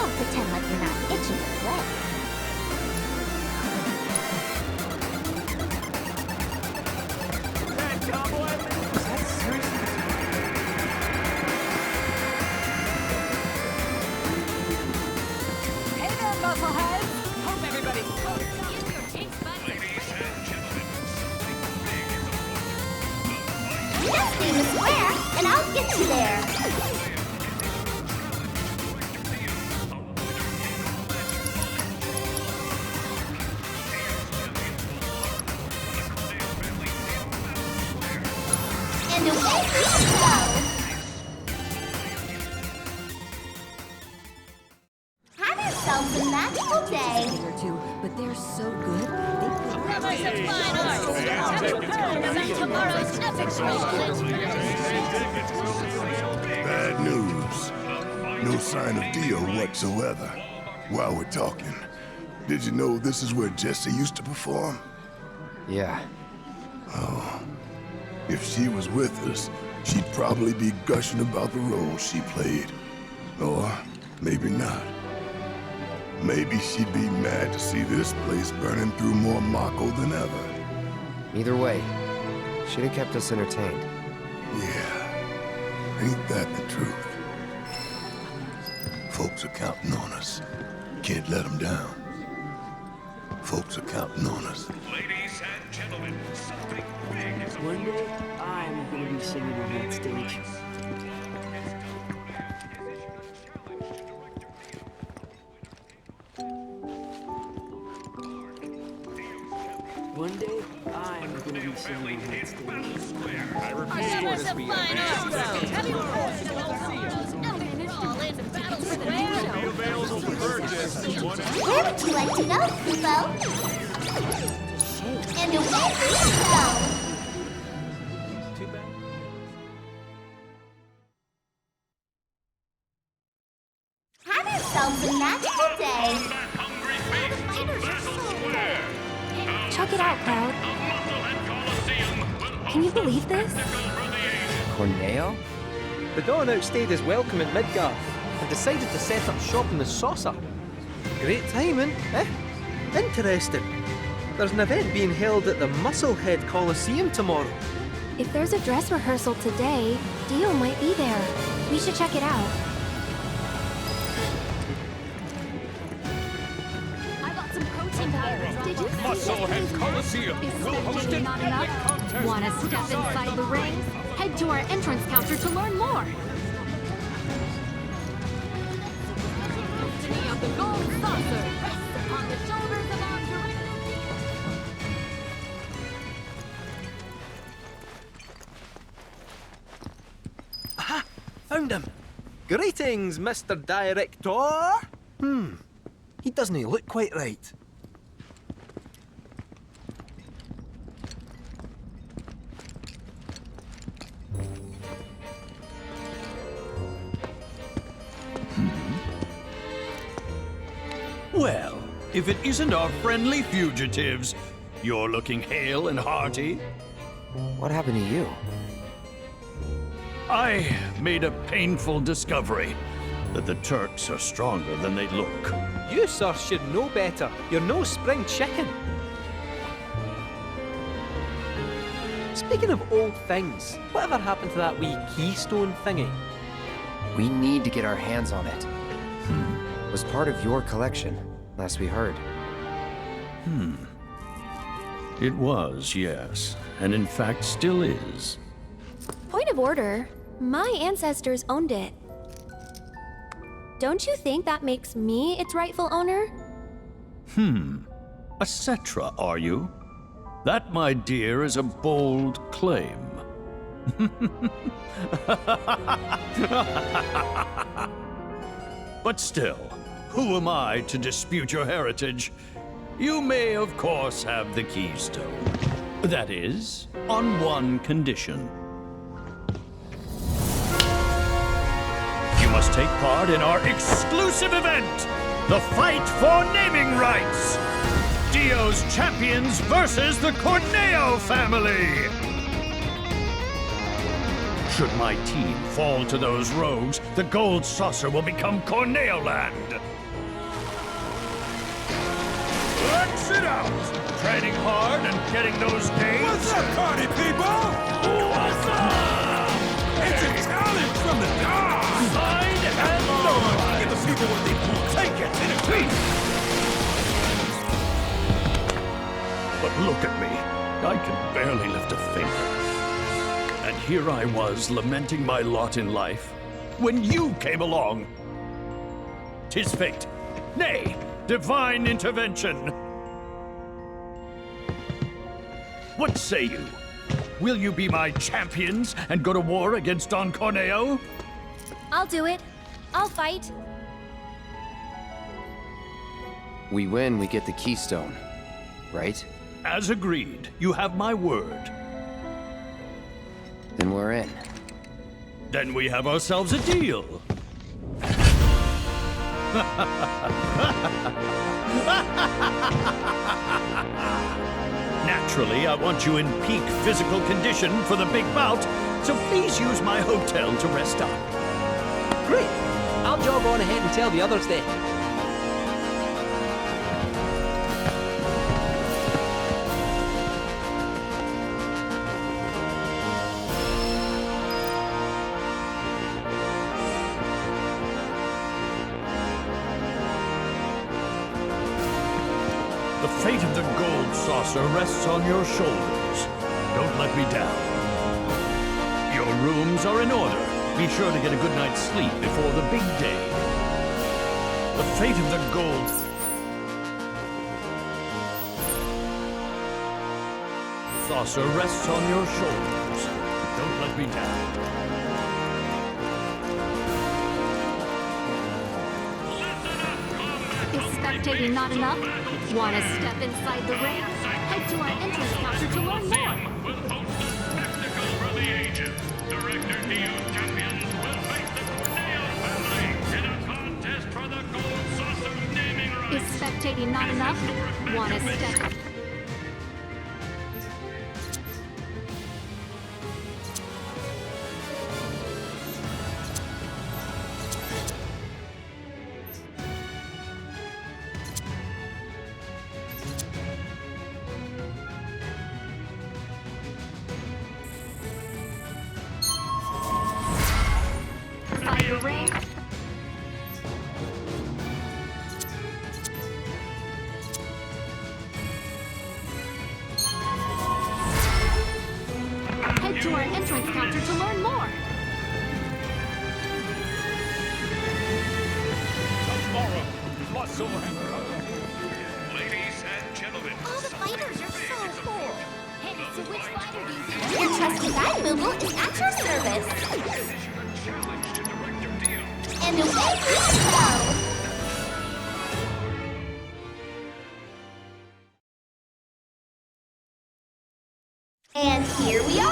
H: Don't pretend like you're not itching to play.
D: Hey there, muscleheads! Hope everybody...
H: Just name the square, and I'll get you there. And away we go! Have yourselves a magical day.
E: But they're so good.
P: Bad news. No sign of Dio whatsoever. While we're talking, did you know this is where Jessie used to perform?
C: Yeah.
P: Oh. If she was with us, she'd probably be gushing about the role she played. Or maybe not. Maybe she'd be mad to see this place burning through more Mako than ever.
C: Either way, she'd have kept us entertained.
P: Yeah. Ain't that the truth? Folks are counting on us. Can't let them down. Folks are counting on us.
J: Ladies and gentlemen, something big is
S: One day, I'm gonna be singing on that stage. One day, I'm gonna be singing on that stage.
J: I repeat, available for purchase.
H: Where would you like to go, Kubo? And away we go! Have yourselves a magical day!
B: Check it out, Cloud. Can you believe this?
C: Corneo?
S: The Dawn outstayed his welcome in Midgar and decided to set up shop in the Saucer. Great timing, eh? Interesting. There's an event being held at the Musclehead Coliseum tomorrow.
B: If there's a dress rehearsal today, Dio might be there. We should check it out.
E: I got some protein powder. Did you see
J: Musclehead Coliseum will host an
E: not
J: epic
E: enough?
J: contest.
E: Want to step inside the ring? Head to our entrance counter to learn more.
D: Destiny of the gold saucer rests upon the shoulders of our director.
S: Aha! Found him! Greetings, Mr. Director! He doesn't look quite right.
K: Well, if it isn't our friendly fugitives, you're looking hale and hearty.
C: What happened to you?
K: I made a painful discovery that the Turks are stronger than they look.
S: You, sir, should know better. You're no spring chicken. Speaking of old things, whatever happened to that wee keystone thingy?
C: We need to get our hands on it. It was part of your collection, last we heard.
K: It was, yes, and in fact still is.
B: Point of order. My ancestors owned it. Don't you think that makes me its rightful owner?
K: A Cetra, are you? That, my dear, is a bold claim. But still, who am I to dispute your heritage? You may, of course, have the keystone. That is, on one condition. You must take part in our exclusive event, the Fight for Naming Rights. Dio's champions versus the Corneo family. Should my team fall to those rogues, the gold saucer will become Corneoland! Let's it out! Training hard and getting those gains?
J: What's up, party people? What's up? It's a challenge from the gods!
K: Signed and
J: Lord, give the people what they want. Take it in a piece!
K: But look at me. I can barely lift a finger. And here I was, lamenting my lot in life, when you came along. 'Tis fate. Nay, divine intervention. What say you? Will you be my champions and go to war against Don Corneo?
M: I'll do it. I'll fight.
C: We win, we get the keystone, right?
K: As agreed. You have my word.
C: Then we're in.
K: Then we have ourselves a deal. Naturally, I want you in peak physical condition for the big bout, so please use my hotel to rest up.
S: Great! I'll jog on ahead and tell the others then.
K: The fate of the gold saucer rests on your shoulders. Don't let me down. Your rooms are in order. Be sure to get a good night's sleep before the big day. The fate of the gold... saucer rests on your shoulders. Don't let me down.
H: Is spectating not enough? Want to step inside the ring? Head to our entrance counter to learn more. Is spectating not enough? Want to step... Head to our entrance counter to learn more.
J: Ladies and gentlemen.
H: All the fighters are so cool. Hey, so which fighter do you think? Your trusty guide, Momo, is at your service. And away we go! And here we are!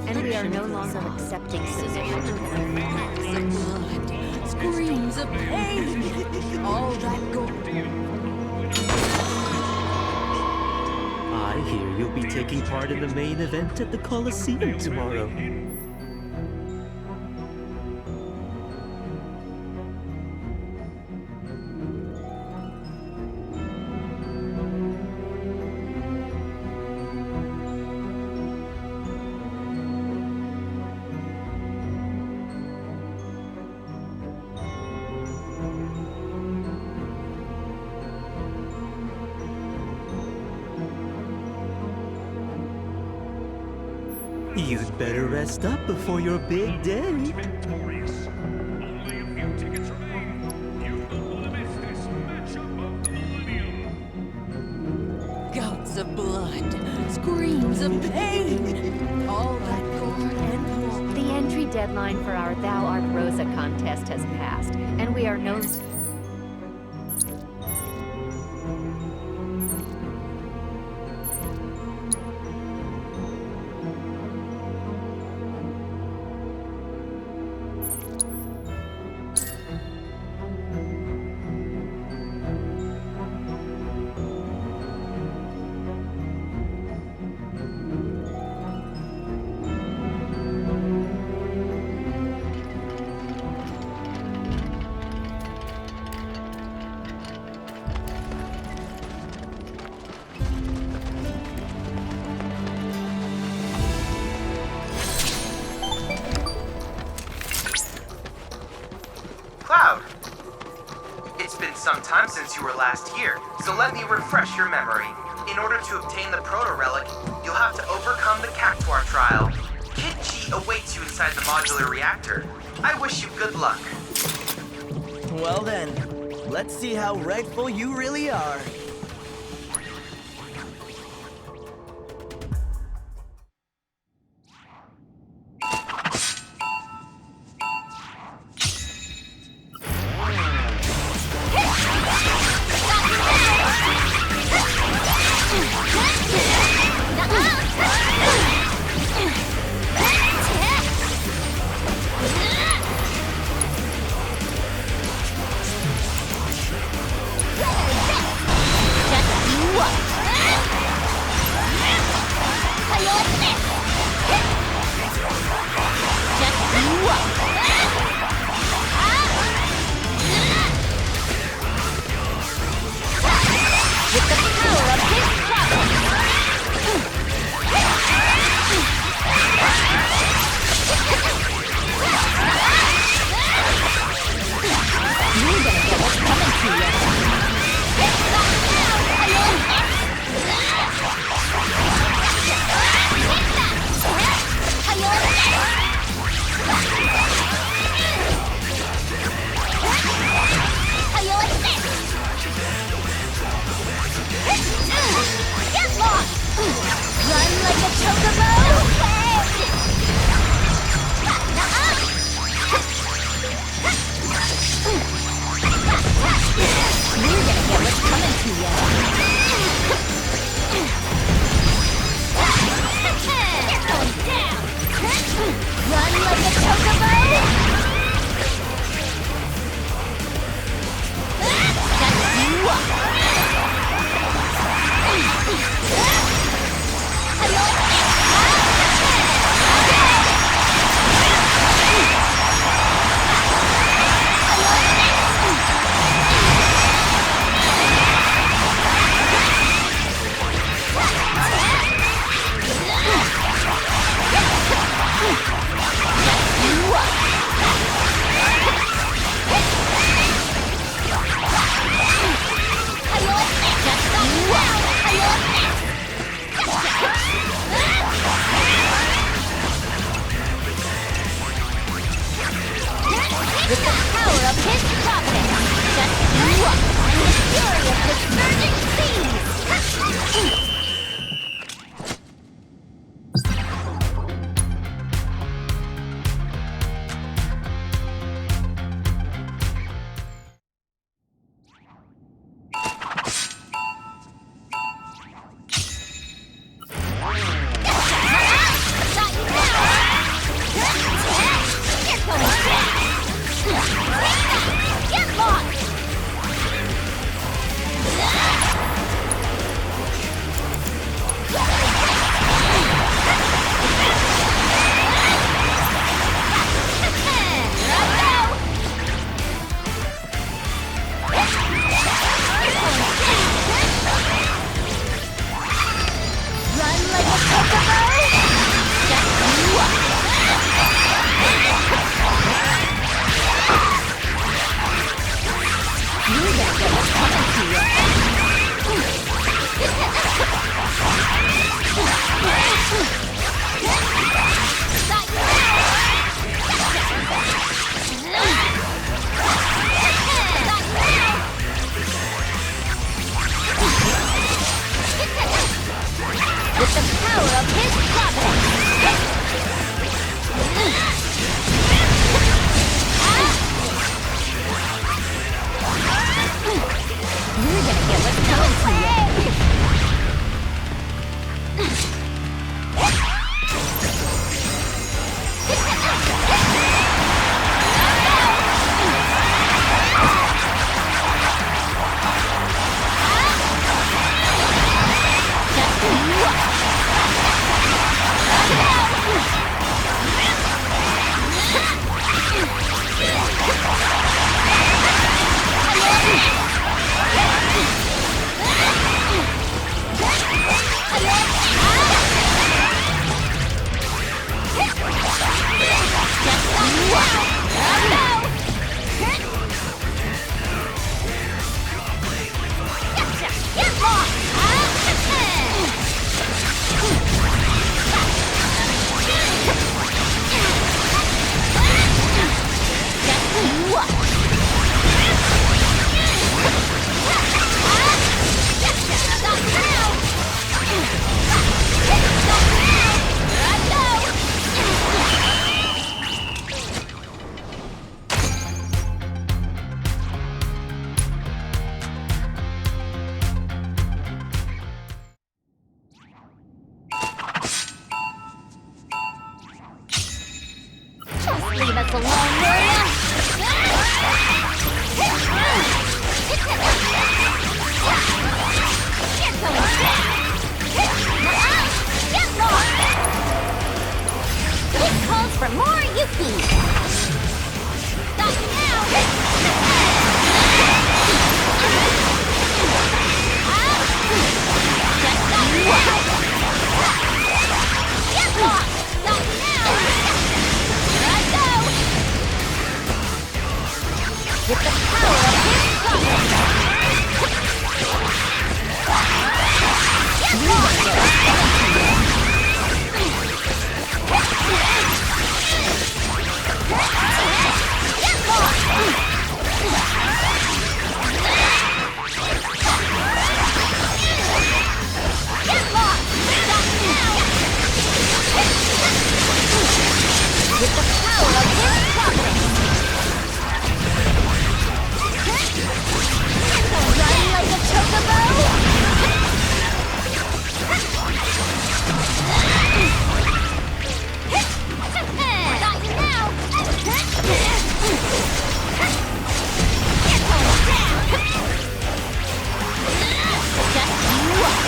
E: And we are no longer accepting scissors.
D: Screams of pain! All that gold.
R: I hear you'll be taking part in the main event at the Coliseum tomorrow. You'd better rest up before your big day.
D: Gouts of blood, screams of pain, all that gore and more.
E: The entry deadline for our Thou Art Rosa contest has passed, and we are no...
N: some time since you were last here, so let me refresh your memory. In order to obtain the proto-relic, you'll have to overcome the Cactuar trial. Kid G awaits you inside the modular reactor. I wish you good luck.
T: Well then, let's see how rightful you really are.
H: us alone, will ya? Get going down! Get lost! This calls for more Yuki! Stop now! Just stop now! Get lost! Stop now! Here I go! With the power of his promise! Get lost! Get lost! Get lost! Stop now! With the power of his providence! Run like a chocobo! Got you now! Get on down! Just you up!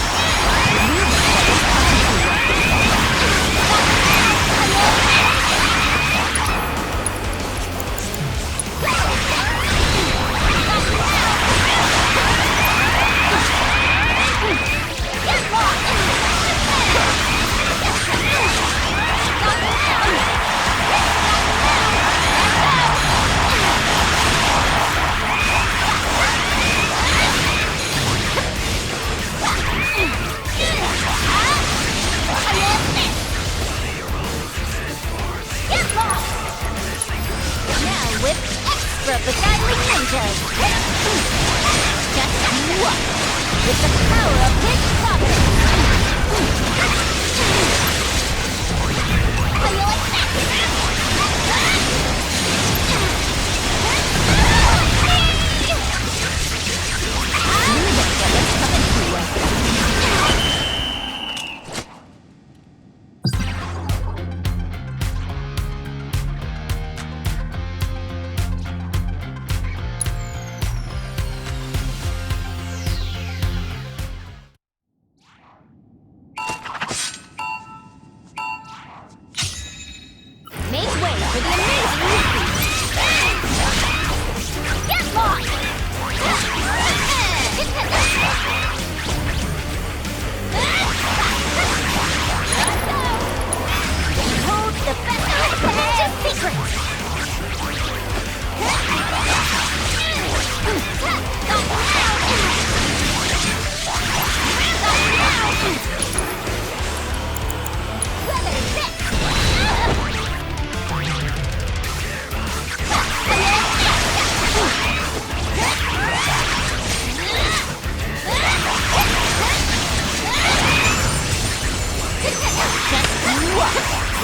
H: Beguiling ninjas! Just you up! With the power of his providence! How you like that?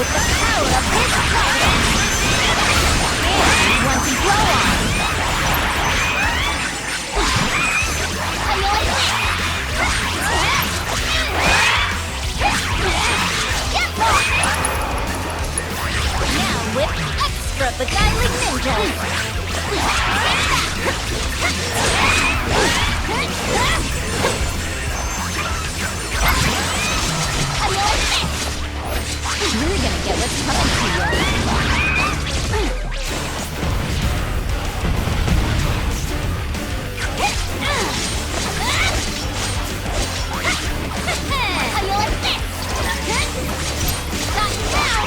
H: With the power of his providence! And want to blow on! How you like that? Get lost! Now with extra beguiling ninjas! How you like that? You're gonna get what's coming to you. How you like this? Not now!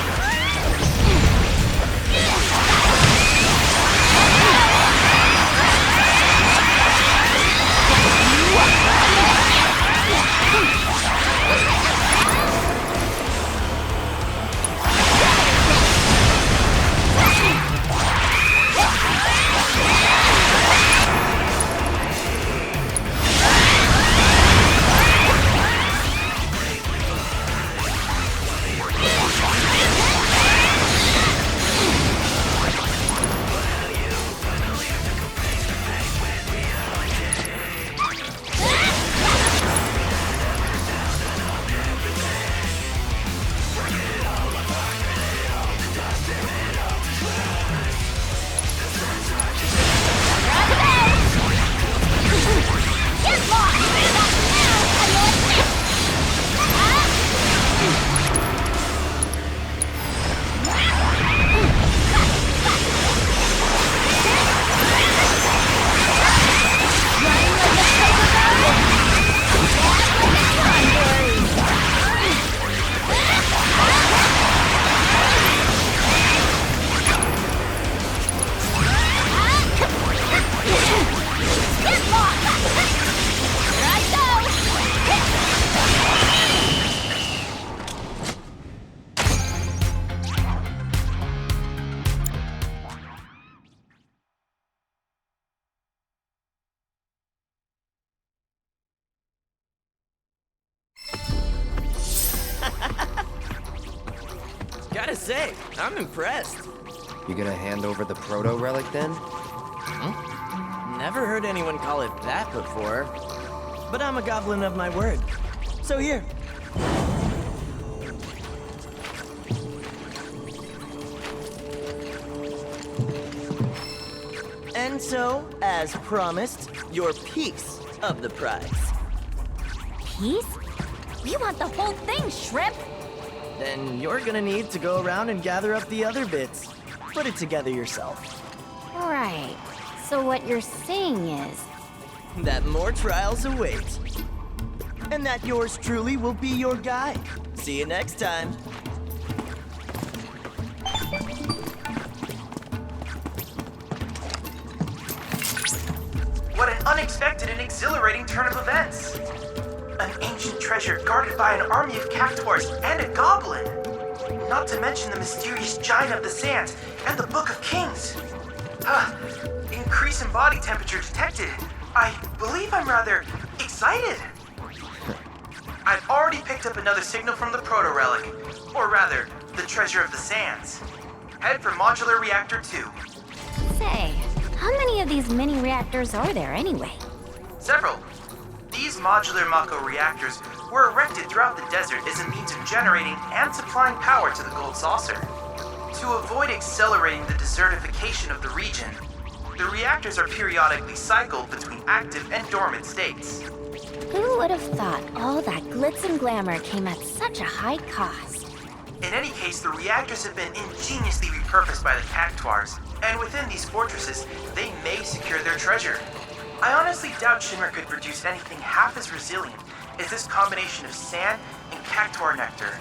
T: Gotta say, I'm impressed.
C: You gonna hand over the proto-relic then?
T: Never heard anyone call it that before. But I'm a goblin of my word. So here. And so, as promised, your piece of the prize.
M: Piece? We want the whole thing, Shrimp!
T: Then you're gonna need to go around and gather up the other bits. Put it together yourself.
M: Right. So what you're saying is...
T: that more trials await. And that yours truly will be your guide. See you next time.
N: What an unexpected and exhilarating turn of events! An ancient treasure guarded by an army of cactuars and a goblin! Not to mention the mysterious giant of the sands and the Book of Kings! Increase in body temperature detected. I believe I'm rather excited. I've already picked up another signal from the proto-relic, or rather, the treasure of the sands. Head for modular reactor 2.
M: Say, how many of these mini reactors are there anyway?
N: Several. These modular Mako reactors were erected throughout the desert as a means of generating and supplying power to the Gold Saucer. To avoid accelerating the desertification of the region, the reactors are periodically cycled between active and dormant states.
M: Who would have thought all that glitz and glamour came at such a high cost?
N: In any case, the reactors have been ingeniously repurposed by the cactuars, and within these fortresses, they may secure their treasure. I honestly doubt Shinra could produce anything half as resilient as this combination of sand and cactuar nectar.